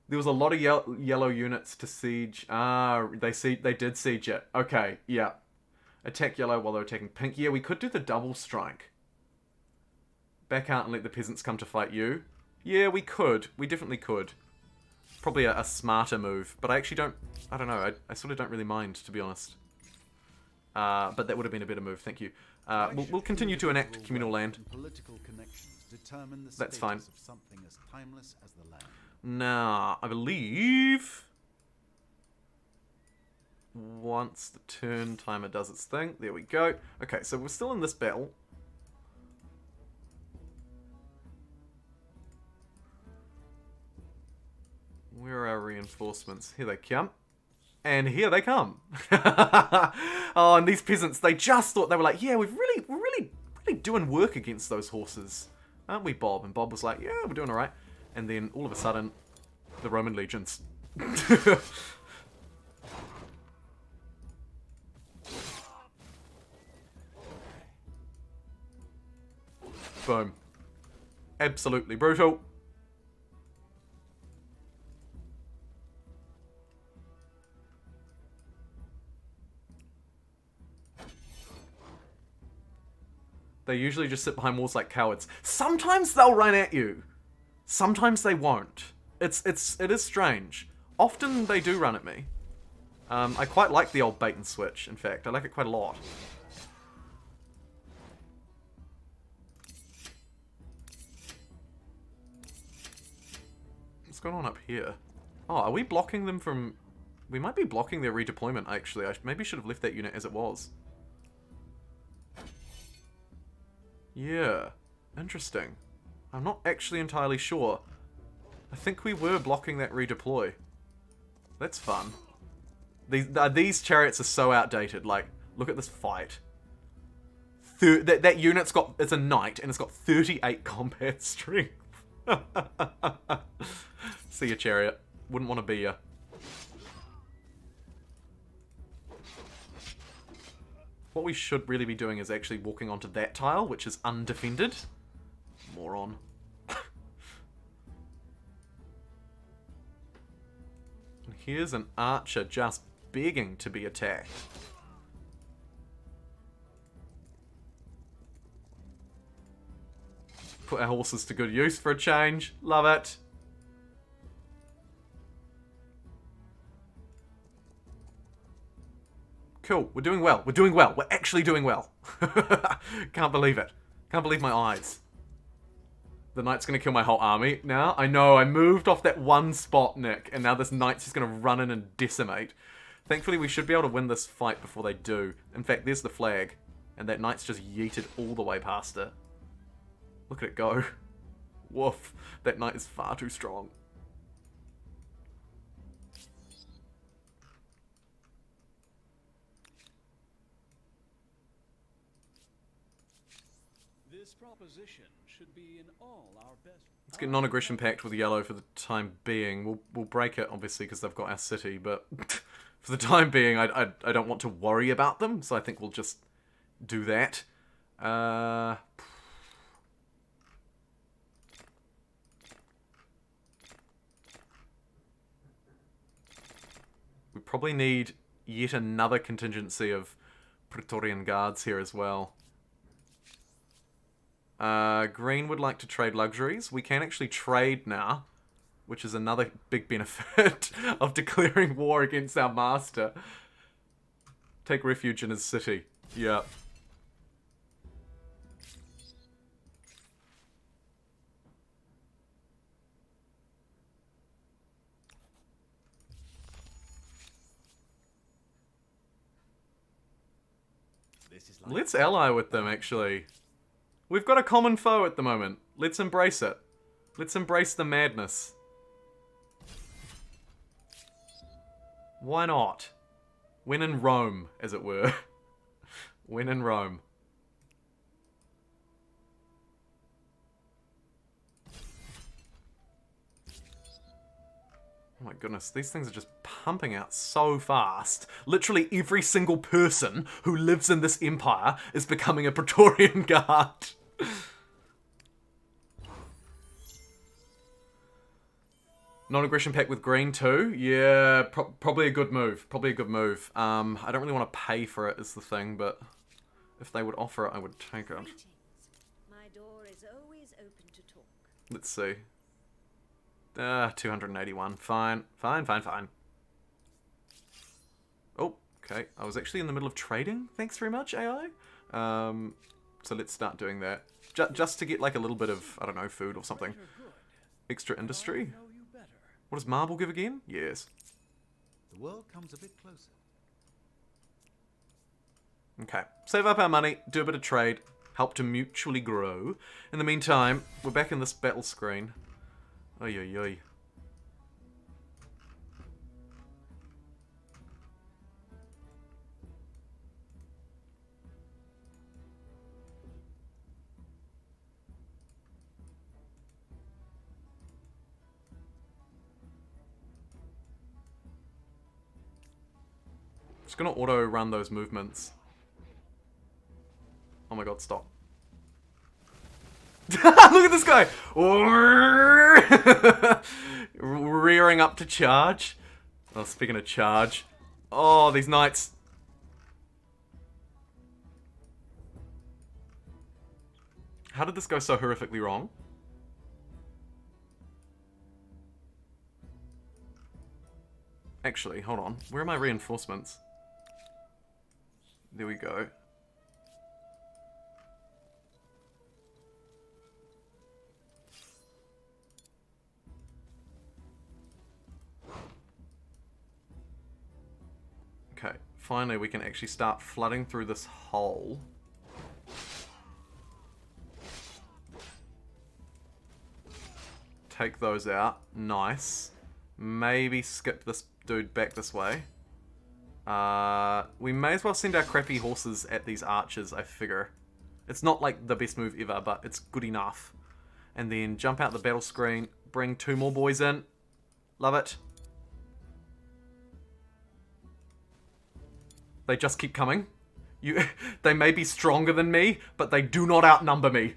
There was a lot of yellow units to siege. Ah, they did siege it. Okay, yeah. Attack yellow while they're attacking pink. Yeah, we could do the double strike. Back out and let the peasants come to fight you. Yeah, we could. We definitely could. Probably a smarter move. But I actually don't... I don't know. I sort of don't really mind, to be honest. But that would have been a better move, thank you. We'll continue to enact communal land. That's fine. Now, I believe... once the turn timer does its thing. There we go. Okay, so we're still in this battle. Where are our reinforcements? Here they come. And here they come. Oh, and these peasants, they just thought, they were like, yeah, we're really doing work against those horses. Aren't we, Bob? And Bob was like, yeah, we're doing all right. And then all of a sudden, the Roman legions. Boom. Absolutely brutal. They usually just sit behind walls like cowards. Sometimes they'll run at you. Sometimes they won't. It is strange. Often they do run at me. I quite like the old bait and switch, in fact. I like it quite a lot. What's going on up here? Oh, are we blocking them from... We might be blocking their redeployment, actually. I maybe should have left that unit as it was. Yeah. Interesting. I'm not actually entirely sure. I think we were blocking that redeploy. That's fun. These chariots are so outdated. Like, look at this fight. That unit's got... It's a knight, and it's got 38 combat strength. See ya, chariot. Wouldn't want to be ya. What we should really be doing is actually walking onto that tile, which is undefended. Moron. And here's an archer just begging to be attacked. Put our horses to good use for a change. Love it. Cool. We're doing well. We're doing well. We're actually doing well. Can't believe it. Can't believe my eyes. The knight's going to kill my whole army now. I know. I moved off that one spot, Nick. And now this knight's just going to run in and decimate. Thankfully, we should be able to win this fight before they do. In fact, there's the flag. And that knight's just yeeted all the way past it. Look at it go. Woof. That knight is far too strong. This proposition should be in all our best. Let's get non-aggression pact with yellow for the time being. We'll break it, obviously, because they've got our city, but for For the time being, I don't want to worry about them, so I think we'll just do that. We probably need yet another contingency of Praetorian Guards here as well. Green would like to trade luxuries. We can actually trade now, which is another big benefit of declaring war against our master. Take refuge in his city. Yeah. This is like Let's ally with them, actually. We've got a common foe at the moment. Let's embrace it. Let's embrace the madness. Why not? When in Rome, as it were. When in Rome. Oh my goodness, these things are just pumping out so fast. Literally every single person who lives in this empire is becoming a Praetorian Guard. Non-aggression pact with green too? Yeah, probably a good move. Probably a good move. I don't really want to pay for it is the thing, but if they would offer it, I would take it. Greetings. My door is always open to talk. Let's see. 281. Fine. Fine. Oh, okay. I was actually in the middle of trading. Thanks very much, AI. So let's start doing that. Just to get like a little bit of, I don't know, food or something. Extra industry. Know you better. What does marble give again? Yes. the world comes a bit closer. Okay. Save up our money, do a bit of trade, help to mutually grow. In the meantime, we're back in this battle screen. Oy, oy, oy. Just gonna auto run those movements. Oh my god, stop. Look at this guy! Rearing up to charge. Oh, speaking of charge. Oh, these knights. How did this go so horrifically wrong? Actually, hold on. Where are my reinforcements? There we go. Okay, finally we can actually start flooding through this hole. Take those out. Nice. Maybe skip this dude back this way. We may as well send our crappy horses at these archers, I figure. It's not like the best move ever, but it's good enough. And then jump out the battle screen, bring 2 more boys in. Love it. They just keep coming. They may be stronger than me, but they do not outnumber me.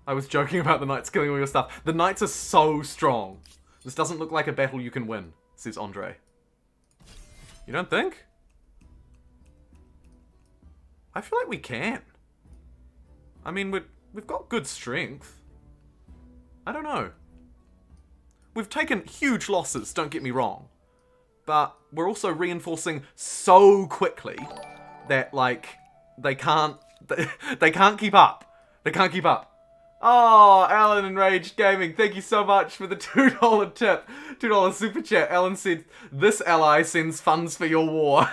I was joking about the knights killing all your stuff. The knights are so strong. This doesn't look like a battle you can win, says Andre. You don't think? I feel like we can. I mean, we've got good strength. I don't know. We've taken huge losses, don't get me wrong. But we're also reinforcing so quickly that, like, they can't keep up. They can't keep up. Oh, Alan Enraged Gaming, thank you so much for the $2 tip. $2 super chat. Alan said, this ally sends funds for your war.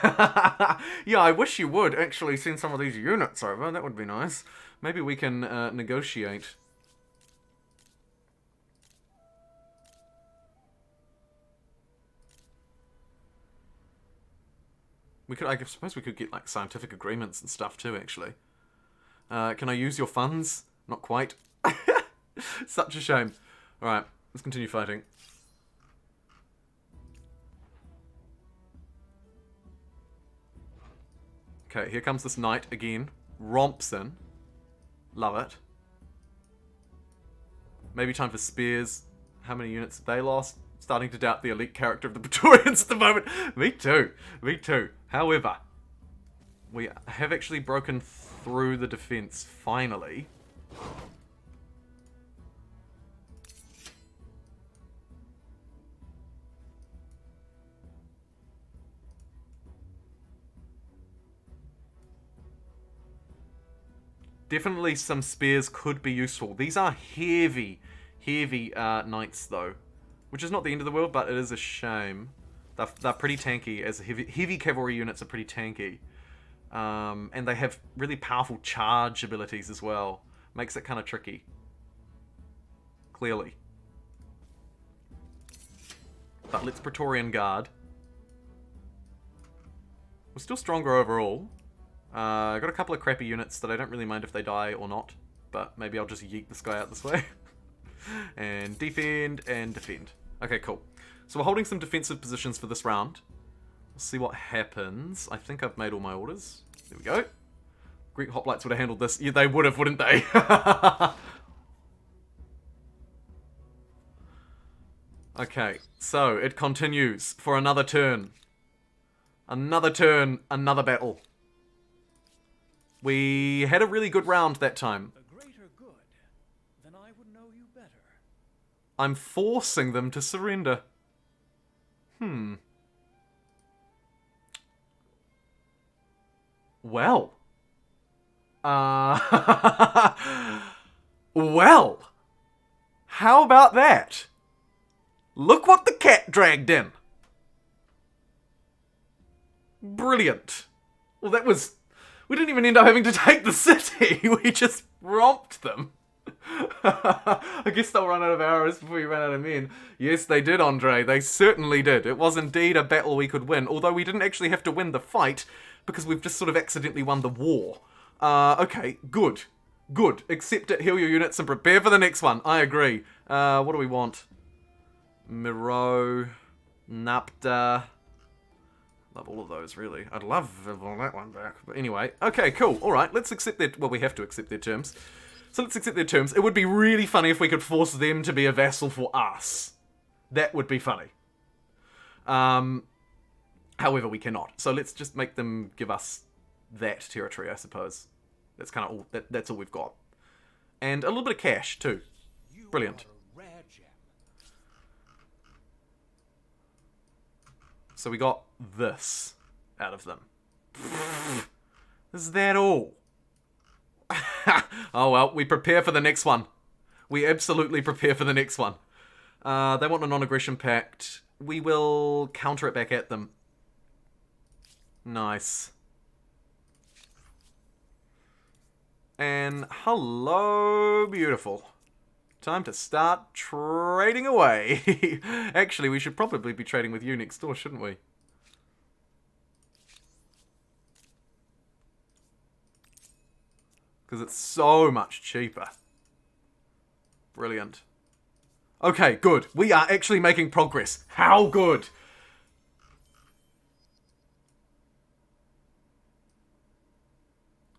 Yeah, I wish you would actually send some of these units over. That would be nice. Maybe we can negotiate. I suppose we could get like scientific agreements and stuff too, actually. Can I use your funds? Not quite. Such a shame. Alright, let's continue fighting. Okay, here comes this knight again. Romps in. Love it. Maybe time for spears. How many units have they lost? Starting to doubt the elite character of the Praetorians at the moment. Me too. Me too. However, we have actually broken through the defense, finally. Definitely some spears could be useful. These are heavy knights, though. Which is not the end of the world, but it is a shame. They're pretty tanky, as heavy cavalry units are pretty tanky. And they have really powerful charge abilities as well. Makes it kind of tricky. Clearly. But let's Praetorian Guard. We're still stronger overall. I got a couple of crappy units that I don't really mind if they die or not. But maybe I'll just yeet this guy out this way. And defend and defend. Okay, cool. So we're holding some defensive positions for this round. We'll see what happens. I think I've made all my orders. There we go. Greek hoplites would have handled this. Yeah, they would have, wouldn't they? Okay, so it continues for another turn. Another turn, another battle. We had a really good round that time. A greater good, then I would know you better. I'm forcing them to surrender. Well. Well. How about that? Look what the cat dragged in. Brilliant. Well, that was... We didn't even end up having to take the city. We just romped them. I guess they'll run out of arrows before you run out of men. Yes, they did, Andre. They certainly did. It was indeed a battle we could win, although we didn't actually have to win the fight, because we've just sort of accidentally won the war. Okay, good. Good. Accept it, heal your units, and prepare for the next one. I agree. What do we want? Miro, Napta. Love all of those, really. I'd love that one back. But anyway, okay, cool. All right, let's accept their... Well, we have to accept their terms. So let's accept their terms. It would be really funny if we could force them to be a vassal for us. That would be funny. However, we cannot. So let's just make them give us that territory, I suppose. That's kind of all. That's all we've got. And a little bit of cash, too. Brilliant. So we got this out of them. Is that all? Oh well, we prepare for the next one. We absolutely prepare for the next one. They want a non-aggression pact. We will counter it back at them. Nice. And hello, beautiful. Time to start trading away. Actually, we should probably be trading with you next door, shouldn't we? Because it's so much cheaper. Brilliant. Okay, good. We are actually making progress. How good?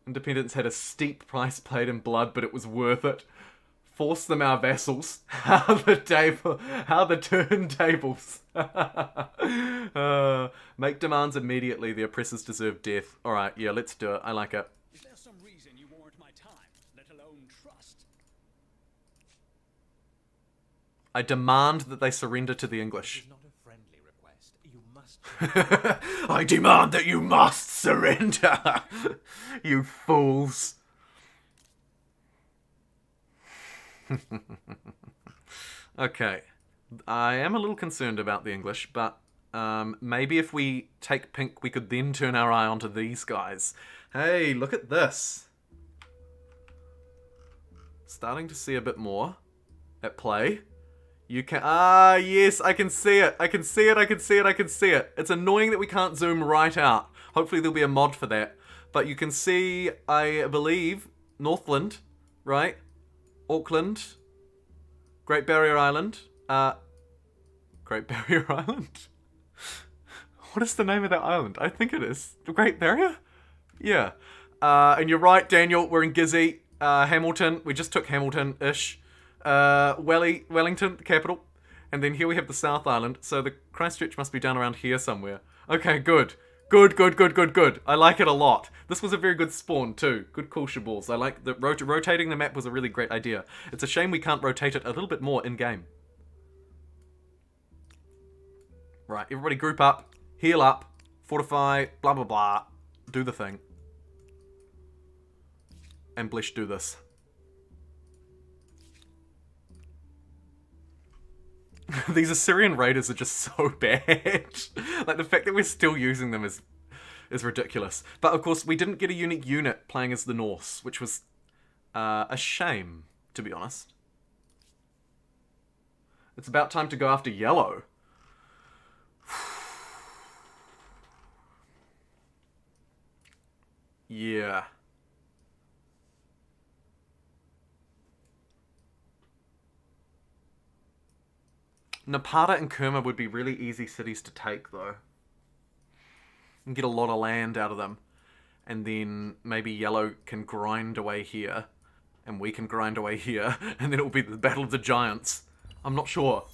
Independence had a steep price paid in blood, but it was worth it. Force them our vassals. How the turntables. Make demands immediately. The oppressors deserve death. Alright, yeah, let's do it. I like it. Is there some reason you warrant my time, let alone trust? I demand that they surrender to the English. Not a friendly request. You must. I demand that you must surrender. You fools. Okay. I am a little concerned about the English, but maybe if we take pink, we could then turn our eye onto these guys. Hey, look at this. Starting to see a bit more at play. You can... Ah, yes, I can see it. I can see it, I can see it, I can see it. It's annoying that we can't zoom right out. Hopefully there'll be a mod for that. But you can see, I believe, Northland, right? Auckland, Great Barrier Island, Great Barrier Island? What is the name of that island? I think it is. The Great Barrier? Yeah. And you're right, Daniel, we're in Gizzy. Hamilton, we just took Hamilton-ish. Wellington, the capital. And then here we have the South Island, so the Christchurch must be down around here somewhere. Okay, good. Good. I like it a lot. This was a very good spawn, too. Good call, Shaballs. I like the rotating the map was a really great idea. It's a shame we can't rotate it a little bit more in-game. Right, everybody group up, heal up, fortify, blah blah blah. Do the thing. And Blish do this. These Assyrian raiders are just so bad. Like, the fact that we're still using them is ridiculous. But, of course, we didn't get a unique unit playing as the Norse, which was a shame, to be honest. It's about time to go after yellow. Yeah. Napata and Kerma would be really easy cities to take, though. And get a lot of land out of them. And then maybe yellow can grind away here. And we can grind away here. And then it will be the Battle of the Giants. I'm not sure.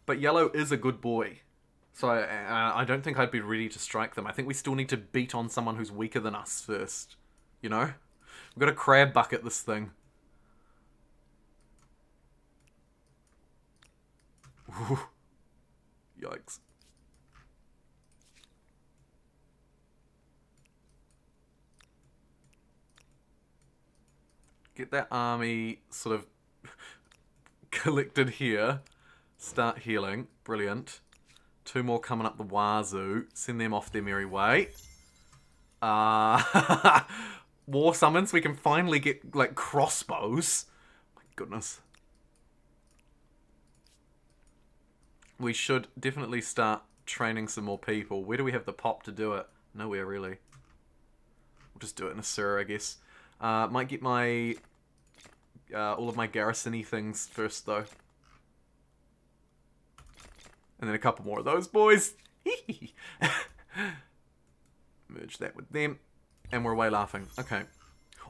But yellow is a good boy. So I don't think I'd be ready to strike them. I think we still need to beat on someone who's weaker than us first. You know? We've got to crab bucket this thing. Ooh. Yikes. Get that army sort of collected here. Start healing. Brilliant. 2 more coming up the wazoo. Send them off their merry way. War summons. We can finally get, like, crossbows. My goodness. We should definitely start training some more people. Where do we have the pop to do it? Nowhere, really. We'll just do it in a Sur, I guess. Might get my... all of my garrison-y things first, though. And then a couple more of those boys. Merge that with them. And we're away laughing. Okay.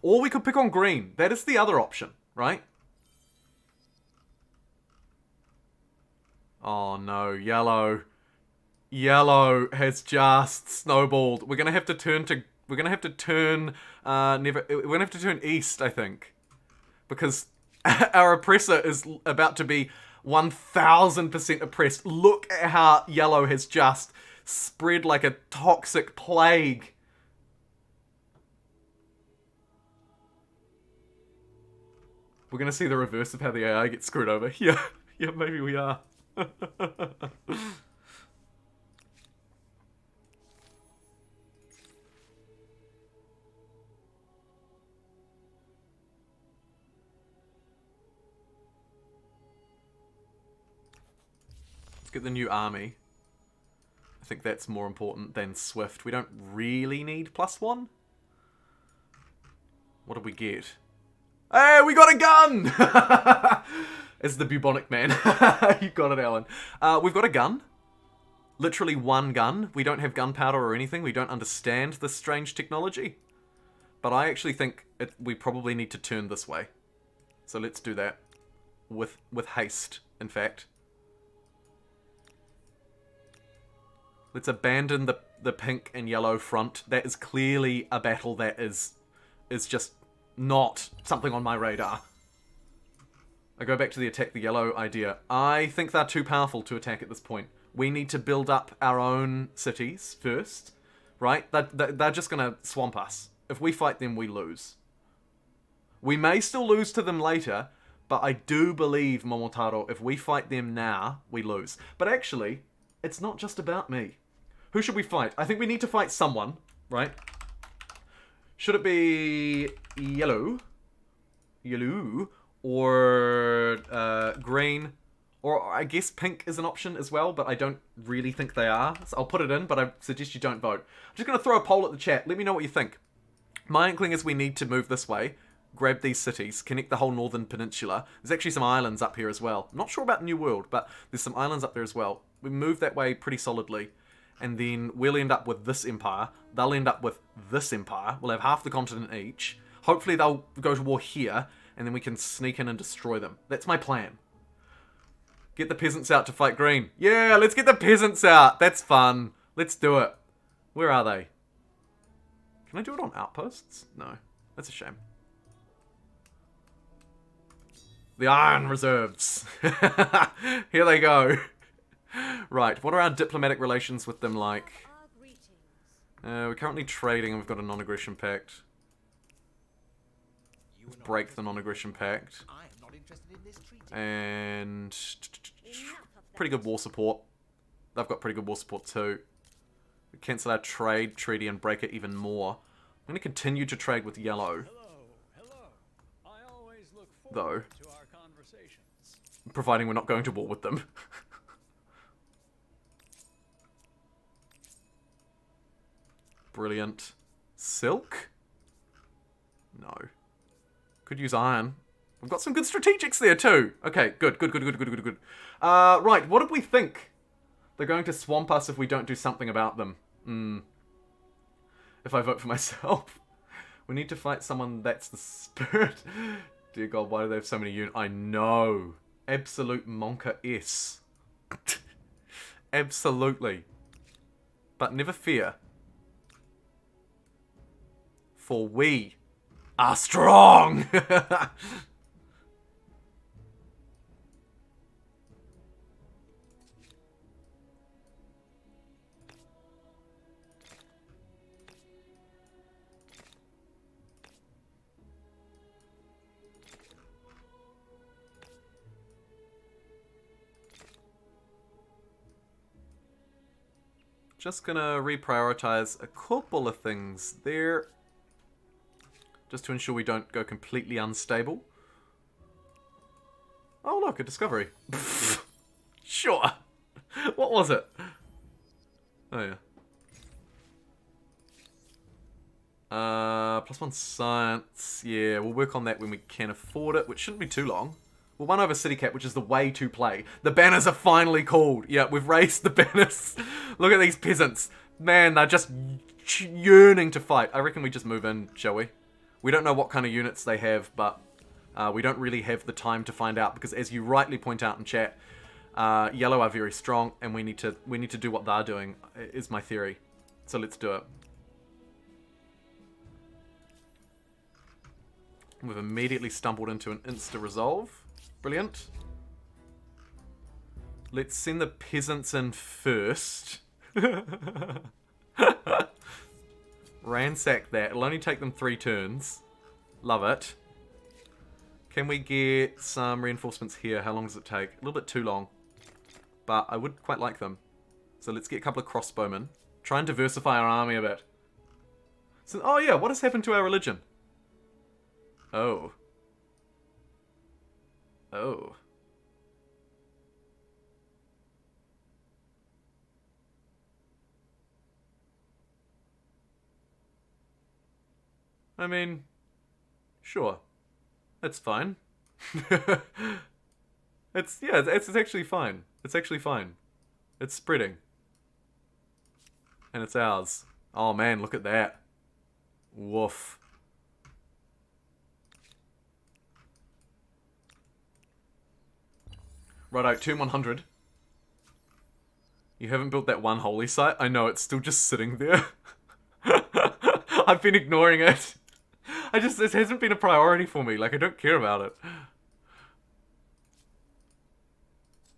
Or we could pick on green. That is the other option, right? Oh no, yellow. Yellow has just snowballed. We're gonna have to turn to... We're gonna have to turn... We're gonna have to turn east, I think. Because our oppressor is about to be 1000% oppressed. Look at how yellow has just spread like a toxic plague. We're gonna see the reverse of how the AI gets screwed over. Yeah, yeah, maybe we are. Let's get the new army. I think that's more important than Swift. We don't really need +1. What did we get? Hey, we got a gun! As the bubonic man. You got it, Alan. We've got a gun. Literally one gun. We don't have gunpowder or anything. We don't understand this strange technology. But I actually think we probably need to turn this way. So let's do that. With haste, in fact. Let's abandon the pink and yellow front. That is clearly a battle that is just not something on my radar. I go back to the attack the yellow idea. I think they're too powerful to attack at this point. We need to build up our own cities first, right? They're just going to swamp us. If we fight them, we lose. We may still lose to them later, but I do believe, Momotaro, if we fight them now, we lose. But actually, it's not just about me. Who should we fight? I think we need to fight someone, right? Should it be yellow? Yellow? Or green? Or I guess pink is an option as well, but I don't really think they are. So I'll put it in, but I suggest you don't vote. I'm just going to throw a poll at the chat. Let me know what you think. My inkling is we need to move this way, grab these cities, connect the whole northern peninsula. There's actually some islands up here as well. I'm not sure about New World, but there's some islands up there as well. We move that way pretty solidly. and then we'll end up with this empire. They'll end up with this empire. We'll have half the continent each. Hopefully they'll go to war here, and then we can sneak in and destroy them. That's my plan. Get the peasants out to fight green. Yeah, let's get the peasants out. That's fun. Let's do it. Where are they? Can I do it on outposts? No. That's a shame. The Iron Reserves. Here they go. Right, what are our diplomatic relations with them like? Our greetings. We're currently trading and we've got a non-aggression pact. You are not Break the non-aggression pact. I am not interested in this treaty. And Enough of pretty that. good war support. They've got pretty good war support too. We cancel our trade treaty and break it even more. I'm going to continue to trade with yellow, Hello. I always look though, forward to our conversations. providing we're not going to war with them. Brilliant. Silk? No. Could use iron. We've got some good strategics there too. Okay, good. Right, what did we think? They're going to swamp us if we don't do something about them. If I vote for myself. We need to fight someone that's the spirit. Dear God, why do they have so many units? I know. Absolute Monka S. Absolutely. But never fear. For we are strong! Just gonna reprioritize a couple of things there. Just to ensure we don't go completely unstable. Oh look, a discovery. Sure. What was it? Oh yeah. +1 science. Yeah, we'll work on that when we can afford it, which shouldn't be too long. We'll 1 over city cap, which is the way to play. The banners are finally called. Yeah, we've raised the banners. Look at these peasants. Man, they're just yearning to fight. I reckon we just move in, shall we? We don't know what kind of units they have, but we don't really have the time to find out because, as you rightly point out in chat, yellow are very strong, and we need to do what they're doing. Is my theory. So let's do it. We've immediately stumbled into an insta-resolve. Brilliant. Let's send the peasants in first. Ransack that. It'll only take them 3 turns. Love it. Can we get some reinforcements here? How long does it take? A little bit too long. But I would quite like them. So let's get a couple of crossbowmen. Try and diversify our army a bit. So, oh yeah, what has happened to our religion? Oh. Oh. I mean, sure. That's fine. it's actually fine. It's actually fine. It's spreading. And it's ours. Oh man, look at that. Woof. Righto, turn 100. You haven't built that one holy site? I know, it's still just sitting there. I've been ignoring it. This hasn't been a priority for me. Like, I don't care about it.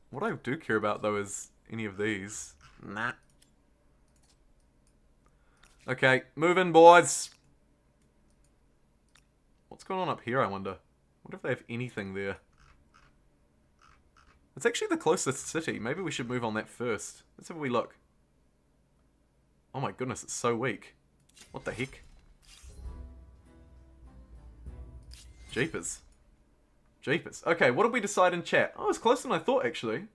What I do care about, though, is any of these. Nah. Okay, move in, boys. What's going on up here, I wonder? Wonder if they have anything there. It's actually the closest city. Maybe we should move on that first. Let's have a wee look. Oh my goodness, it's so weak. What the heck? Jeepers. Jeepers. Okay, what did we decide in chat? Oh, it's closer than I thought, actually.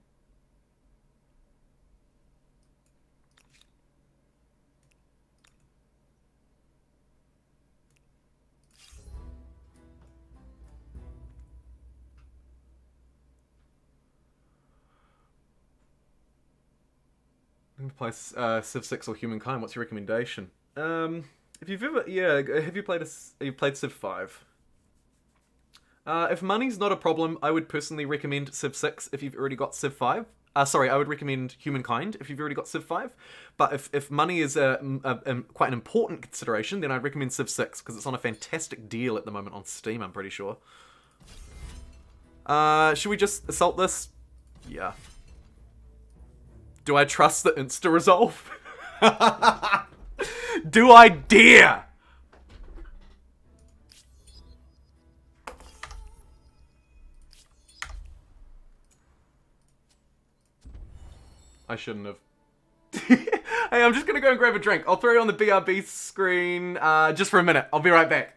Play Civ 6 or Humankind. What's your recommendation? If you've ever, have you played Civ 5? If money's not a problem, I would personally recommend Civ 6 if you've already got Civ 5. I would recommend Humankind if you've already got Civ 5. But if money is quite an important consideration, then I'd recommend Civ 6, because it's on a fantastic deal at the moment on Steam, I'm pretty sure. Should we just assault this? Yeah. Do I trust the insta-resolve? Do I dare? I shouldn't have. Hey, I'm just gonna go and grab a drink. I'll throw you on the BRB screen just for a minute. I'll be right back.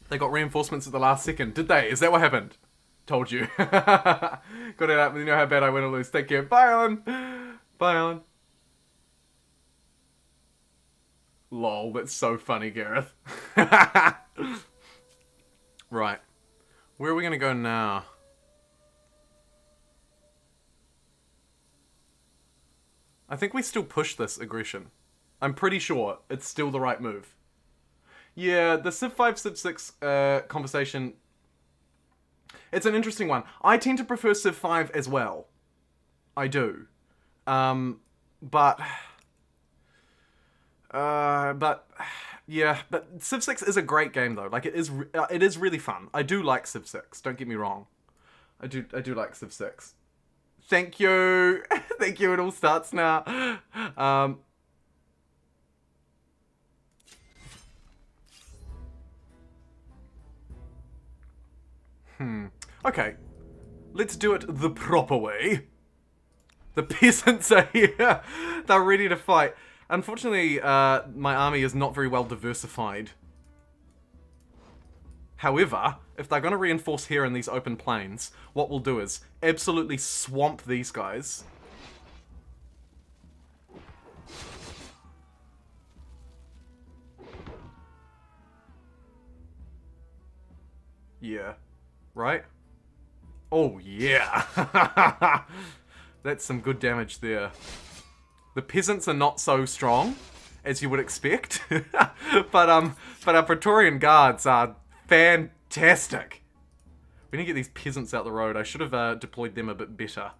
They got reinforcements at the last second, did they? Is that what happened? Told you. Got it out, but you know how bad I win or lose. Take care. Bye, Alan. Bye, Alan. Lol, that's so funny, Gareth. Right. Where are we going to go now? I think we still push this aggression. I'm pretty sure it's still the right move. Yeah, the Civ 5, Civ 6 conversation, it's an interesting one. I tend to prefer Civ 5 as well. I do. But Civ 6 is a great game though. Like, it is really fun. I do like Civ 6, don't get me wrong. I do like Civ 6. Thank you. Thank you, it all starts now. Okay, let's do it the proper way. The peasants are here. They're ready to fight. Unfortunately, my army is not very well diversified. However, if they're going to reinforce here in these open plains, what we'll do is absolutely swamp these guys. Yeah. Right? Oh, yeah. That's some good damage there. The peasants are not so strong, as you would expect. but our Praetorian guards are fantastic. We need to get these peasants out the road. I should have deployed them a bit better.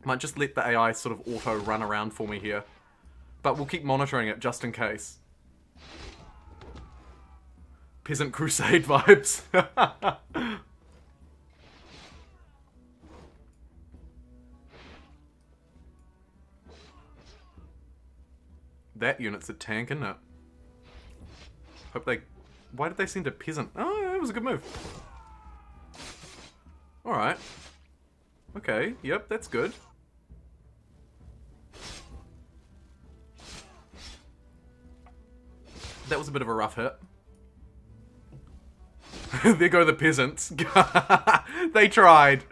Might just let the AI sort of auto run around for me here. But we'll keep monitoring it just in case. Peasant crusade vibes. That unit's a tank, isn't it? Hope they... Why did they send a peasant? Oh, yeah, it was a good move. Alright. Okay, yep, that's good. That was a bit of a rough hit. There go the peasants. They tried.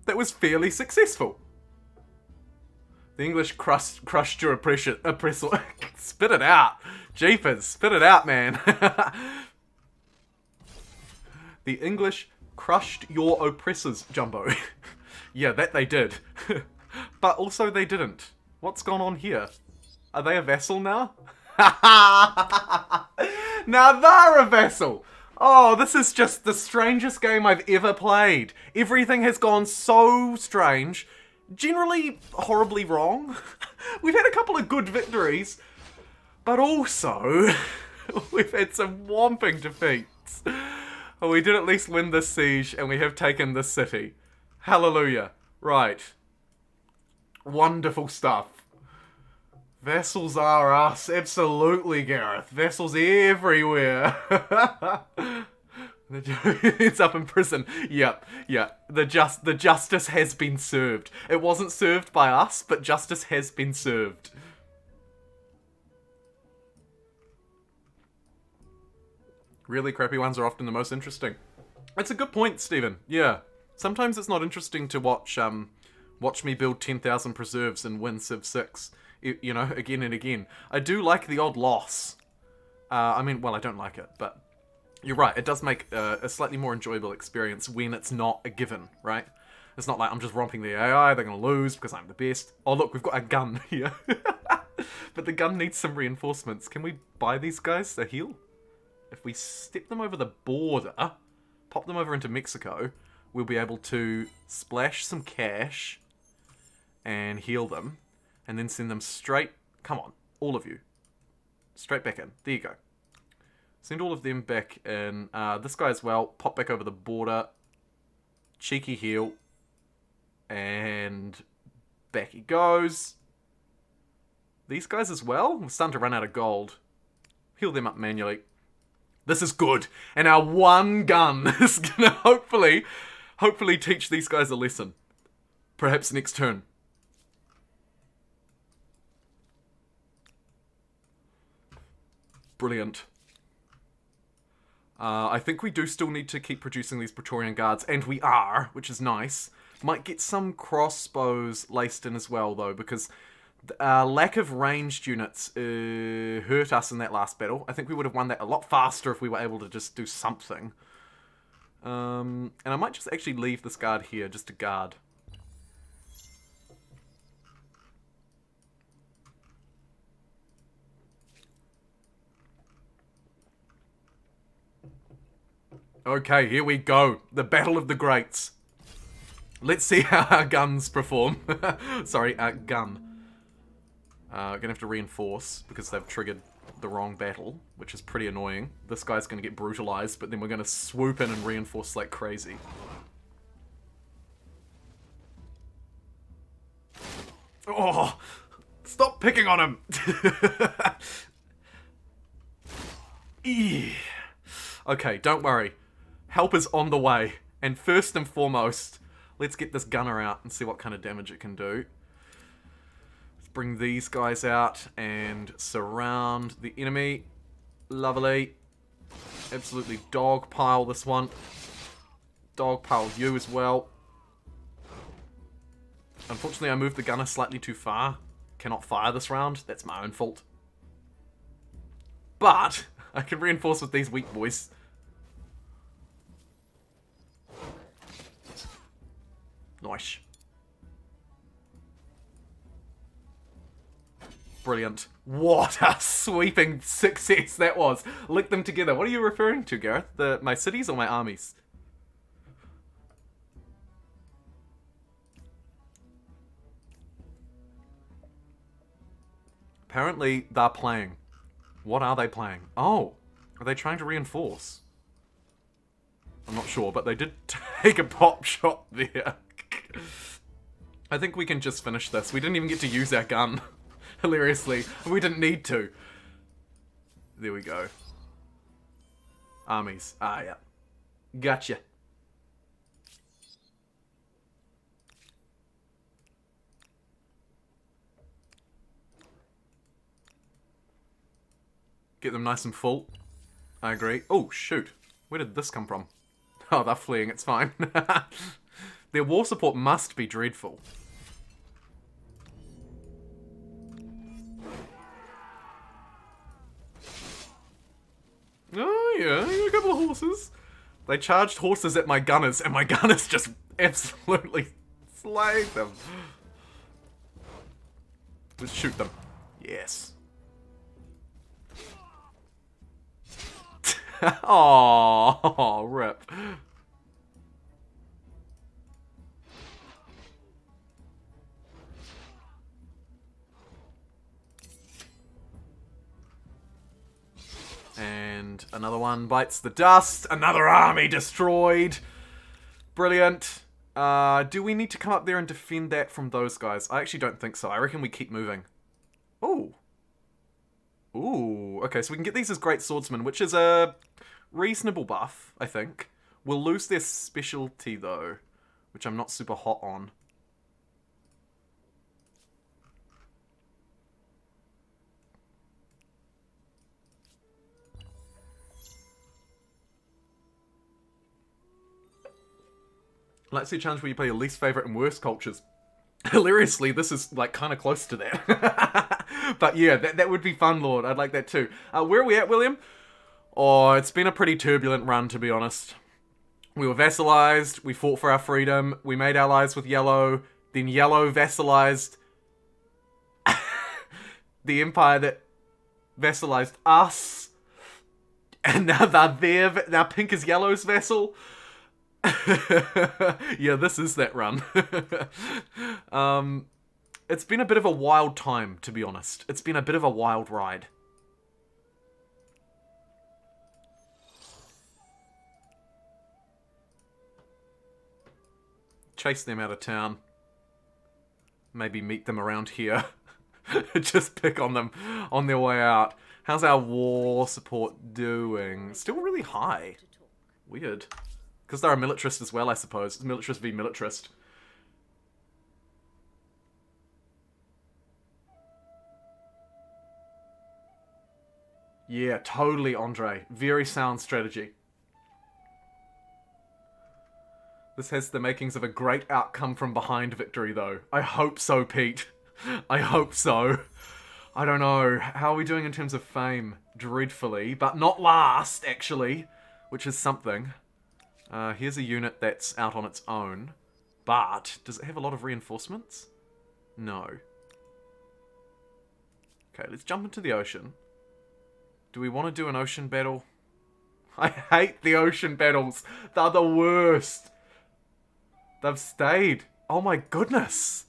That was fairly successful. The English crushed your oppressor. Spit it out. Jeepers, spit it out, man. The English crushed your oppressors, Jumbo. Yeah, that they did. But also they didn't. What's gone on here? Are they a vassal now? Now they're a vassal! Oh, this is just the strangest game I've ever played. Everything has gone so strange. Generally horribly wrong. We've had a couple of good victories, but also we've had some whomping defeats. Well, we did at least win this siege, and we have taken this city. Hallelujah. Right. Wonderful stuff. Vassals are us. Absolutely, Gareth. Vassals everywhere. It's up in prison. Yep. The justice has been served. It wasn't served by us, but justice has been served. Really crappy ones are often the most interesting. That's a good point, Stephen. Yeah. Sometimes it's not interesting to watch me build 10,000 preserves and win Civ 6. You know, again and again. I do like the odd loss. I mean, well, I don't like it, but you're right. It does make a slightly more enjoyable experience when it's not a given, right? It's not like I'm just romping the AI, they're going to lose because I'm the best. Oh, look, we've got a gun here. But the gun needs some reinforcements. Can we buy these guys a heal? If we step them over the border, pop them over into Mexico, we'll be able to splash some cash and heal them. And then send them straight, come on, all of you, straight back in. There you go. Send all of them back in. This guy as well, pop back over the border. Cheeky heal. And back he goes. These guys as well. We're starting to run out of gold. Heal them up manually. This is good. And our one gun is going to hopefully teach these guys a lesson. Perhaps next turn. Brilliant. I think we do still need to keep producing these Praetorian Guards, and we are, which is nice. Might get some crossbows laced in as well, though, because lack of ranged units hurt us in that last battle. I think we would have won that a lot faster if we were able to just do something. And I might just actually leave this guard here, just to guard. Okay, here we go. The Battle of the Greats. Let's see how our guns perform. Sorry, our gun. Gonna have to reinforce because they've triggered the wrong battle, which is pretty annoying. This guy's gonna get brutalized, but then we're gonna swoop in and reinforce like crazy. Oh! Stop picking on him! Okay, don't worry. Help is on the way. And first and foremost, let's get this gunner out and see what kind of damage it can do. Let's bring these guys out and surround the enemy. Lovely. Absolutely dogpile this one. Dogpile you as well. Unfortunately, I moved the gunner slightly too far. Cannot fire this round. That's my own fault. But I can reinforce with these weak boys. Nice. Brilliant. What a sweeping success that was. Link them together. What are you referring to, Gareth? My cities or my armies? Apparently, they're playing. What are they playing? Oh, are they trying to reinforce? I'm not sure, but they did take a pop shot there. I think we can just finish this. We didn't even get to use our gun. Hilariously. We didn't need to. There we go. Armies. Ah, yeah. Gotcha. Get them nice and full. I agree. Oh, shoot. Where did this come from? Oh, they're fleeing. It's fine. Their war support must be dreadful. Oh, yeah. You got a couple of horses. They charged horses at my gunners, and my gunners just absolutely slayed them. Let's shoot them. Yes. Oh, rip. And another one bites the dust. Another army destroyed. Brilliant. Do we need to come up there and defend that from those guys? I actually don't think so. I reckon we keep moving. Ooh. Ooh. Okay, so we can get these as great swordsmen, which is a reasonable buff, I think. We'll lose their specialty, though, which I'm not super hot on. Let's see a challenge where you play your least favorite and worst cultures. Hilariously, this is like kind of close to that. But yeah, that would be fun, Lord. I'd like that too. Where are we at, William? Oh, it's been a pretty turbulent run, to be honest. We were vassalized. We fought for our freedom. We made allies with Yellow. Then Yellow vassalized the empire that vassalized us. And now they're there. Now Pink is Yellow's vassal. Yeah, this is that run. It's been a bit of a wild time, to be honest. It's been a bit of a wild ride. Chase them out of town. Maybe meet them around here. Just pick on them on their way out. How's our war support doing? Still really high. Weird. Because they're a militarist as well, I suppose. It's militarist v militarist. Yeah, totally, Andre. Very sound strategy. This has the makings of a great outcome from behind victory, though. I hope so, Pete. I hope so. I don't know. How are we doing in terms of fame? Dreadfully. But not last, actually. Which is something. Here's a unit that's out on its own. But, does it have a lot of reinforcements? No. Okay, let's jump into the ocean. Do we want to do an ocean battle? I hate the ocean battles. They're the worst. They've stayed. Oh my goodness.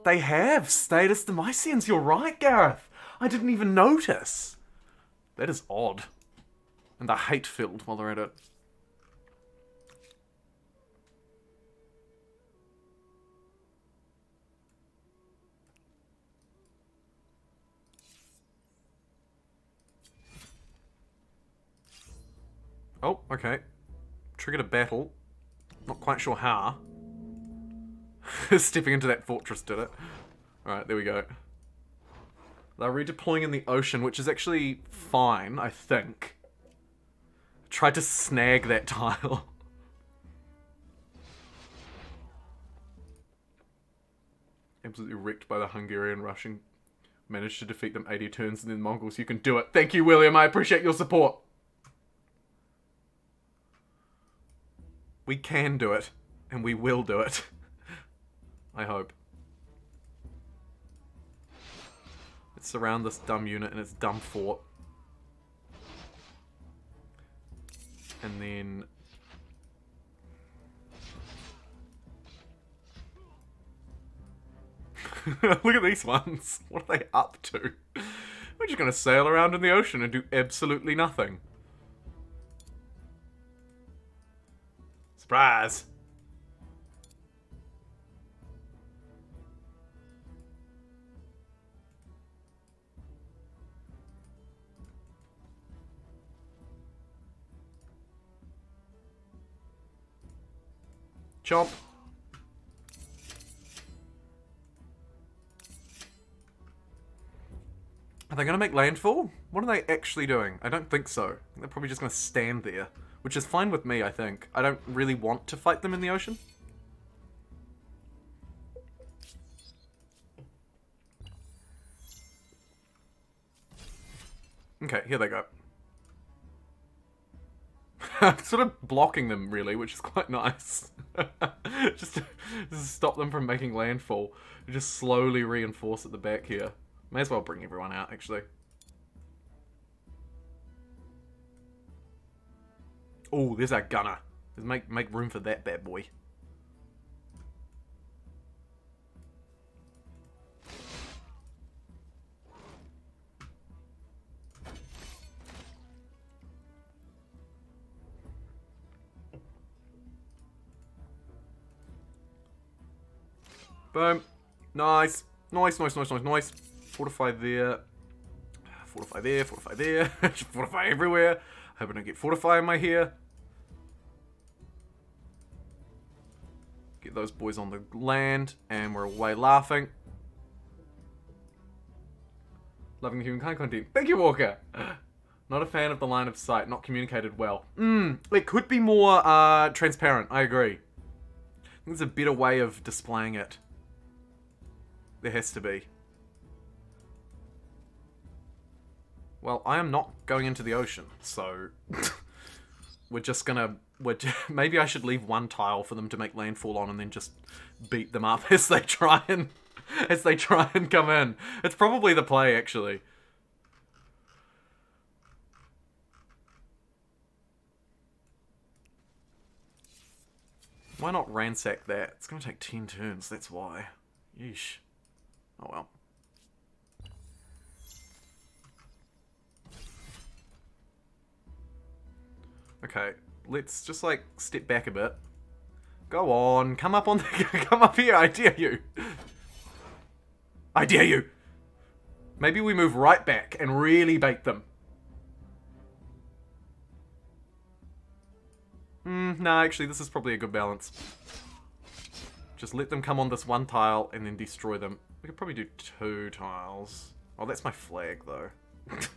They have stayed as the Mysians. You're right, Gareth. I didn't even notice. That is odd. And they're hate-filled while they're at it. Oh, okay. Triggered a battle. Not quite sure how. Stepping into that fortress did it. Alright, there we go. They're redeploying in the ocean, which is actually fine, I think. Tried to snag that tile. Absolutely wrecked by the Hungarian Russian. Managed to defeat them 80 turns and then Mongols. You can do it. Thank you, William. I appreciate your support. We can do it, and we will do it. I hope. Let's surround this dumb unit and its dumb fort. And then... Look at these ones. What are they up to? We're just going to sail around in the ocean and do absolutely nothing. Surprise! Chomp. Are they going to make landfall? What are they actually doing? I don't think so. They're probably just going to stand there. Which is fine with me, I think. I don't really want to fight them in the ocean. Okay, here they go. sort of blocking them, really, which is quite nice. just to stop them from making landfall. Just slowly reinforce at the back here. May as well bring everyone out, actually. Oh, there's our gunner. Let's make room for that bad boy. Boom. Nice. Nice. Fortify there. Fortify there. Fortify there. Fortify everywhere. Hoping to get fortify in my here. Get those boys on the land. And we're away laughing. Loving the Humankind content. Thank you, Walker. Not a fan of the line of sight. Not communicated well. It could be more transparent. I agree. I think there's a better way of displaying it. There has to be. Well, I am not going into the ocean, so we're just gonna. Maybe I should leave one tile for them to make landfall on, and then just beat them up as they try and come in. It's probably the play, actually. Why not ransack that? It's gonna take 10 turns. That's why. Yeesh. Oh well. Okay, let's just like step back a bit. Go on, come up on the come up here, I dare you. I dare you. Maybe we move right back and really bait them. No, actually this is probably a good balance. Just let them come on this one tile and then destroy them. We could probably do 2 tiles. Oh, that's my flag, though.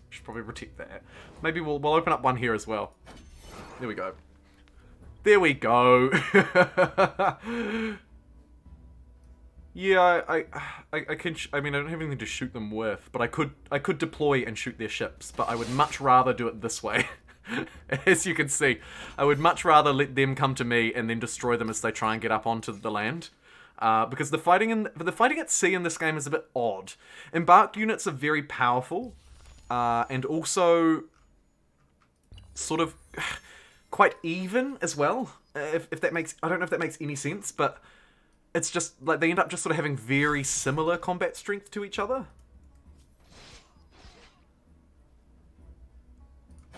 Should probably protect that. Maybe we'll open up one here as well. There we go. There we go. Yeah, I can. I mean, I don't have anything to shoot them with, but I could deploy and shoot their ships. But I would much rather do it this way. As you can see, I would much rather let them come to me and then destroy them as they try and get up onto the land. Because the fighting at sea in this game is a bit odd. Embarked units are very powerful, and also sort of quite even as well. If that makes, I don't know if that makes any sense, but it's just like they end up just sort of having very similar combat strength to each other.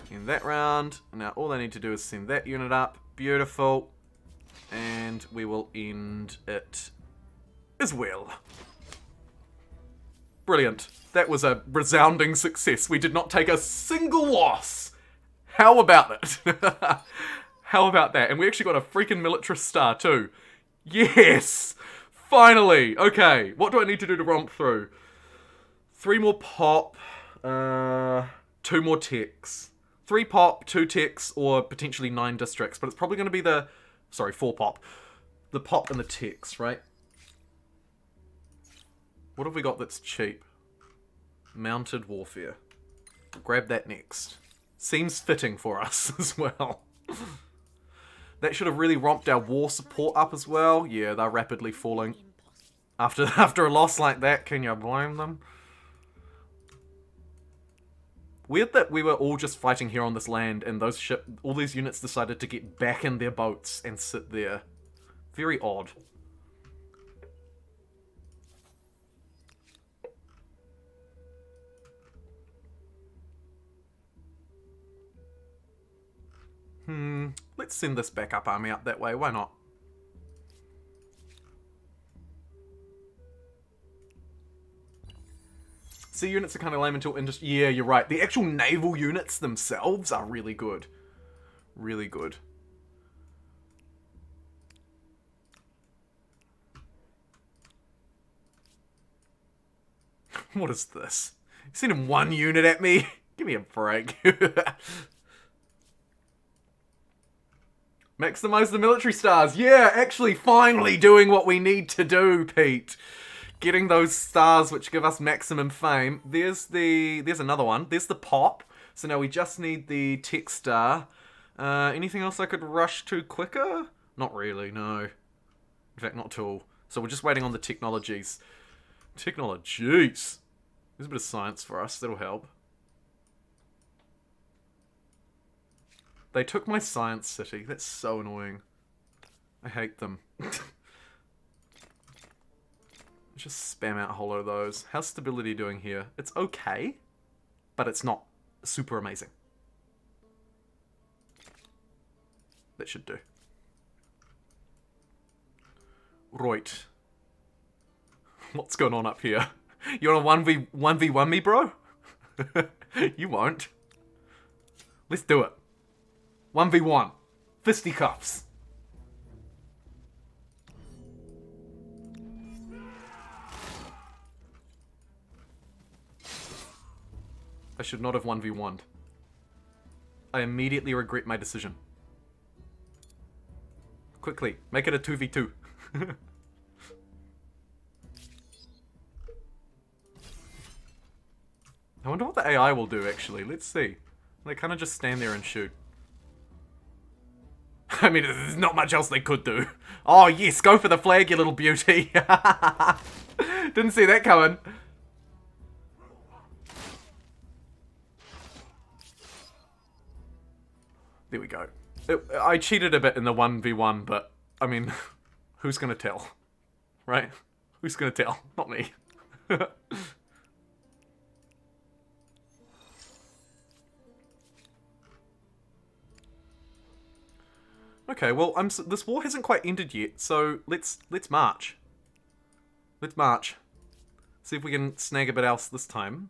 In that round, now all they need to do is send that unit up. Beautiful. And we will end it as well. Brilliant. That was a resounding success. We did not take a single loss. How about it? How about that? And we actually got a freaking militarist star too. Yes! Finally! Okay, what do I need to do to romp through? 3 more pop, 2 more techs. 3 pop, 2 techs, or potentially 9 districts. But it's probably going to be the... Sorry, 4 pop. The pop and the techs, right? What have we got that's cheap? Mounted warfare. Grab that next. Seems fitting for us as well. That should have really romped our war support up as well. Yeah, they're rapidly falling. After a loss like that, can you blame them? Weird that we were all just fighting here on this land and all these units decided to get back in their boats and sit there. Very odd. Let's send this backup army up that way, why not? Sea units are kind of lame until industry. Yeah, you're right. The actual naval units themselves are really good. Really good. What is this? You sending 1 unit at me? Give me a break. Maximize the military stars. Yeah, actually finally doing what we need to do, Pete. Getting those stars which give us maximum fame. There's another one. There's the pop. So now we just need the tech star. Anything else I could rush to quicker? Not really, no. In fact, not at all. So we're just waiting on the technologies. Technologies! There's a bit of science for us, that'll help. They took my science city. That's so annoying. I hate them. Just spam out holo those. How's stability doing here? It's okay, but it's not super amazing. That should do. Right. What's going on up here? You want to 1v1 me, bro? You won't. Let's do it. 1v1. Fisticuffs. I should not have 1v1'd. I immediately regret my decision. Quickly, make it a 2v2. I wonder what the AI will do, actually. Let's see. They kind of just stand there and shoot. I mean, there's not much else they could do. Oh, yes, go for the flag, you little beauty. Didn't see that coming. There we go. I cheated a bit in the 1v1, but, I mean, who's gonna tell? Right? Who's gonna tell? Not me. Okay, well, this war hasn't quite ended yet, so let's march. Let's march. See if we can snag a bit else this time.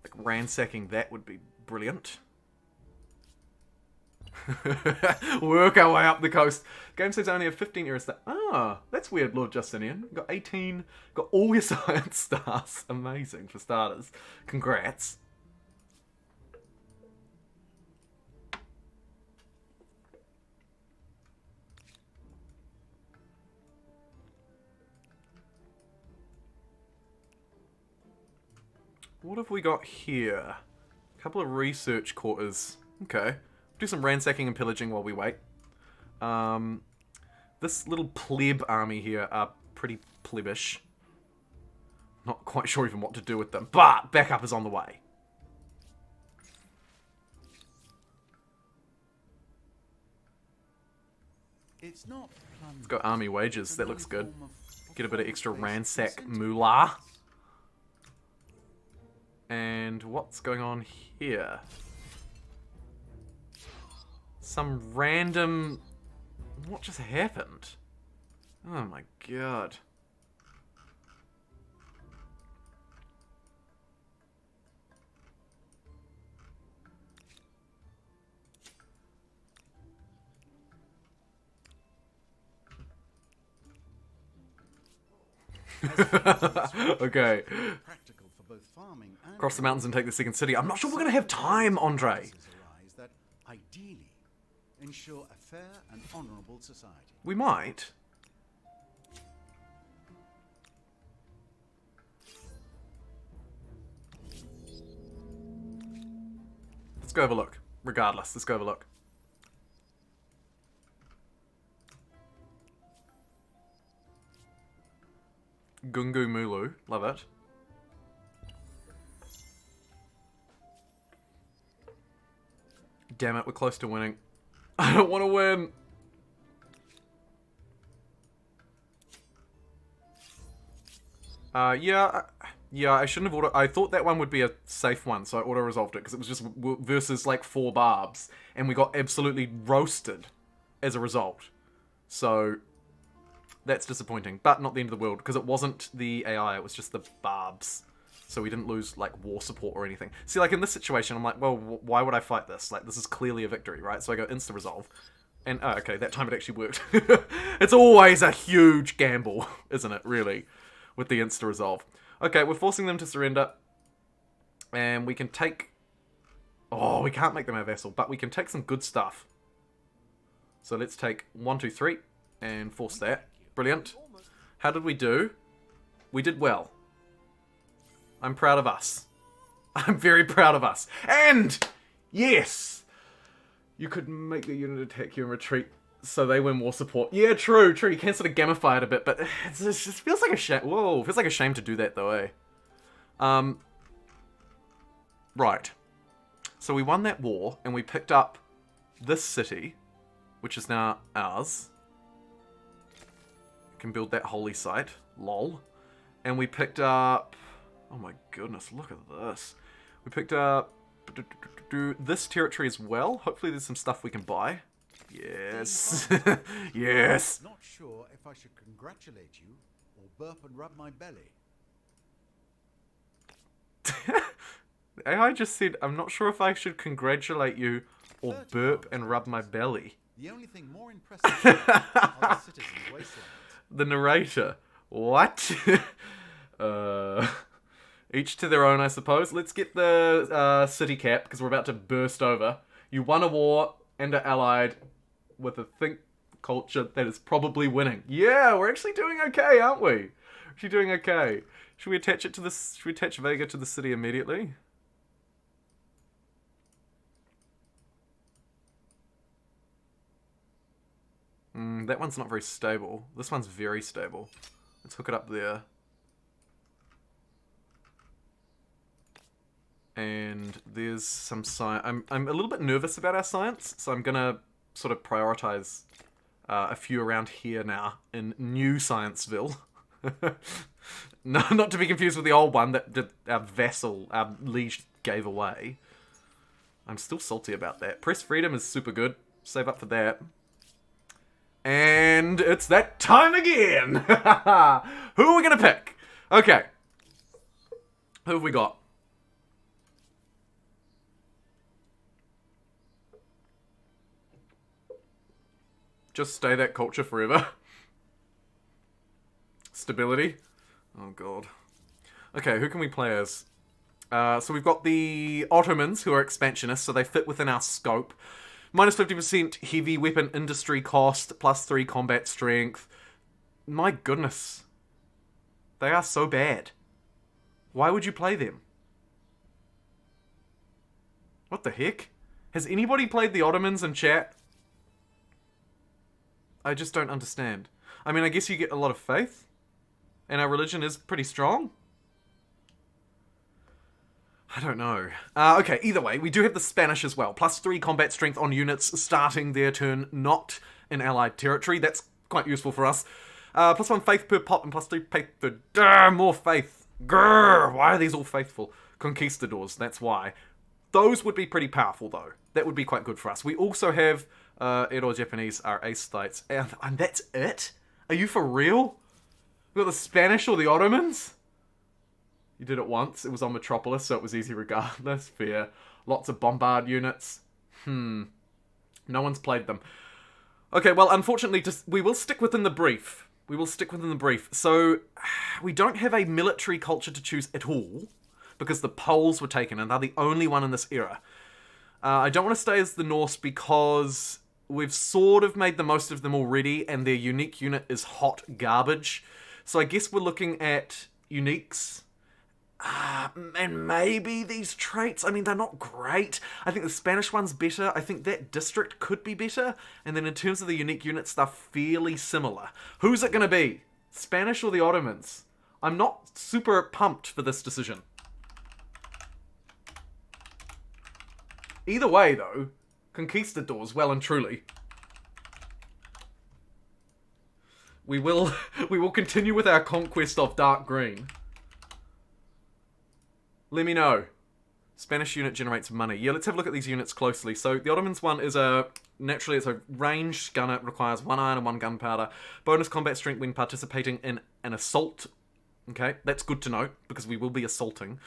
Like, ransacking that would be brilliant. Work our way up the coast. Game says I only have 15 era stars. Ah, that's weird, Lord Justinian. Got 18. Got all your science stars. Amazing, for starters. Congrats. What have we got here? A couple of research quarters. Okay. Do some ransacking and pillaging while we wait. This little pleb army here are pretty plebish. Not quite sure even what to do with them, but backup is on the way. It's not Let's go army wages. That looks good. Get a bit of extra ransack moolah. And what's going on here? Some random... What just happened? Oh my god. Okay. practical for both farming and Cross the mountains and take the second city. I'm not sure we're gonna have time, Andre. arise that ideally ensure a fair and honorable society. We might. Let's go have a look. Regardless, let's go have a look. Gungu Mulu. Love it. Damn it, we're close to winning. I don't want to win. Yeah, I shouldn't have I thought that one would be a safe one, so I auto-resolved it, because it was just versus, like, 4 barbs, and we got absolutely roasted as a result. So, that's disappointing, but not the end of the world, because it wasn't the AI, it was just the barbs. So we didn't lose, like, war support or anything. See, like, in this situation, I'm like, well, why would I fight this? Like, this is clearly a victory, right? So I go insta-resolve. And, oh, okay, that time it actually worked. It's always a huge gamble, isn't it, really, with the insta-resolve. Okay, we're forcing them to surrender. And we can take... Oh, we can't make them our vassal, but we can take some good stuff. So let's take 1, 2, 3, and force that. Brilliant. How did we do? We did well. I'm proud of us. I'm very proud of us. And, yes, You could make the unit attack you and retreat so they win more support. Yeah, true. You can sort of gamify it a bit, but it just feels like a shame. Whoa, feels like a shame to do that though, eh? Right. So we won that war, and we picked up this city, which is now ours. We can build that holy site. Lol. And we picked up... Oh my goodness, look at this. We picked up this territory as well. Hopefully there's some stuff we can buy. Yes. Yes. Not sure if I should congratulate you or burp and rub my belly. The AI just said, I'm not sure if I should congratulate you or burp and rub my belly. The only thing more impressive are the citizens' wastelands. The narrator. What? Each to their own, I suppose. Let's get the city cap, because we're about to burst over. You won a war and are allied with a think culture that is probably winning. Yeah, we're actually doing okay, aren't we? We're actually doing okay. Should we attach it to this? Should we attach Vega to the city immediately? That one's not very stable. This one's very stable. Let's hook it up there. And there's some science. I'm a little bit nervous about our science, so I'm gonna sort of prioritize a few around here now in New Scienceville. No, not to be confused with the old one that our Vassal, our liege, gave away. I'm still salty about that. Press freedom is super good. Save up for that. And it's that time again! Who are we gonna pick? Okay. Who have we got? Just stay that culture forever. Stability. Oh god. Okay, who can we play as? So we've got the Ottomans, who are expansionists, so they fit within our scope. Minus 50% heavy weapon industry cost, plus 3 combat strength. My goodness. They are so bad. Why would you play them? What the heck? Has anybody played the Ottomans in chat? I just don't understand. I mean, I guess you get a lot of faith. And our religion is pretty strong. I don't know. Okay, either way, we do have the Spanish as well. Plus 3 combat strength on units starting their turn not in allied territory. That's quite useful for us. Plus 1 faith per pop and plus 3 faith per... more faith. Grrr, why are these all faithful? Conquistadors, that's why. Those would be pretty powerful, though. That would be quite good for us. We also have Edo Japanese, our aesthetes. And that's it? Are you for real? We've got the Spanish or the Ottomans? You did it once. It was on Metropolis, so it was easy regardless. Fair. Lots of bombard units. No one's played them. Okay, well, unfortunately, we will stick within the brief. We will stick within the brief. So, we don't have a military culture to choose at all, because the Poles were taken, and they're the only one in this era. I don't want to stay as the Norse because we've sort of made the most of them already, and their unique unit is hot garbage. So I guess we're looking at uniques. And maybe these traits, I mean, they're not great. I think the Spanish one's better. I think that district could be better. And then in terms of the unique units, they're fairly similar. Who's it going to be? Spanish or the Ottomans? I'm not super pumped for this decision. Either way, though, conquistadors, well and truly. We will continue with our conquest of dark green. Let me know. Spanish unit generates money. Yeah, let's have a look at these units closely. So the Ottomans one is naturally it's a ranged gunner. It requires 1 iron and 1 gunpowder. Bonus combat strength when participating in an assault. Okay, that's good to know because we will be assaulting.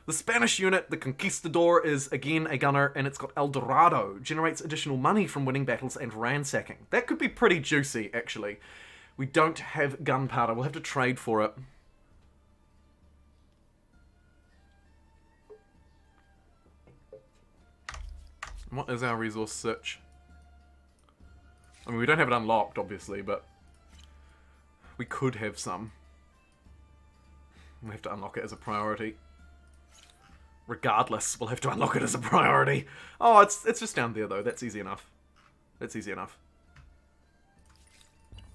The Spanish unit, the Conquistador, is again a gunner, and it's got El Dorado. Generates additional money from winning battles and ransacking. That could be pretty juicy, actually. We don't have gunpowder. We'll have to trade for it. What is our resource search? I mean, we don't have it unlocked, obviously, but we could have some. We'll have to unlock it as a priority. Regardless, we'll have to unlock it as a priority. Oh, it's just down there, though. That's easy enough. That's easy enough.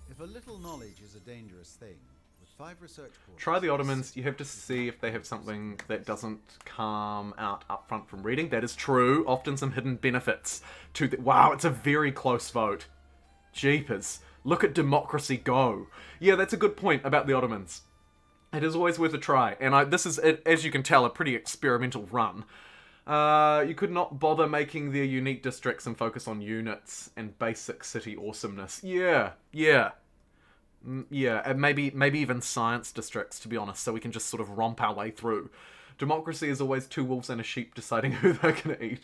If a little knowledge is a dangerous thing, with 5 research courses... Try the Ottomans. You have to see if they have something that doesn't come out up front from reading. That is true. Often some hidden benefits to the... Wow, it's a very close vote. Jeepers. Look at democracy go. Yeah, that's a good point about the Ottomans. It is always worth a try. And this is, as you can tell, a pretty experimental run. You could not bother making their unique districts and focus on units and basic city awesomeness. Yeah. Yeah, and maybe even science districts, to be honest, so we can just sort of romp our way through. Democracy is always 2 wolves and a sheep deciding who they're gonna eat.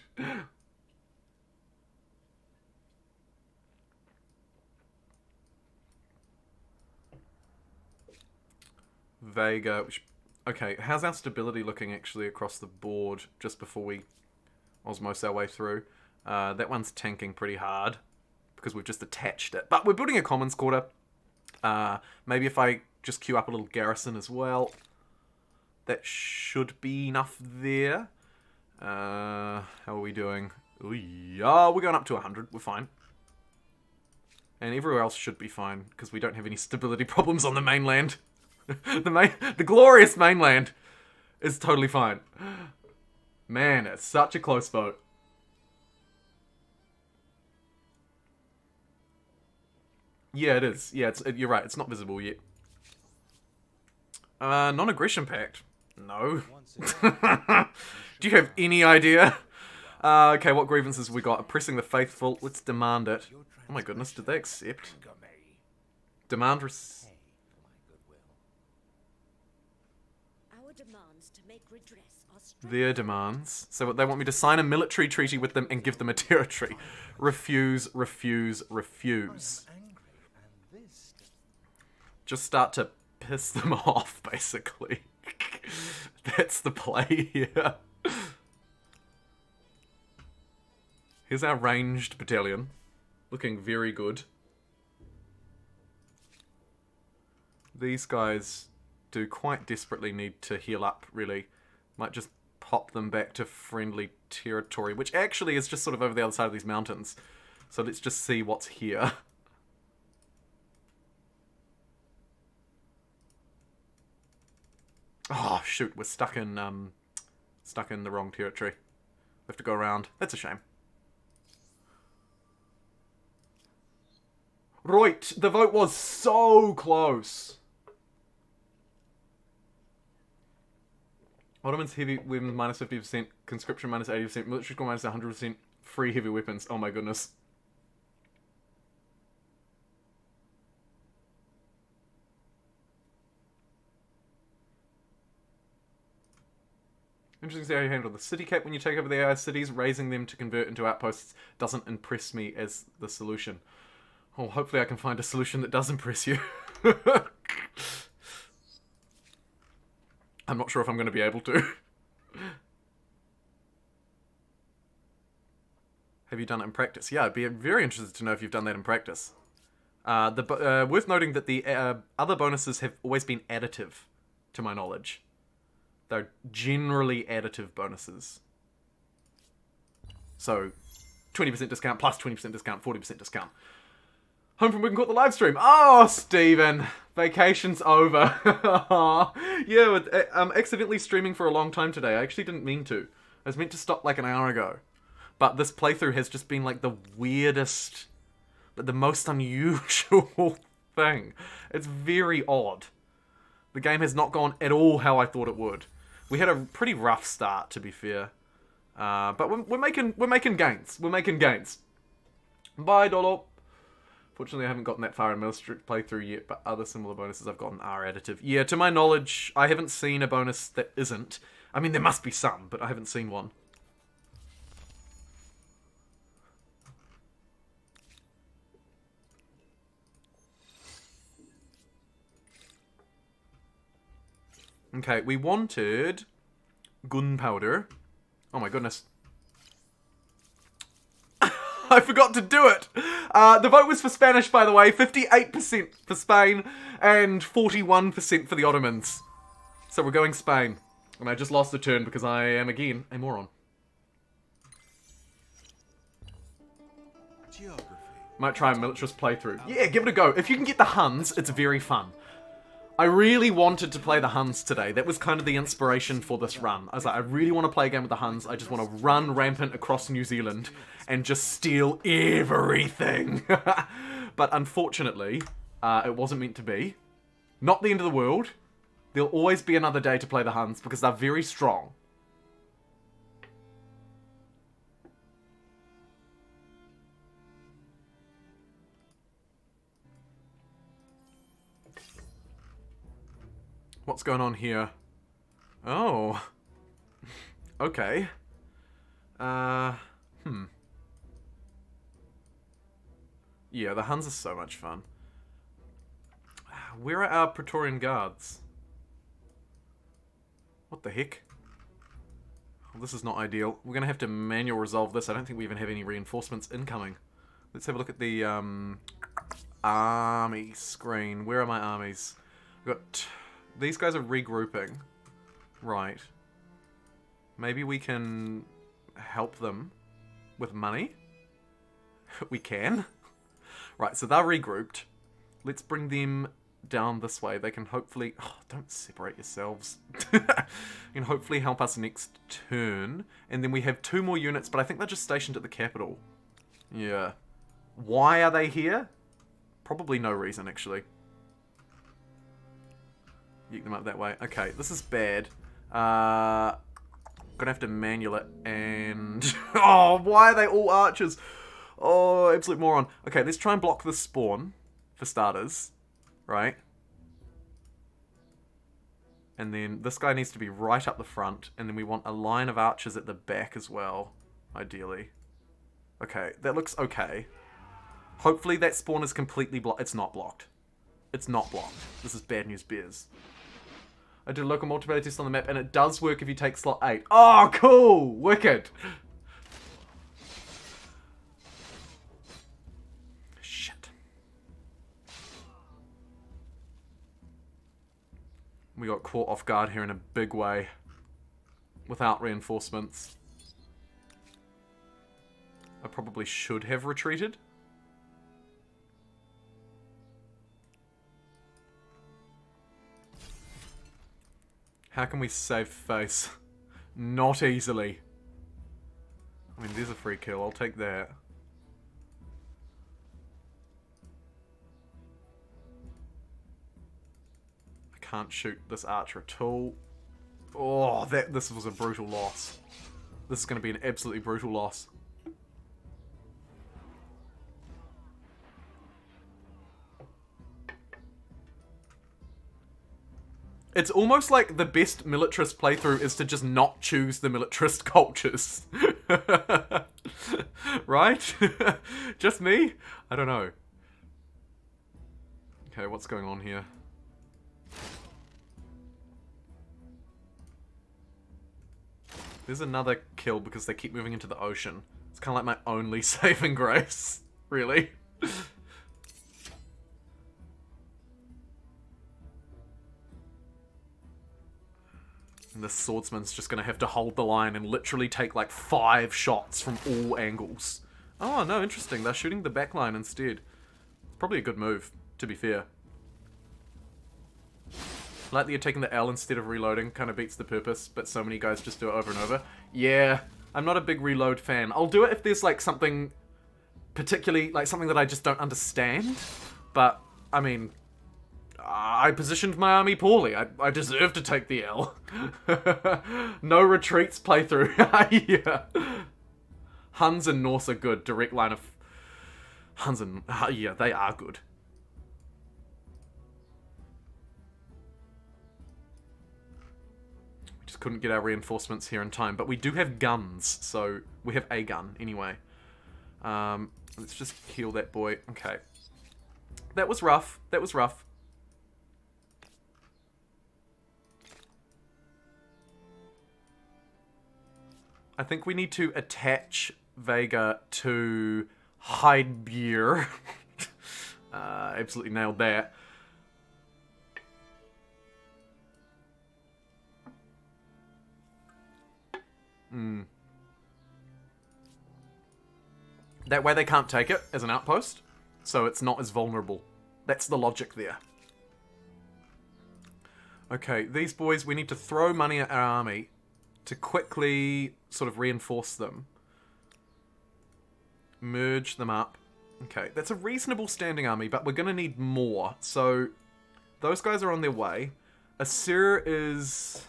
Vega. Okay, how's our stability looking actually across the board just before we osmose our way through? That one's tanking pretty hard because we've just attached it. But we're building a commons quarter. Maybe if I just queue up a little garrison as well. That should be enough there. How are we doing? Ooh, yeah, we're going up to 100. We're fine. And everywhere else should be fine because we don't have any stability problems on the mainland. The glorious mainland is totally fine. Man, it's such a close vote. Yeah, it is. Yeah, you're right. It's not visible yet. Non-aggression pact. No. Do you have any idea? Okay, what grievances have we got? Oppressing the faithful. Let's demand it. Oh my goodness, did they accept? Demand Our demands to make redress are their demands. So they want me to sign a military treaty with them and give them a territory. Refuse, refuse, refuse. Just start to piss them off, basically. That's the play here. Here's our ranged battalion. Looking very good. These guys do quite desperately need to heal up, really. Might just pop them back to friendly territory, which actually is just sort of over the other side of these mountains. So let's just see what's here. Oh, shoot, we're stuck in the wrong territory. We have to go around. That's a shame. Right, the vote was so close. Ottomans heavy weapons minus 50%, conscription minus 80%, military score minus 100%, free heavy weapons. Oh my goodness. Interesting to see how you handle the city cap when you take over the AI cities. Raising them to convert into outposts doesn't impress me as the solution. Oh, hopefully I can find a solution that does impress you. I'm not sure if I'm going to be able to. Have you done it in practice? Yeah, I'd be very interested to know if you've done that in practice. Worth noting that the other bonuses have always been additive, to my knowledge. They're generally additive bonuses. So, 20% discount plus 20% discount, 40% discount. Home from work and caught the live stream. Oh, Steven. Vacation's over. Yeah, I'm accidentally streaming for a long time today. I actually didn't mean to. I was meant to stop like an hour ago. But this playthrough has just been like the weirdest, the most unusual thing. It's very odd. The game has not gone at all how I thought it would. We had a pretty rough start, to be fair. But we're making gains. We're making gains. Bye, Dolo. Fortunately, I haven't gotten that far in military playthrough yet, but other similar bonuses I've gotten are additive. Yeah, to my knowledge, I haven't seen a bonus that isn't. I mean, there must be some, but I haven't seen one. Okay, we wanted gunpowder. Oh my goodness. I forgot to do it. The vote was for Spanish, by the way. 58% for Spain and 41% for the Ottomans. So we're going Spain. And I just lost a turn because I am, again, a moron. Geography. Might try a militarist playthrough. Yeah, give it a go. If you can get the Huns, it's very fun. I really wanted to play the Huns today. That was kind of the inspiration for this run. I was like, I really want to play a game with the Huns. I just want to run rampant across New Zealand and just steal everything. But unfortunately, it wasn't meant to be. Not the end of the world. There'll always be another day to play the Huns because they're very strong. What's going on here? Oh. Okay. Yeah, the Huns are so much fun. Where are our Praetorian guards? What the heck? Well, this is not ideal. We're going to have to manual resolve this. I don't think we even have any reinforcements incoming. Let's have a look at the army screen. Where are my armies? We've got... These guys are regrouping. Right. Maybe we can help them with money? We can. Right, so they're regrouped. Let's bring them down this way. They can hopefully... Oh, don't separate yourselves. Can hopefully help us next turn. And then we have 2 more units, but I think they're just stationed at the capital. Yeah. Why are they here? Probably no reason, actually. Yeet them up that way. Okay, this is bad. Gonna have to manual it and... Oh, why are they all archers? Oh, absolute moron. Okay, let's try and block the spawn, for starters. Right? And then this guy needs to be right up the front, and then we want a line of archers at the back as well, ideally. Okay, that looks okay. Hopefully that spawn is completely blocked. It's not blocked. It's not blocked. This is bad news bears. I did a local multiplayer test on the map, and it does work if you take slot 8. Oh, cool! Wicked! Shit. We got caught off guard here in a big way. Without reinforcements. I probably should have retreated. How can we save face? Not easily. I mean, there's a free kill. I'll take that. I can't shoot this archer at all. Oh, this was a brutal loss. This is going to be an absolutely brutal loss. It's almost like the best militarist playthrough is to just not choose the militarist cultures. Right? Just me? I don't know. Okay, what's going on here? There's another kill because they keep moving into the ocean. It's kind of like my only saving grace. Really? And the swordsman's just going to have to hold the line and literally take like 5 shots from all angles. Oh, no, interesting. They're shooting the back line instead. It's probably a good move, to be fair. I like that you're taking the L instead of reloading. Kind of beats the purpose, but so many guys just do it over and over. Yeah, I'm not a big reload fan. I'll do it if there's like something particularly, like something that I just don't understand. But, I mean... I positioned my army poorly. I deserve to take the L. No retreats playthrough. Yeah. Huns and Norse are good. Direct line of... Huns and... yeah, they are good. We just couldn't get our reinforcements here in time. But we do have guns, so... We have a gun, anyway. Let's just heal that boy. Okay. That was rough. That was rough. I think we need to attach Vega to Hidebeer. Absolutely nailed that. That way they can't take it as an outpost, so it's not as vulnerable. That's the logic there. Okay, these boys, we need to throw money at our army to quickly sort of reinforce them. Merge them up. Okay, that's a reasonable standing army, but we're going to need more. So, those guys are on their way. Assyria is...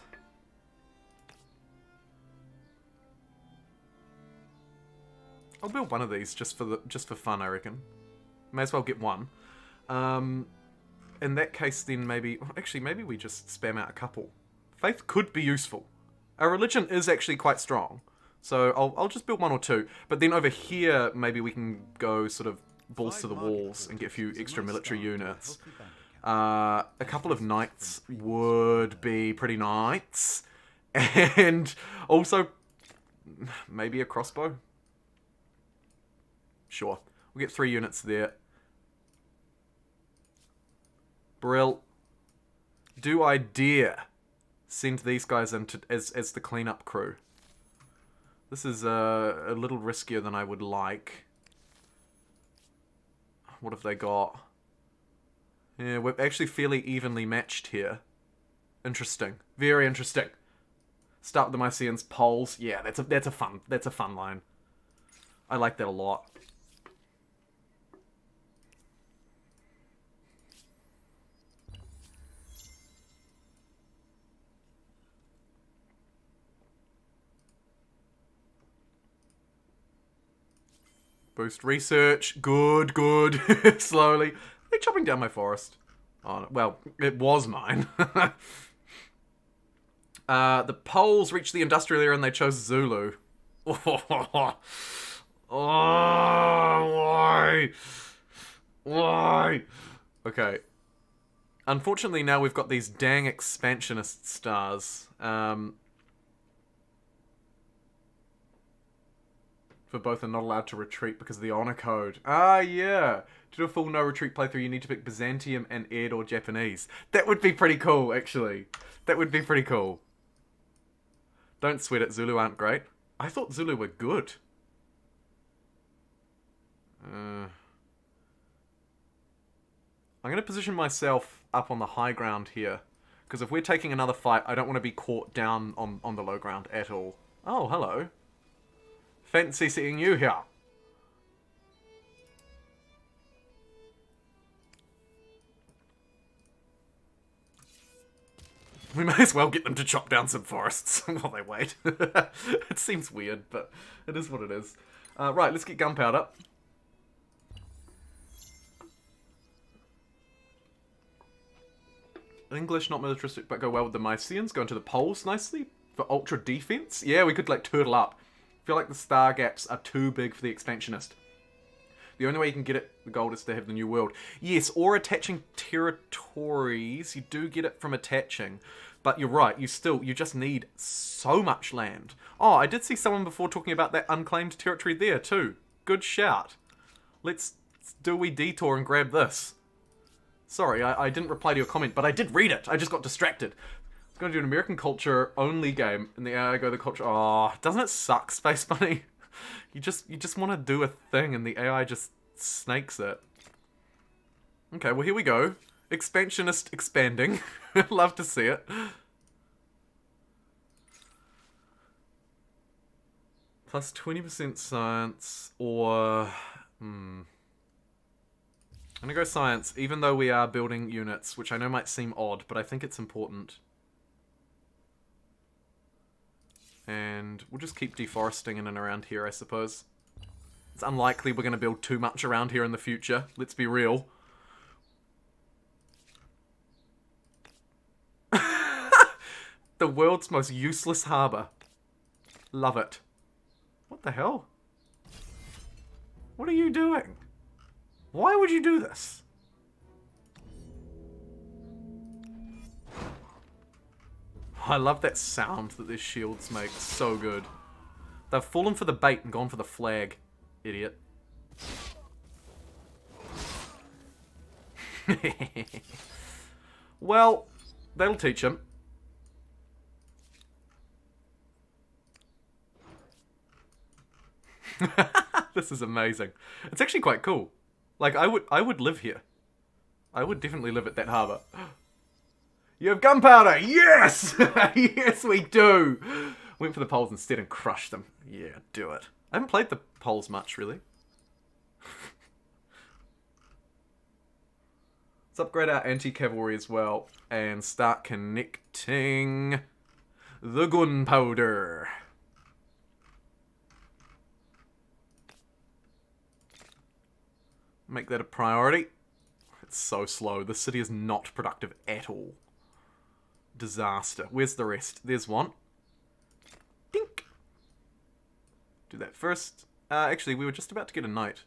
I'll build one of these just for fun, I reckon. May as well get one. In that case, then maybe... Actually, maybe we just spam out a couple. Faith could be useful. Our religion is actually quite strong. So I'll just build one or two. But then over here, maybe we can go sort of balls to the walls and get a few extra military units. A couple of knights would be pretty nice. And also, maybe a crossbow. Sure. We'll get 3 units there. Brill. Do I dare send these guys in as the cleanup crew? This is a little riskier than I would like. What have they got? Yeah, we're actually fairly evenly matched here. Interesting. Very interesting. Start with the Mycenaeans, Poles. Yeah, that's a fun line. I like that a lot. Boost research. Good, good. Slowly. They're chopping down my forest. Oh, well, it was mine. The Poles reached the industrial era and they chose Zulu. Oh, why? Why? Okay. Unfortunately, now we've got these dang expansionist stars. For both are not allowed to retreat because of the honor code. Ah, yeah. To do a full no retreat playthrough, you need to pick Byzantium and Ed or Japanese. That would be pretty cool, actually. That would be pretty cool. Don't sweat it, Zulu aren't great. I thought Zulu were good. I'm going to position myself up on the high ground here. Because if we're taking another fight, I don't want to be caught down on the low ground at all. Oh, hello. Fancy seeing you here. We may as well get them to chop down some forests while they wait. It seems weird, but it is what it is. Right, let's get gunpowder. English, not militaristic, but go well with the Mycenaeans. Go into the Poles nicely for ultra defense. Yeah, we could like turtle up. I feel like the star gaps are too big for the expansionist. The only way you can get it, the gold, is to have the new world. Yes, or attaching territories. You do get it from attaching. But you're right, you just need so much land. Oh, I did see someone before talking about that unclaimed territory there too. Good shout. Let's do a wee detour and grab this. Sorry, I didn't reply to your comment, but I did read it. I just got distracted. I'm going to do an American culture only game, and the AI go the culture. Oh, doesn't it suck, Space Bunny? You just want to do a thing, and the AI just snakes it. Okay, well here we go. Expansionist expanding. Love to see it. Plus 20% science, or I'm gonna go science, even though we are building units, which I know might seem odd, but I think it's important. And we'll just keep deforesting in and around here, I suppose. It's unlikely we're going to build too much around here in the future. Let's be real. The world's most useless harbour. Love it. What the hell? What are you doing? Why would you do this? I love that sound that their shields make. So good. They've fallen for the bait and gone for the flag. Idiot. Well, that'll teach him. This is amazing. It's actually quite cool. Like, I would live here. I would definitely live at that harbour. You have gunpowder! Yes! Yes, we do! Went for the poles instead and crushed them. Yeah, do it. I haven't played the poles much, really. Let's upgrade our anti-cavalry as well and start connecting the gunpowder. Make that a priority. It's so slow. The city is not productive at all. Disaster. Where's the rest? There's one. Dink. Do that first. Actually, we were just about to get a knight.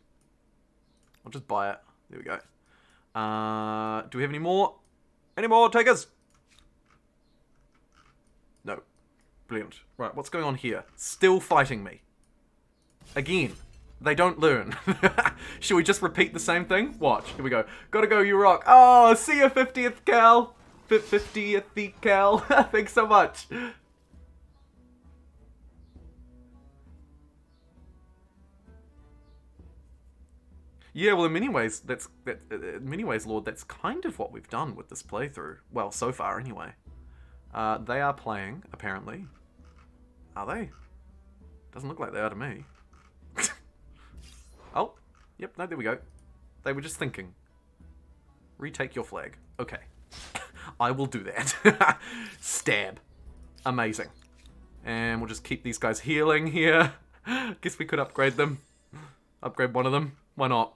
I'll just buy it. There we go. Do we have any more? Any more takers? No. Brilliant. Right, what's going on here? Still fighting me. Again. They don't learn. Should we just repeat the same thing? Watch. Here we go. Gotta go, you rock. Oh, see ya, 50th Cal. 50th Cal. Thanks so much. Yeah, well, in many ways, Lord, that's kind of what we've done with this playthrough. Well, so far, anyway. They are playing, apparently. Are they? Doesn't look like they are to me. Oh, yep, no, there we go. They were just thinking. Retake your flag. Okay. I will do that. Stab. Amazing. And we'll just keep these guys healing here. Guess we could upgrade them. Upgrade one of them. Why not?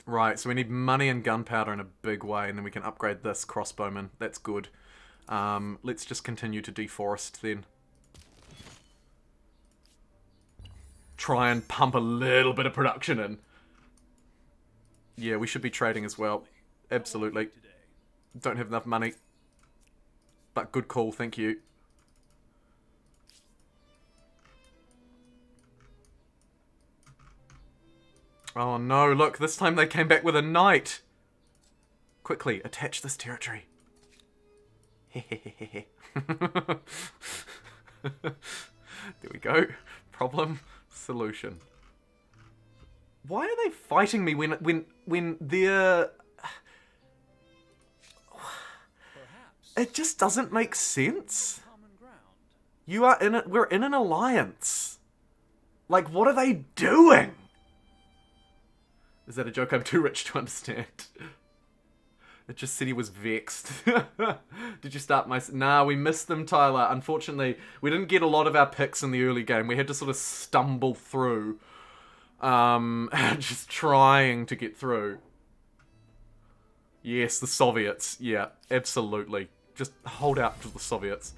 Right, so we need money and gunpowder in a big way, and then we can upgrade this crossbowman. That's good. Let's just continue to deforest then. Try and pump a little bit of production in. Yeah, we should be trading as well. Absolutely. Don't have enough money. But good call, thank you. Oh no, look, this time they came back with a knight. Quickly, attach this territory. There we go. Problem, solution. Why are they fighting me when they're... It just doesn't make sense. You are in it. We're in an alliance. Like, what are they doing? Is that a joke I'm too rich to understand? It just said he was vexed. Did you start my... Nah, we missed them, Tyler. Unfortunately, we didn't get a lot of our picks in the early game. We had to sort of stumble through. Just trying to get through. Yes, the Soviets. Yeah, absolutely. Just hold out to the Soviets.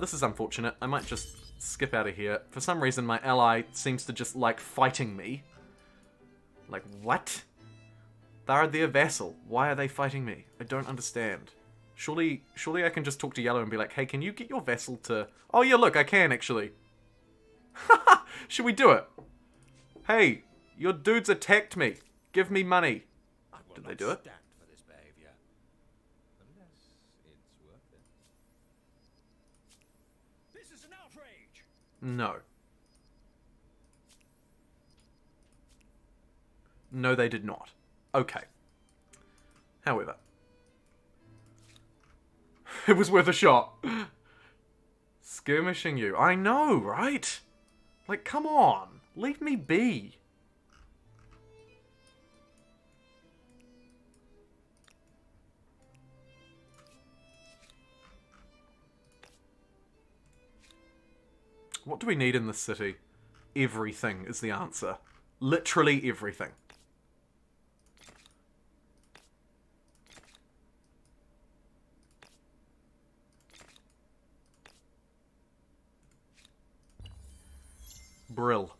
This is unfortunate. I might just skip out of here. For some reason, my ally seems to just like fighting me. Like, what? They're their vassal. Why are they fighting me? I don't understand. Surely I can just talk to Yellow and be like, hey, can you get your vassal to... Oh, yeah, look, I can, actually. Should we do it? Hey, your dudes attacked me. Give me money. Did they do it? Stand for this behavior. Unless it's worth it. This is an outrage! No. No, they did not. Okay. However. It was worth a shot. Skirmishing you. I know, right? Like, come on. Leave me be. What do we need in this city? Everything is the answer. Literally everything. Brill.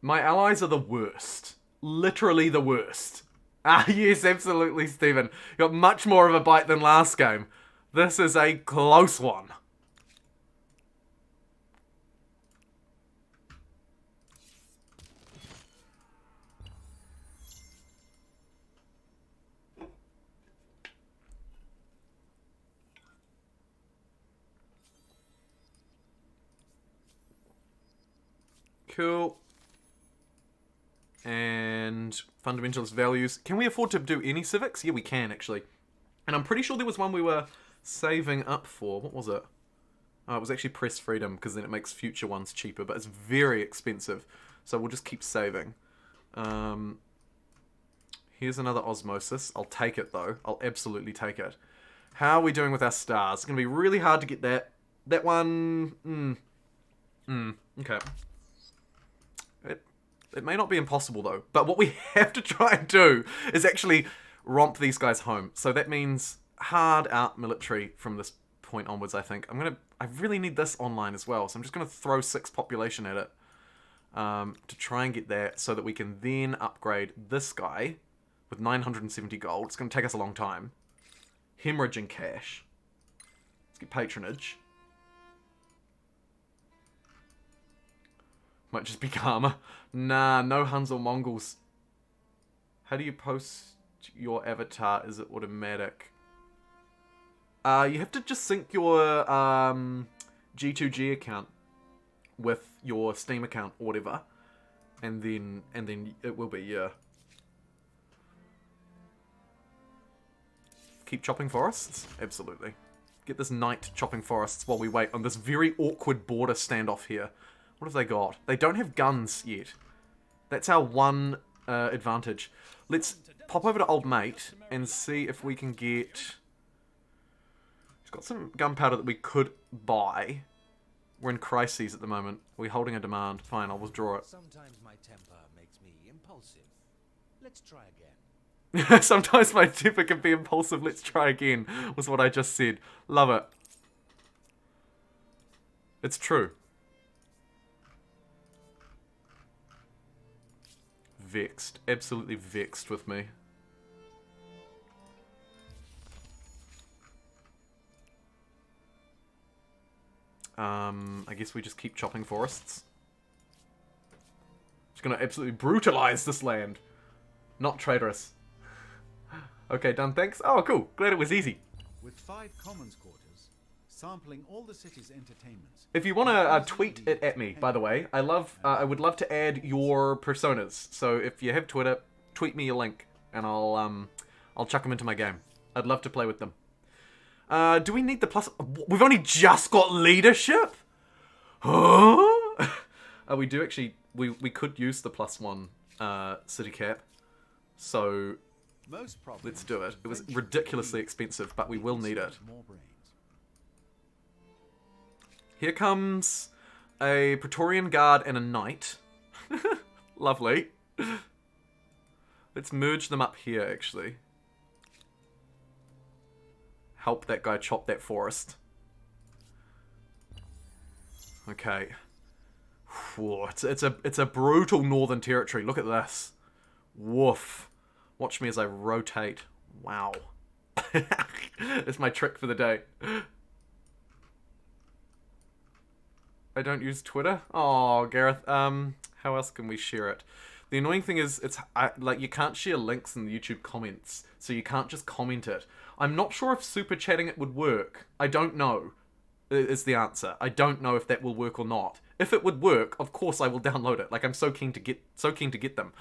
My allies are the worst. Literally the worst. Ah, yes, absolutely, Stephen. You got much more of a bite than last game. This is a close one. Cool. And fundamentalist values. Can we afford to do any civics? Yeah, we can, actually. And I'm pretty sure there was one we were saving up for. What was it? Oh, it was actually press freedom, because then it makes future ones cheaper, but it's very expensive. So we'll just keep saving. Here's another osmosis. I'll take it, though. I'll absolutely take it. How are we doing with our stars? It's going to be really hard to get that. That one... Okay. It may not be impossible, though. But what we have to try and do is actually romp these guys home. So that means hard out military from this point onwards, I think. I really need this online as well. So I'm just going to throw 6 population at it. To try and get that so that we can then upgrade this guy with 970 gold. It's going to take us a long time. Hemorrhaging cash. Let's get patronage. Might just be karma. Nah, no Huns or Mongols. How do you post your avatar? Is it automatic? You have to just sync your G2G account with your Steam account or whatever. And then it will be, yeah. Keep chopping forests? Absolutely. Get this knight chopping forests while we wait on this very awkward border standoff here. What have they got? They don't have guns yet. That's our one advantage. Let's pop over to Old Mate and see if we can get... He's got some gunpowder that we could buy. We're in crises at the moment. Are we holding a demand? Fine, I'll withdraw it. Sometimes my temper makes me impulsive. Let's try again. Sometimes my temper can be impulsive. Let's try again, was what I just said. Love it. It's true. Vexed. Absolutely vexed with me. I guess we just keep chopping forests. Just gonna absolutely brutalize this land. Not traitorous. Okay, done, thanks. Oh, cool. Glad it was easy. With 5 commons quarters, sampling all the city's entertainments. If you want to tweet it at me, by the way, I would love to add your personas. So if you have Twitter, tweet me a link, and I'll chuck them into my game. I'd love to play with them. Do we need the plus? We've only just got leadership. Huh? We do actually. We could use the +1 city cap. So let's do it. It was ridiculously expensive, but we will need it. Here comes a Praetorian Guard and a Knight. Lovely. Let's merge them up here, actually. Help that guy chop that forest. Okay. Whoa, it's a brutal northern territory. Look at this. Woof. Watch me as I rotate. Wow. It's my trick for the day. I don't use Twitter? Oh, Gareth. How else can we share it? The annoying thing is, like, you can't share links in the YouTube comments, so you can't just comment it. I'm not sure if super chatting it would work. I don't know, is the answer. I don't know if that will work or not. If it would work, of course I will download it. Like, I'm so keen to get them.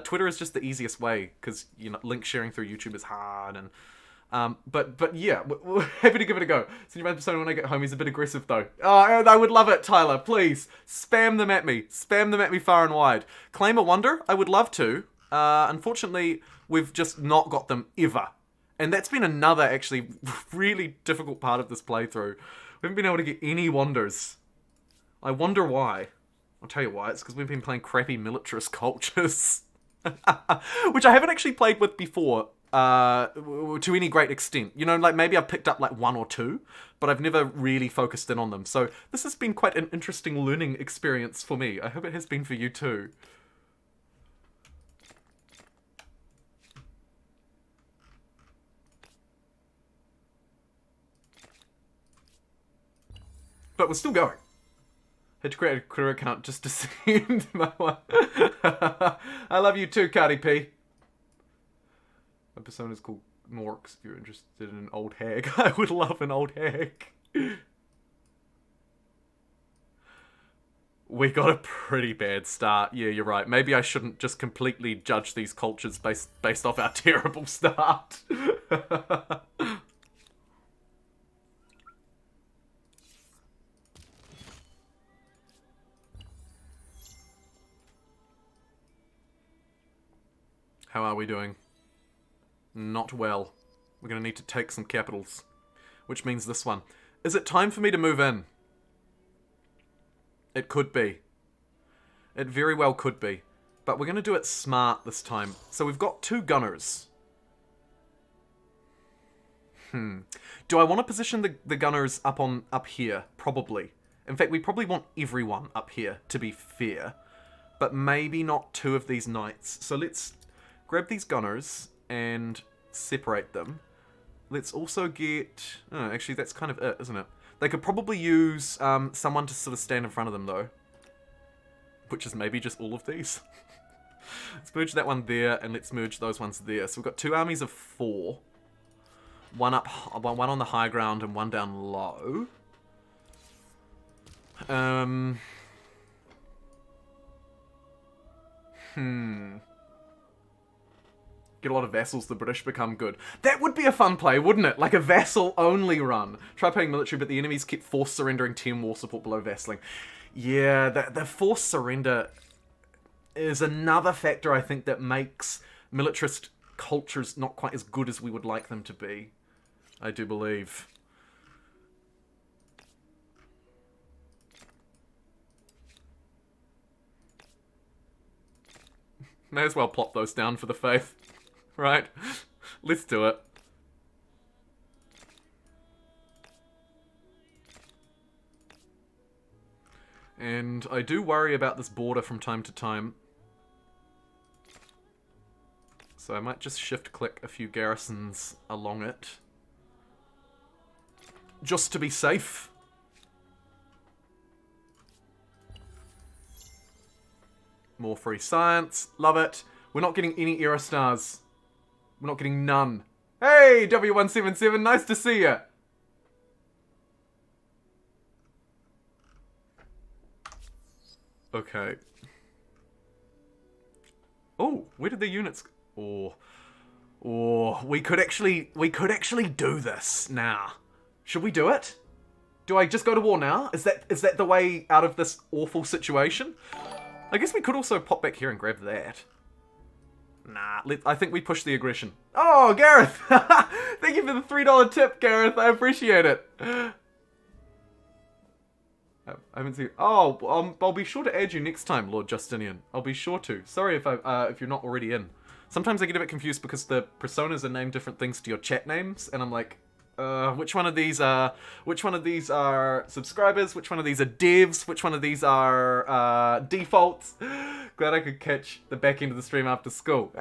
Twitter is just the easiest way, because, you know, link sharing through YouTube is hard, and... but yeah, we're happy to give it a go. Send your persona when I get home. He's a bit aggressive though. Oh, I would love it, Tyler. Please spam them at me. Spam them at me far and wide. Claim a wonder. I would love to. Unfortunately, we've just not got them ever, and that's been another actually really difficult part of this playthrough. We haven't been able to get any wonders. I wonder why. I'll tell you why. It's because we've been playing crappy militarist cultures, which I haven't actually played with before. To any great extent. You know, like, maybe I've picked up like 1 or 2, but I've never really focused in on them. So this has been quite an interesting learning experience for me. I hope it has been for you too. But we're still going. Had to create a Twitter account just to send my one. I love you too, Cardi P. My persona is called Norks, if you're interested in an old hag. I would love an old hag. We got a pretty bad start. Yeah, you're right. Maybe I shouldn't just completely judge these cultures based off our terrible start. How are we doing? Not well. We're going to need to take some capitals. Which means this one. Is it time for me to move in? It could be. It very well could be. But we're going to do it smart this time. So we've got 2 gunners. Do I want to position the gunners up here? Probably. In fact, we probably want everyone up here, to be fair. But maybe not 2 of these knights. So let's grab these gunners and separate them. Let's also get... Oh, actually, that's kind of it, isn't it? They could probably use someone to sort of stand in front of them, though. Which is maybe just all of these. Let's merge that one there, and let's merge those ones there. So we've got 2 armies of 4. One on the high ground and one down low. Get a lot of vassals, the British become good. That would be a fun play, wouldn't it? Like a vassal-only run. Try playing military, but the enemies keep forced surrendering 10 war support below vassaling. Yeah, the forced surrender is another factor, I think, that makes militarist cultures not quite as good as we would like them to be. I do believe. May as well plop those down for the faith. Right? Let's do it. And I do worry about this border from time to time. So I might just shift-click a few garrisons along it. Just to be safe. More free science. Love it. We're not getting any era stars. We're not getting none. Hey, W177, nice to see you. Okay. Oh, where did the units... Oh, we could actually do this now. Should we do it? Do I just go to war now? Is that the way out of this awful situation? I guess we could also pop back here and grab that. Nah, I think we push the aggression. Oh, Gareth! Thank you for the $3 tip, Gareth. I appreciate it. I haven't seen... Oh, I'll be sure to add you next time, Lord Justinian. I'll be sure to. Sorry if you're not already in. Sometimes I get a bit confused because the personas are named different things to your chat names, and I'm like, which one of these are subscribers? Which one of these are devs? Which one of these are defaults? Glad I could catch the back end of the stream after school.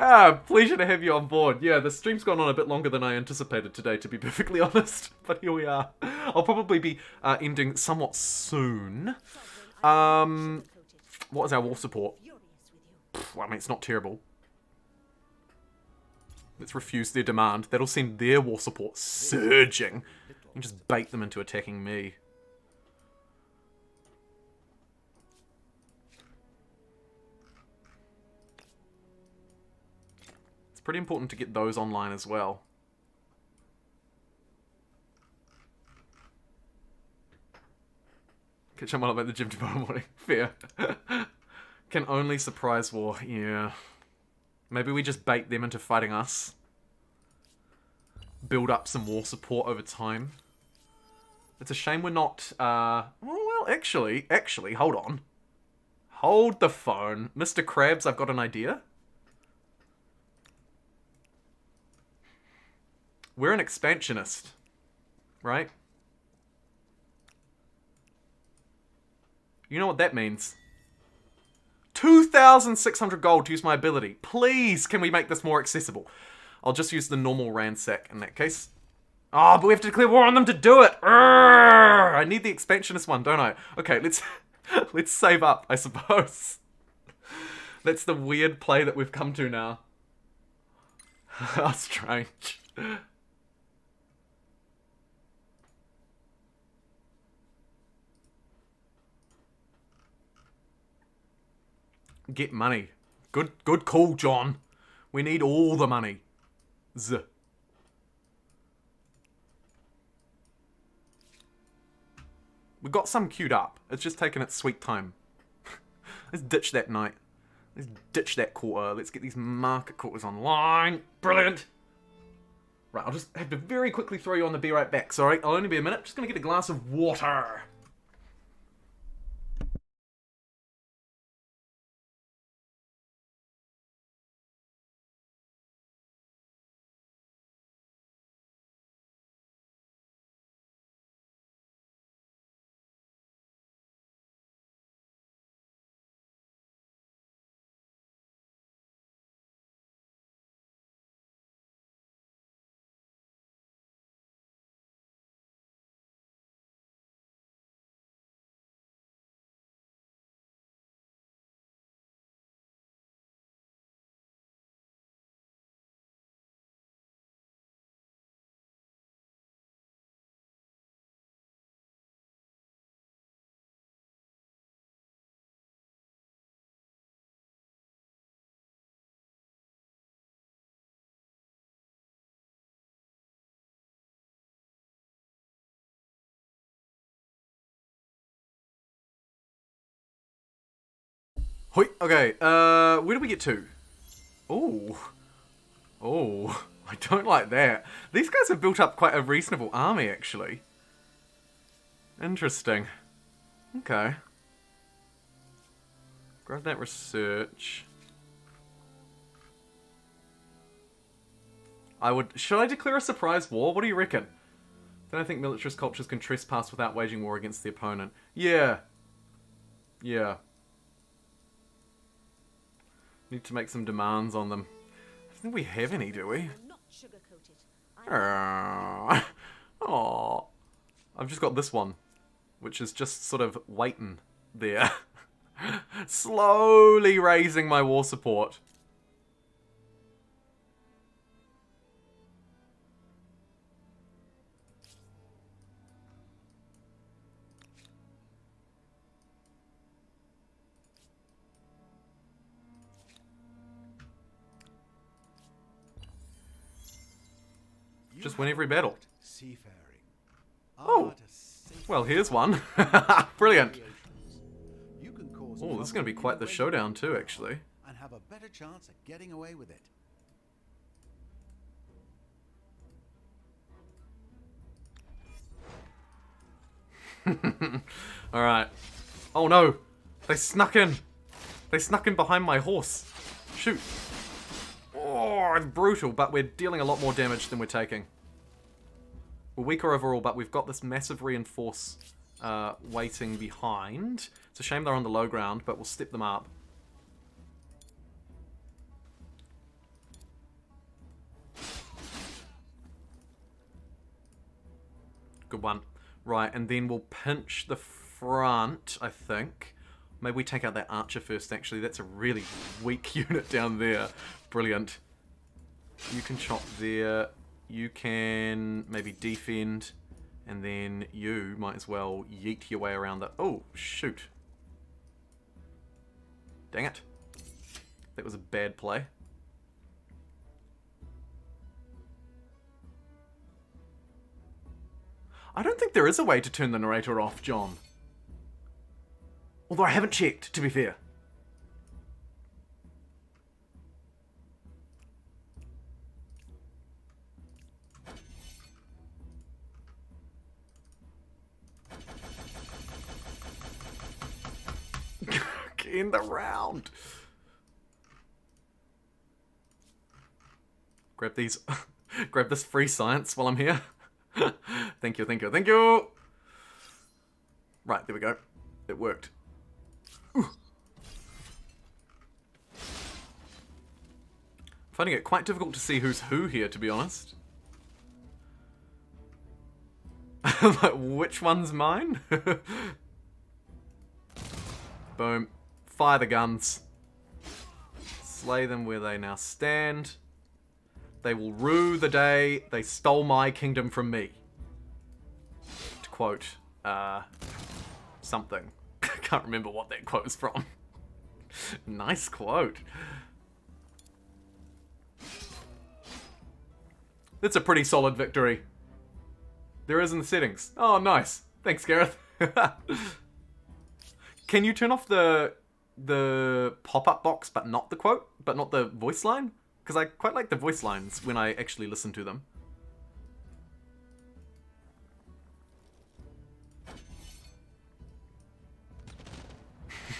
Pleasure to have you on board. Yeah, the stream's gone on a bit longer than I anticipated today, to be perfectly honest. But here we are. I'll probably be ending somewhat soon. What was our war support? Well, I mean, it's not terrible. Let's refuse their demand. That'll send their war support surging. And just bait them into attacking me. It's pretty important to get those online as well. Catch up at the gym tomorrow morning. Fair. Can only surprise war. Yeah. Maybe we just bait them into fighting us. Build up some war support over time. It's a shame we're not, well, actually, hold on. Hold the phone. Mr. Krabs, I've got an idea. We're an expansionist. Right? You know what that means. 2,600 gold to use my ability. Please, can we make this more accessible? I'll just use the normal ransack in that case. Oh, but we have to declare war on them to do it. Urgh! I need the expansionist one, don't I? Okay, let's save up, I suppose. That's the weird play that we've come to now. How strange. Get money. Good call, John. We need all the money. We got some queued up. It's just taking its sweet time. Let's ditch that knight. Let's ditch that quarter. Let's get these market quarters online. Brilliant. Right, I'll just have to very quickly throw you on the be right back. Sorry, I'll only be a minute. Just gonna get a glass of water. Hoi, okay, where do we get to? Oh, I don't like that. These guys have built up quite a reasonable army, actually. Interesting. Okay. Grab that research. Should I declare a surprise war? What do you reckon? Then I think militarist cultures can trespass without waging war against the opponent. Yeah. Yeah. Need to make some demands on them. I don't think we have any, do we? Not sugar-coated. Oh, I've just got this one, which is just sort of waiting there. Slowly raising my war support. Just win every battle. Seafaring. Oh, well, here's one. Brilliant. Oh, this is going to be quite the showdown too, actually. And have a better chance at getting away with it. All right. Oh no, they snuck in. They snuck in behind my horse. Shoot. Oh, it's brutal, but we're dealing a lot more damage than we're taking. We're weaker overall, but we've got this massive reinforce waiting behind. It's a shame they're on the low ground, but we'll step them up. Good one. Right, and then we'll pinch the front, I think. Maybe we take out that archer first, actually. That's a really weak unit down there. Brilliant. You can chop there. You can maybe defend. And then you might as well yeet your way around the... Oh, shoot. Dang it. That was a bad play. I don't think there is a way to turn the narrator off, John. Although I haven't checked, to be fair. In the round. Grab these. Grab this free science while I'm here. Thank you, thank you, thank you. Right, there we go. It worked. Ooh. Finding it quite difficult to see who's who here, to be honest. Like, which one's mine? Boom. Fire the guns. Slay them where they now stand. They will rue the day they stole my kingdom from me. To quote, something. I can't remember what that quote is from. Nice quote. That's a pretty solid victory. There is in the settings. Oh, nice. Thanks, Gareth. Can you turn off the pop-up box, but not the quote, but not the voice line? Because I quite like the voice lines when I actually listen to them.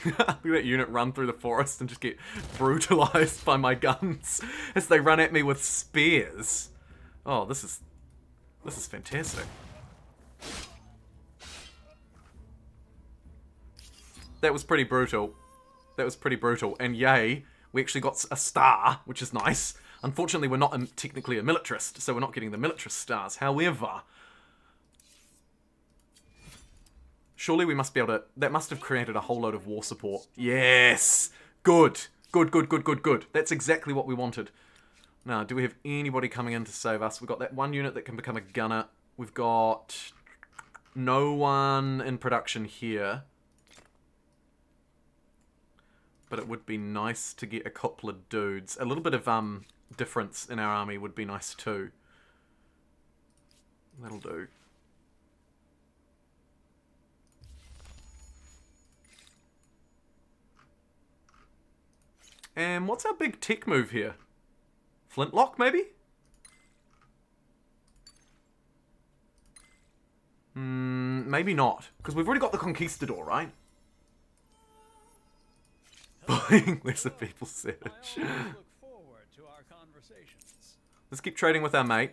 Look at that unit run through the forest and just get brutalized by my guns as they run at me with spears. Oh, this is fantastic. That was pretty brutal. That was pretty brutal. And yay, we actually got a star, which is nice. Unfortunately, we're not technically a militarist, so we're not getting the militarist stars. However, surely we must be able to... That must have created a whole load of war support. Yes! Good. Good, good, good, good, good. That's exactly what we wanted. Now, do we have anybody coming in to save us? We've got that one unit that can become a gunner. We've got no one in production here. But it would be nice to get a couple of dudes. A little bit of difference in our army would be nice too. That'll do. And what's our big tech move here? Flintlock, maybe? Maybe not. Because we've already got the Conquistador, right? Buying lesser people search. I always look forward to our conversations. Let's keep trading with our mate.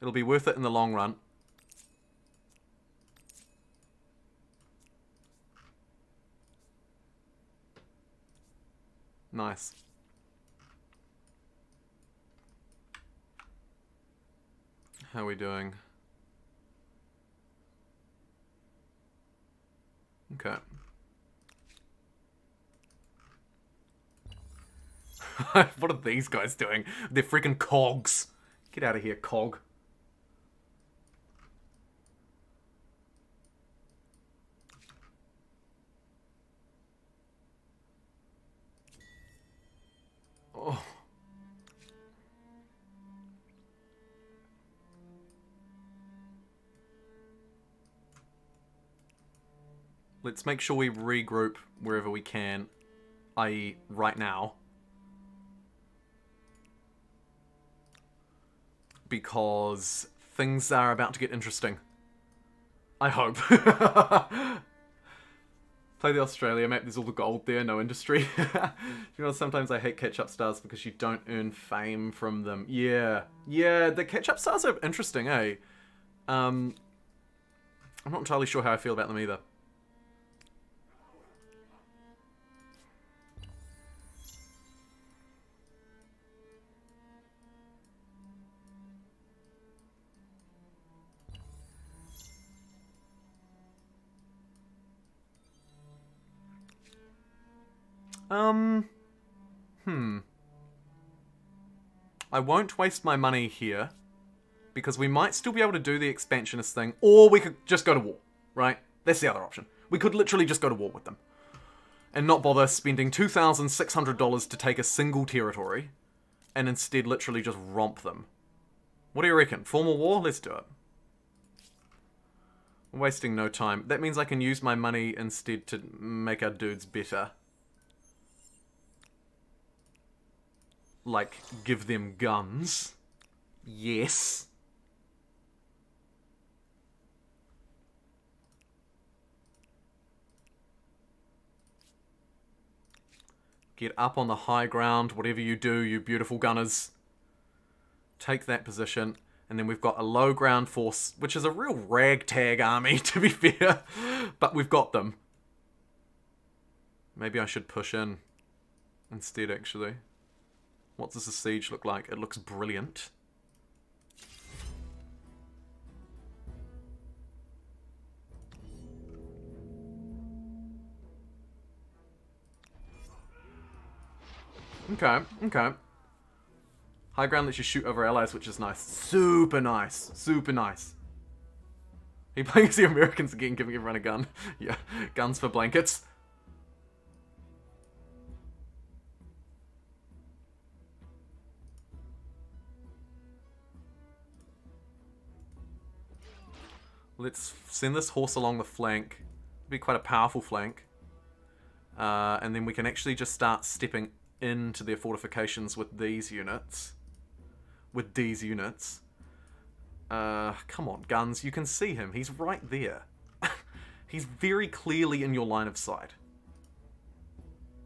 It'll be worth it in the long run. Nice. How are we doing? Okay. What are these guys doing? They're freaking cogs. Get out of here, cog. Oh. Let's make sure we regroup wherever we can, i.e. right now. Because things are about to get interesting. I hope. Play the Australia map, there's all the gold there, no industry. You know, sometimes I hate catch-up stars because you don't earn fame from them. Yeah, the catch-up stars are interesting, eh? I'm not entirely sure how I feel about them either. I won't waste my money here, because we might still be able to do the expansionist thing, or we could just go to war, right? That's the other option. We could literally just go to war with them, and not bother spending $2,600 to take a single territory, and instead literally just romp them. What do you reckon? Formal war? Let's do it. I'm wasting no time. That means I can use my money instead to make our dudes better. Like, give them guns. Yes. Get up on the high ground, whatever you do, you beautiful gunners. Take that position. And then we've got a low ground force, which is a real ragtag army, to be fair. But we've got them. Maybe I should push in instead, actually. What does the siege look like? It looks brilliant. Okay. High ground lets you shoot over allies, which is nice. Super nice. Super nice. He blankets the Americans again, giving everyone a gun. Yeah, guns for blankets. Let's send this horse along the flank. It'll be quite a powerful flank. And then we can actually just start stepping into their fortifications with these units. Come on, guns. You can see him. He's right there. He's very clearly in your line of sight.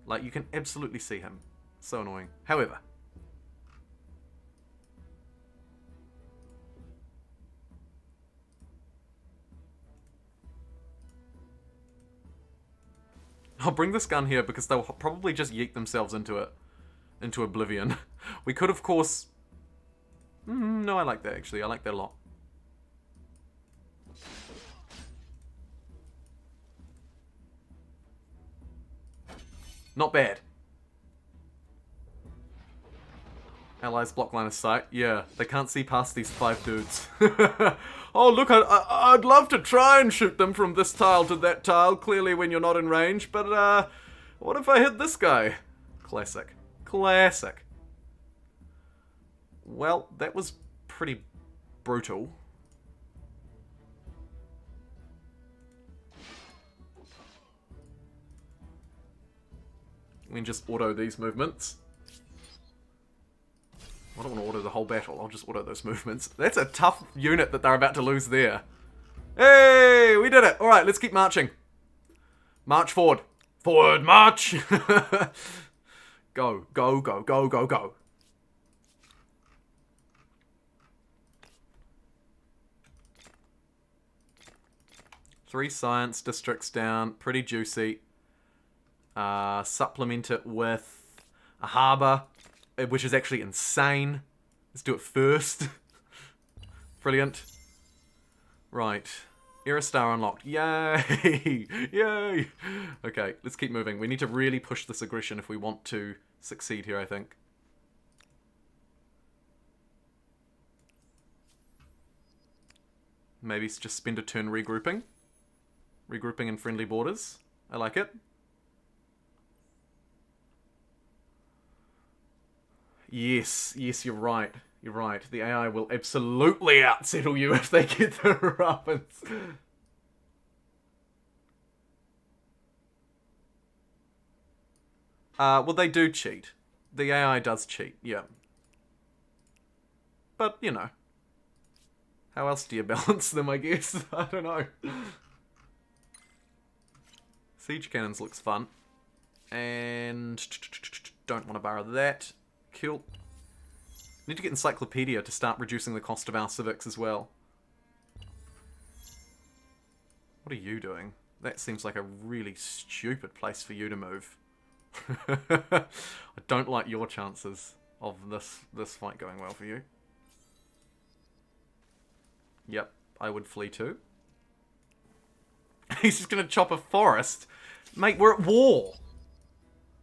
Like, you can absolutely see him. So annoying. However, I'll bring this gun here because they'll probably just yeet themselves into it. Into oblivion. We could, of course... no, I like that, actually. I like that a lot. Not bad. Allies block line of sight. Yeah, they can't see past these 5 dudes. Oh, look, I'd love to try and shoot them from this tile to that tile, clearly when you're not in range, but, what if I hit this guy? Classic. Classic. Well, that was pretty brutal. We can just auto these movements. I don't want to auto the whole battle, I'll just auto those movements. That's a tough unit that they're about to lose there. Hey, we did it! Alright, let's keep marching. March forward. Forward, march! Go, go, go, go, go, go. Three science districts down, pretty juicy. Supplement it with a harbour, which is actually insane. Let's do it first. Brilliant. Right. Era Star unlocked. Yay! Yay! Okay, let's keep moving. We need to really push this aggression if we want to succeed here, I think. Maybe just spend a turn regrouping. Regrouping in friendly borders. I like it. Yes, yes, you're right. You're right. The AI will absolutely outsettle you if they get the rubbers. Well, they do cheat. The AI does cheat, yeah. But, you know. How else do you balance them, I guess? I don't know. Siege cannons looks fun. And don't want to borrow that. Cool. Need to get Encyclopedia to start reducing the cost of our civics as well. What are you doing? That seems like a really stupid place for you to move. I don't like your chances of this fight going well for you. Yep, I would flee too. He's just gonna chop a forest. Mate, we're at war.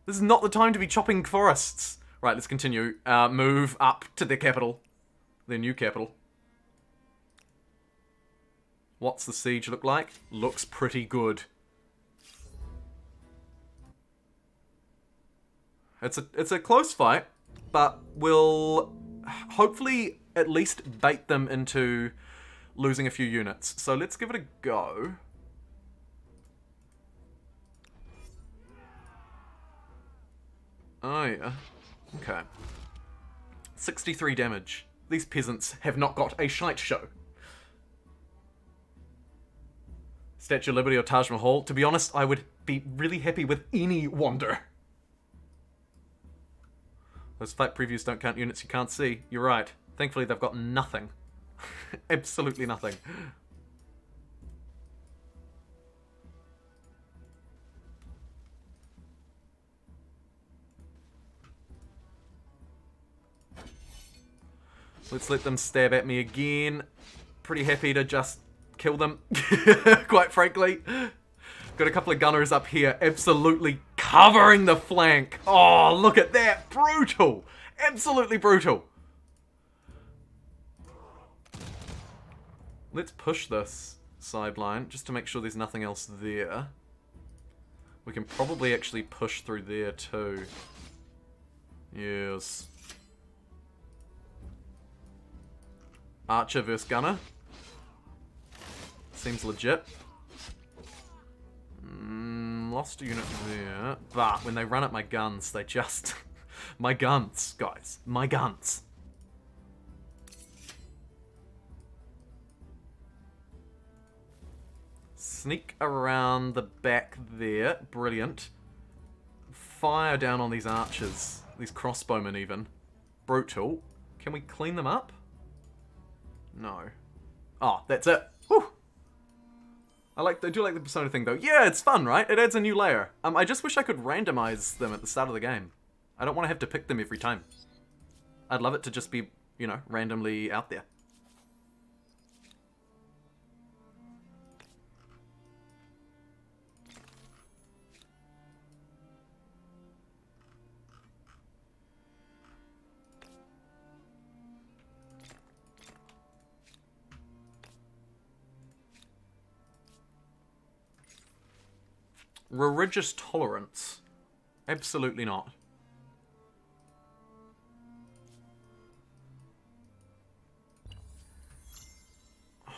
This is not the time to be chopping forests. Right, let's continue. Move up to their capital. Their new capital. What's the siege look like? Looks pretty good. It's a close fight, but we'll hopefully at least bait them into losing a few units. So let's give it a go. Oh yeah. Okay. 63 damage. These peasants have not got a shite show. Statue of Liberty or Taj Mahal? To be honest, I would be really happy with any wonder. Those fight previews don't count units you can't see. You're right. Thankfully, they've got nothing. Absolutely nothing. Let's let them stab at me again. Pretty happy to just kill them, quite frankly. Got a couple of gunners up here, absolutely covering the flank. Oh, look at that. Brutal. Absolutely brutal. Let's push this. sideline, just to make sure there's nothing else there. We can probably actually push through there too. Yes. Archer versus gunner. Seems legit. Lost a unit there. But when they run at my guns, they just... my guns, guys. My guns. Sneak around the back there. Brilliant. Fire down on these archers. These crossbowmen even. Brutal. Can we clean them up? No. Oh, that's it. Whew. I do like the persona thing though. Yeah, it's fun, right? It adds a new layer. I just wish I could randomize them at the start of the game. I don't want to have to pick them every time. I'd love it to just be, you know, randomly out there. Religious tolerance? Absolutely not.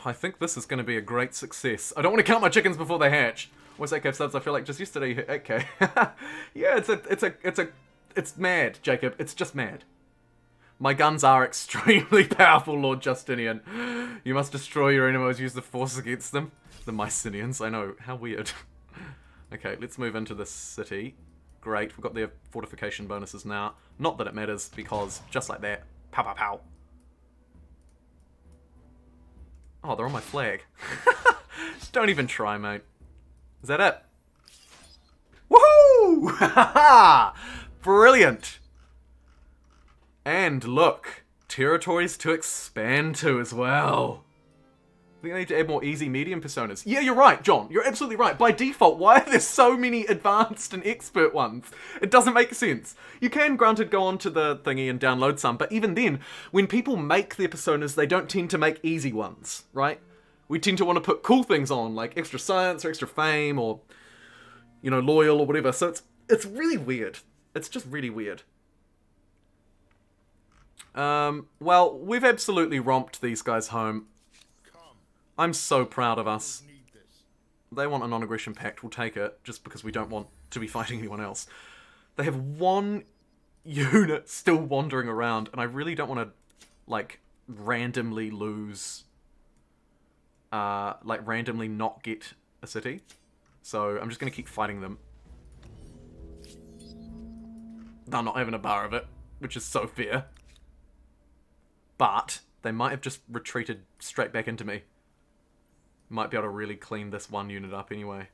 I think this is going to be a great success. I don't want to count my chickens before they hatch. What's that, Kev Subs? I feel like just yesterday. Okay. Yeah, it's mad, Jacob. It's just mad. My guns are extremely powerful, Lord Justinian. You must destroy your enemies, use the force against them. The Mycenians, I know. How weird. Okay, let's move into this city. Great, we've got their fortification bonuses now. Not that it matters, because just like that, pow pow pow. Oh, they're on my flag. Don't even try, mate. Is that it? Woohoo! Brilliant! And look, territories to expand to as well. I think I need to add more easy medium personas. Yeah, you're right, John. You're absolutely right. By default, why are there so many advanced and expert ones? It doesn't make sense. You can, granted, go onto the thingy and download some, but even then, when people make their personas, they don't tend to make easy ones, right? We tend to want to put cool things on, like extra science or extra fame or, you know, loyal or whatever. So it's really weird. It's just really weird. Well, we've absolutely romped these guys home. I'm so proud of us. They want a non-aggression pact, we'll take it, just because we don't want to be fighting anyone else. They have one unit still wandering around, and I really don't want to, like, randomly lose... like, randomly not get a city. So, I'm just going to keep fighting them. They're not having a bar of it, which is so fair. But, they might have just retreated straight back into me. Might be able to really clean this one unit up anyway.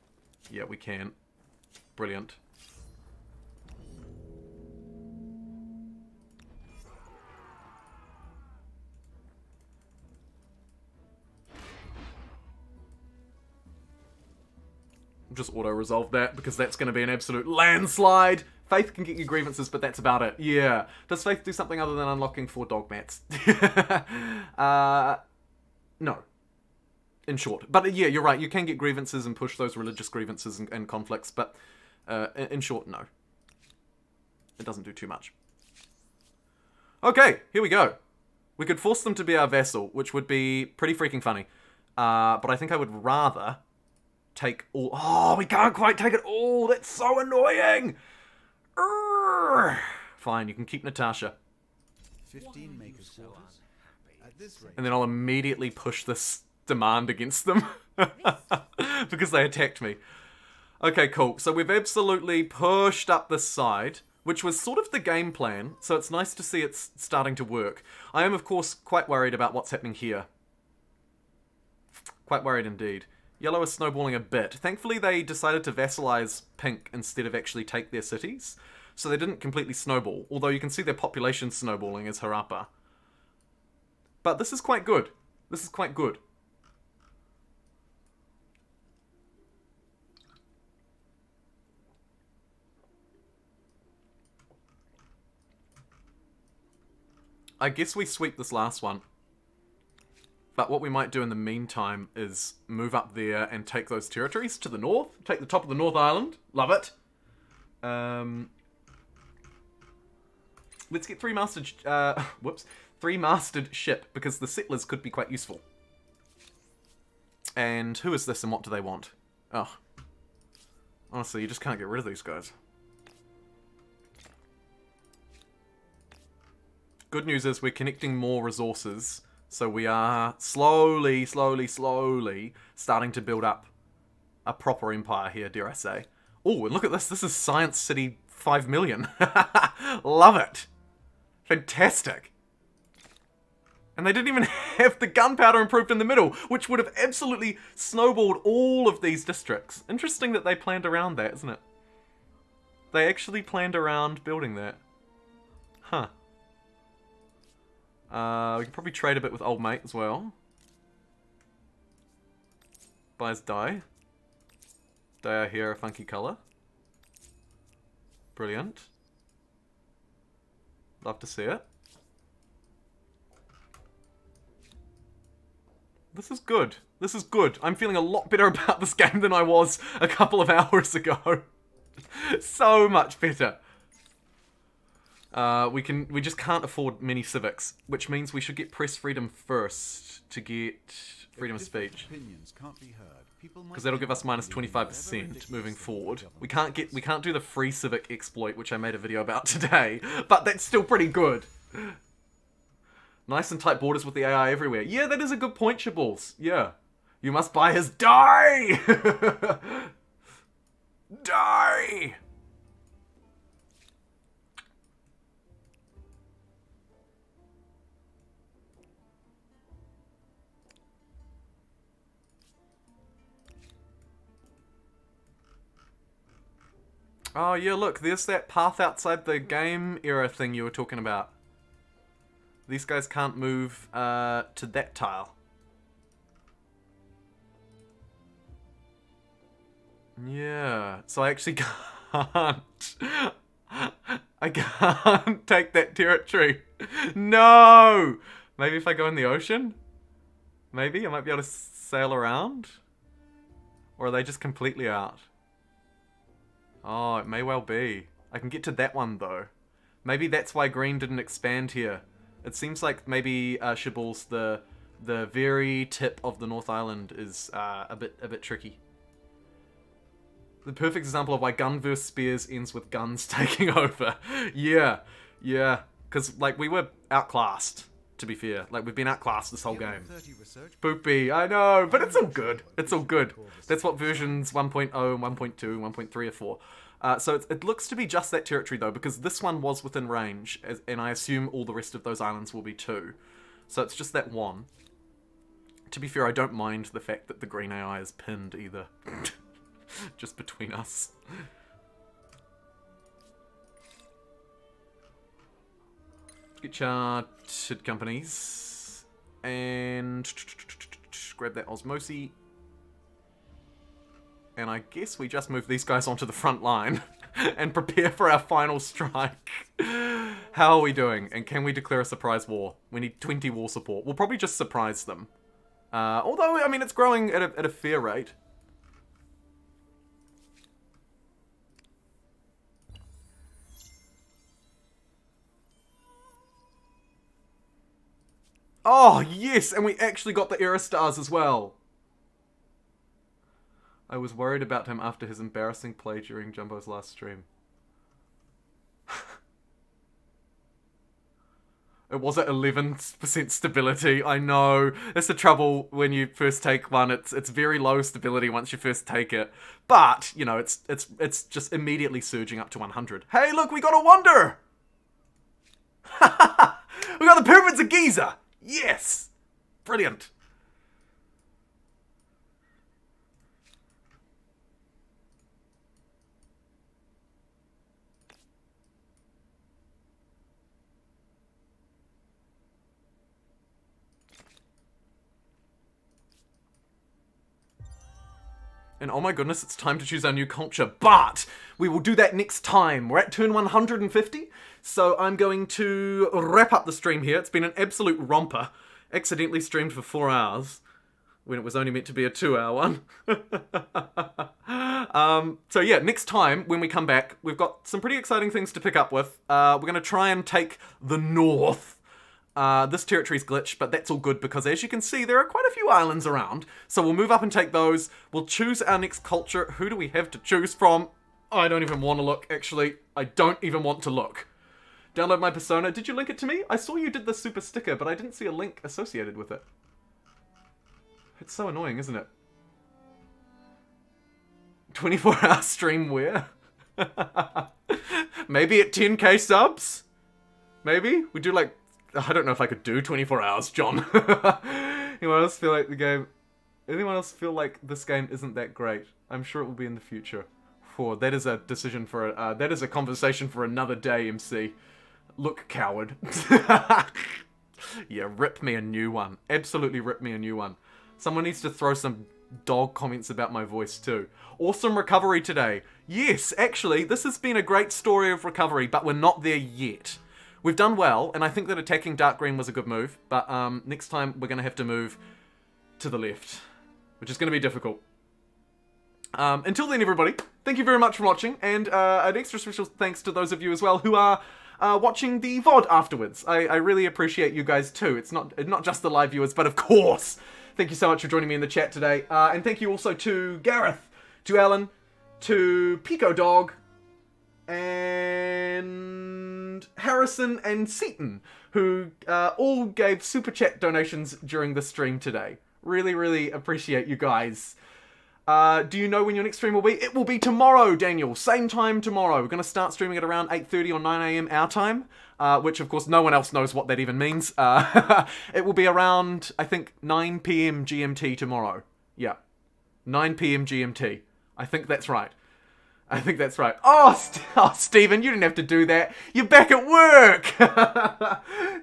Yeah, we can. Brilliant. Just auto-resolve that, because that's going to be an absolute landslide. Faith can get you grievances, but that's about it. Yeah. Does Faith do something other than unlocking 4 dog mats? No. In short. But yeah, you're right, you can get grievances and push those religious grievances and conflicts, but in short, no. It doesn't do too much. Okay, here we go. We could force them to be our vassal, which would be pretty freaking funny. But I think I would rather take all... Oh, we can't quite take it all! That's so annoying! Urgh. Fine, you can keep Natasha. 15 makers quarters. At this rate, And then I'll immediately push this demand against them. Because they attacked me. Okay, cool. So we've absolutely pushed up this side, which was sort of the game plan, so it's nice to see it's starting to work. I am, of course, quite worried about what's happening here. Quite worried indeed. Yellow is snowballing a bit. Thankfully, they decided to vassalize pink instead of actually take their cities, so they didn't completely snowball, although you can see their population snowballing as Harappa. But this is quite good. This is quite good. I guess we sweep this last one. But what we might do in the meantime is move up there and take those territories to the north. Take the top of the North Island. Love it. Let's get three-masted ship, because the settlers could be quite useful. And who is this and what do they want? Oh. Honestly, you just can't get rid of these guys. Good news is we're connecting more resources, so we are slowly starting to build up a proper empire here, dare I say. Oh, and look at this. This is Science City 5 million. Love it. Fantastic. And they didn't even have the gunpowder improved in the middle, which would have absolutely snowballed all of these districts. Interesting that they planned around that, isn't it? They actually planned around building that. Huh. We can probably trade a bit with old mate as well. Buys dye. Dye here, a funky colour. Brilliant. Love to see it. This is good. This is good. I'm feeling a lot better about this game than I was a couple of hours ago. So much better. We just can't afford many civics, which means we should get press freedom first to get freedom of speech. Because that'll give us minus 25% moving forward. We can't do the free civic exploit, which I made a video about today, but that's still pretty good. Nice and tight borders with the AI everywhere. Yeah, that is a good point, Shaballs. Yeah. You must buy his dye! Dye! Oh yeah, look, there's that path outside the game era thing you were talking about. These guys can't move to that tile. Yeah, so I actually can't. I can't take that territory. No! Maybe if I go in the ocean? Maybe I might be able to sail around? Or are they just completely out? Oh, it may well be. I can get to that one though. Maybe that's why green didn't expand here. It seems like maybe Shaballs, the very tip of the North Island is a bit tricky. The perfect example of why gun versus spears ends with guns taking over. Yeah, because like we were outclassed. To be fair, like we've been outclassed this whole game. Poopy, I know, but it's all good. It's all good. That's what versions 1.0, 1.2, 1.3 are for. So it looks to be just that territory though, because this one was within range, and I assume all the rest of those islands will be too. So it's just that one. To be fair, I don't mind the fact that the green AI is pinned either. Just between us. Get charted companies. And grab that osmosis. And I guess we just move these guys onto the front line and prepare for our final strike. How are we doing? And can we declare a surprise war? We need 20 war support. We'll probably just surprise them. Although, I mean, it's growing at a fair rate. Oh, yes! And we actually got the era stars as well. I was worried about him after his embarrassing play during Jumbo's last stream. It was at 11% stability, I know. That's the trouble when you first take one. It's very low stability once you first take it. But, you know, it's just immediately surging up to 100. Hey, look, we got a wonder! We got the Pyramids of Giza! Yes! Brilliant. And oh my goodness, it's time to choose our new culture, but we will do that next time. We're at turn 150, so I'm going to wrap up the stream here. It's been an absolute romper, accidentally streamed for 4 hours when it was only meant to be a 2-hour one. So yeah, next time when we come back, we've got some pretty exciting things to pick up with. We're going to try and take the north. This territory's glitched, but that's all good because as you can see, there are quite a few islands around. So we'll move up and take those. We'll choose our next culture. Who do we have to choose from? I don't even want to look, actually. I don't even want to look. Download my persona. Did you link it to me? I saw you did the super sticker, but I didn't see a link associated with it. It's so annoying, isn't it? 24-hour stream where? Maybe at 10k subs? Maybe? We do like... I don't know if I could do 24 hours, John. Anyone else feel like the game... Anyone else feel like this game isn't that great? I'm sure it will be in the future. That is a decision for... that is a conversation for another day, MC. Look, coward. Yeah, rip me a new one. Absolutely rip me a new one. Someone needs to throw some dog comments about my voice too. Awesome recovery today. Yes, actually, this has been a great story of recovery, but we're not there yet. We've done well, and I think that attacking dark green was a good move, but next time we're going to have to move to the left, which is going to be difficult. Until then, everybody, thank you very much for watching, and an extra special thanks to those of you as well who are watching the VOD afterwards. I really appreciate you guys too. It's not just the live viewers, but of course, thank you so much for joining me in the chat today. And thank you also to Gareth, to Alan, to Pico Dog, and Harrison and Seaton, who all gave super chat donations during the stream today. Really, really appreciate you guys. Do you know when your next stream will be? It will be tomorrow, Daniel. Same time tomorrow. We're going to start streaming at around 8:30 or 9 AM our time, which of course no one else knows what that even means. It will be around, I think, 9 PM GMT tomorrow. Yeah. 9 PM GMT. I think that's right. I think that's right. Oh, Stephen, you didn't have to do that. You're back at work.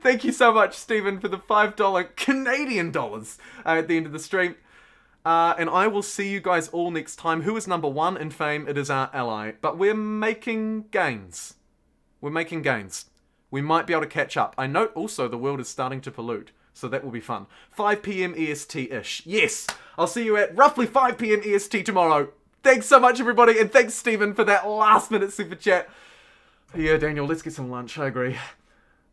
Thank you so much, Stephen, for the $5 Canadian dollars at the end of the stream. And I will see you guys all next time. Who is number 1 in fame? It is our ally. But we're making gains. We're making gains. We might be able to catch up. I note also the world is starting to pollute. So that will be fun. 5 PM EST-ish. Yes! I'll see you at roughly 5 PM EST tomorrow. Thanks so much, everybody. And thanks, Stephen, for that last-minute super chat. Yeah, Daniel, let's get some lunch. I agree.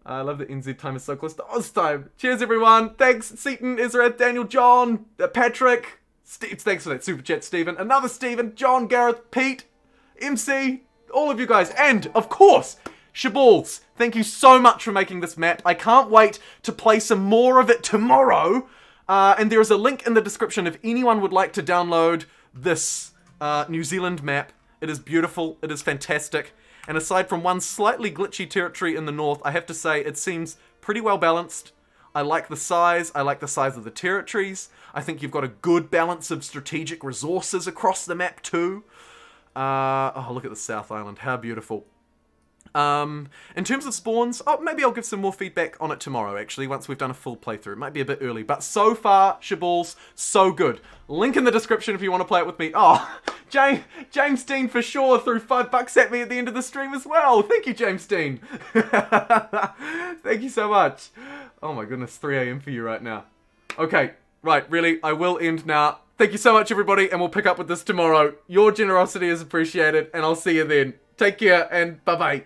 I love that NZ time is so close to Oz time. Cheers, everyone. Thanks, Seaton, Ezra, Daniel, John, Patrick. Thanks for that super chat, Stephen. Another Stephen, John, Gareth, Pete, MC, all of you guys. And, of course, Shaballs. Thank you so much for making this map. I can't wait to play some more of it tomorrow. And there is a link in the description if anyone would like to download this New Zealand map. It is beautiful. It is fantastic. And aside from one slightly glitchy territory in the north, I have to say it seems pretty well balanced. I like the size. I like the size of the territories. I think you've got a good balance of strategic resources across the map too. Oh, look at the South Island. How beautiful. In terms of spawns, maybe I'll give some more feedback on it tomorrow, actually, once we've done a full playthrough. It might be a bit early, but so far, Shaballs, so good. Link in the description if you want to play it with me. Oh, James Dean for sure threw $5 at me at the end of the stream as well. Thank you, James Dean. Thank you so much. Oh my goodness, 3 AM for you right now. Okay, right, really, I will end now. Thank you so much, everybody, and we'll pick up with this tomorrow. Your generosity is appreciated, and I'll see you then. Take care, and bye-bye.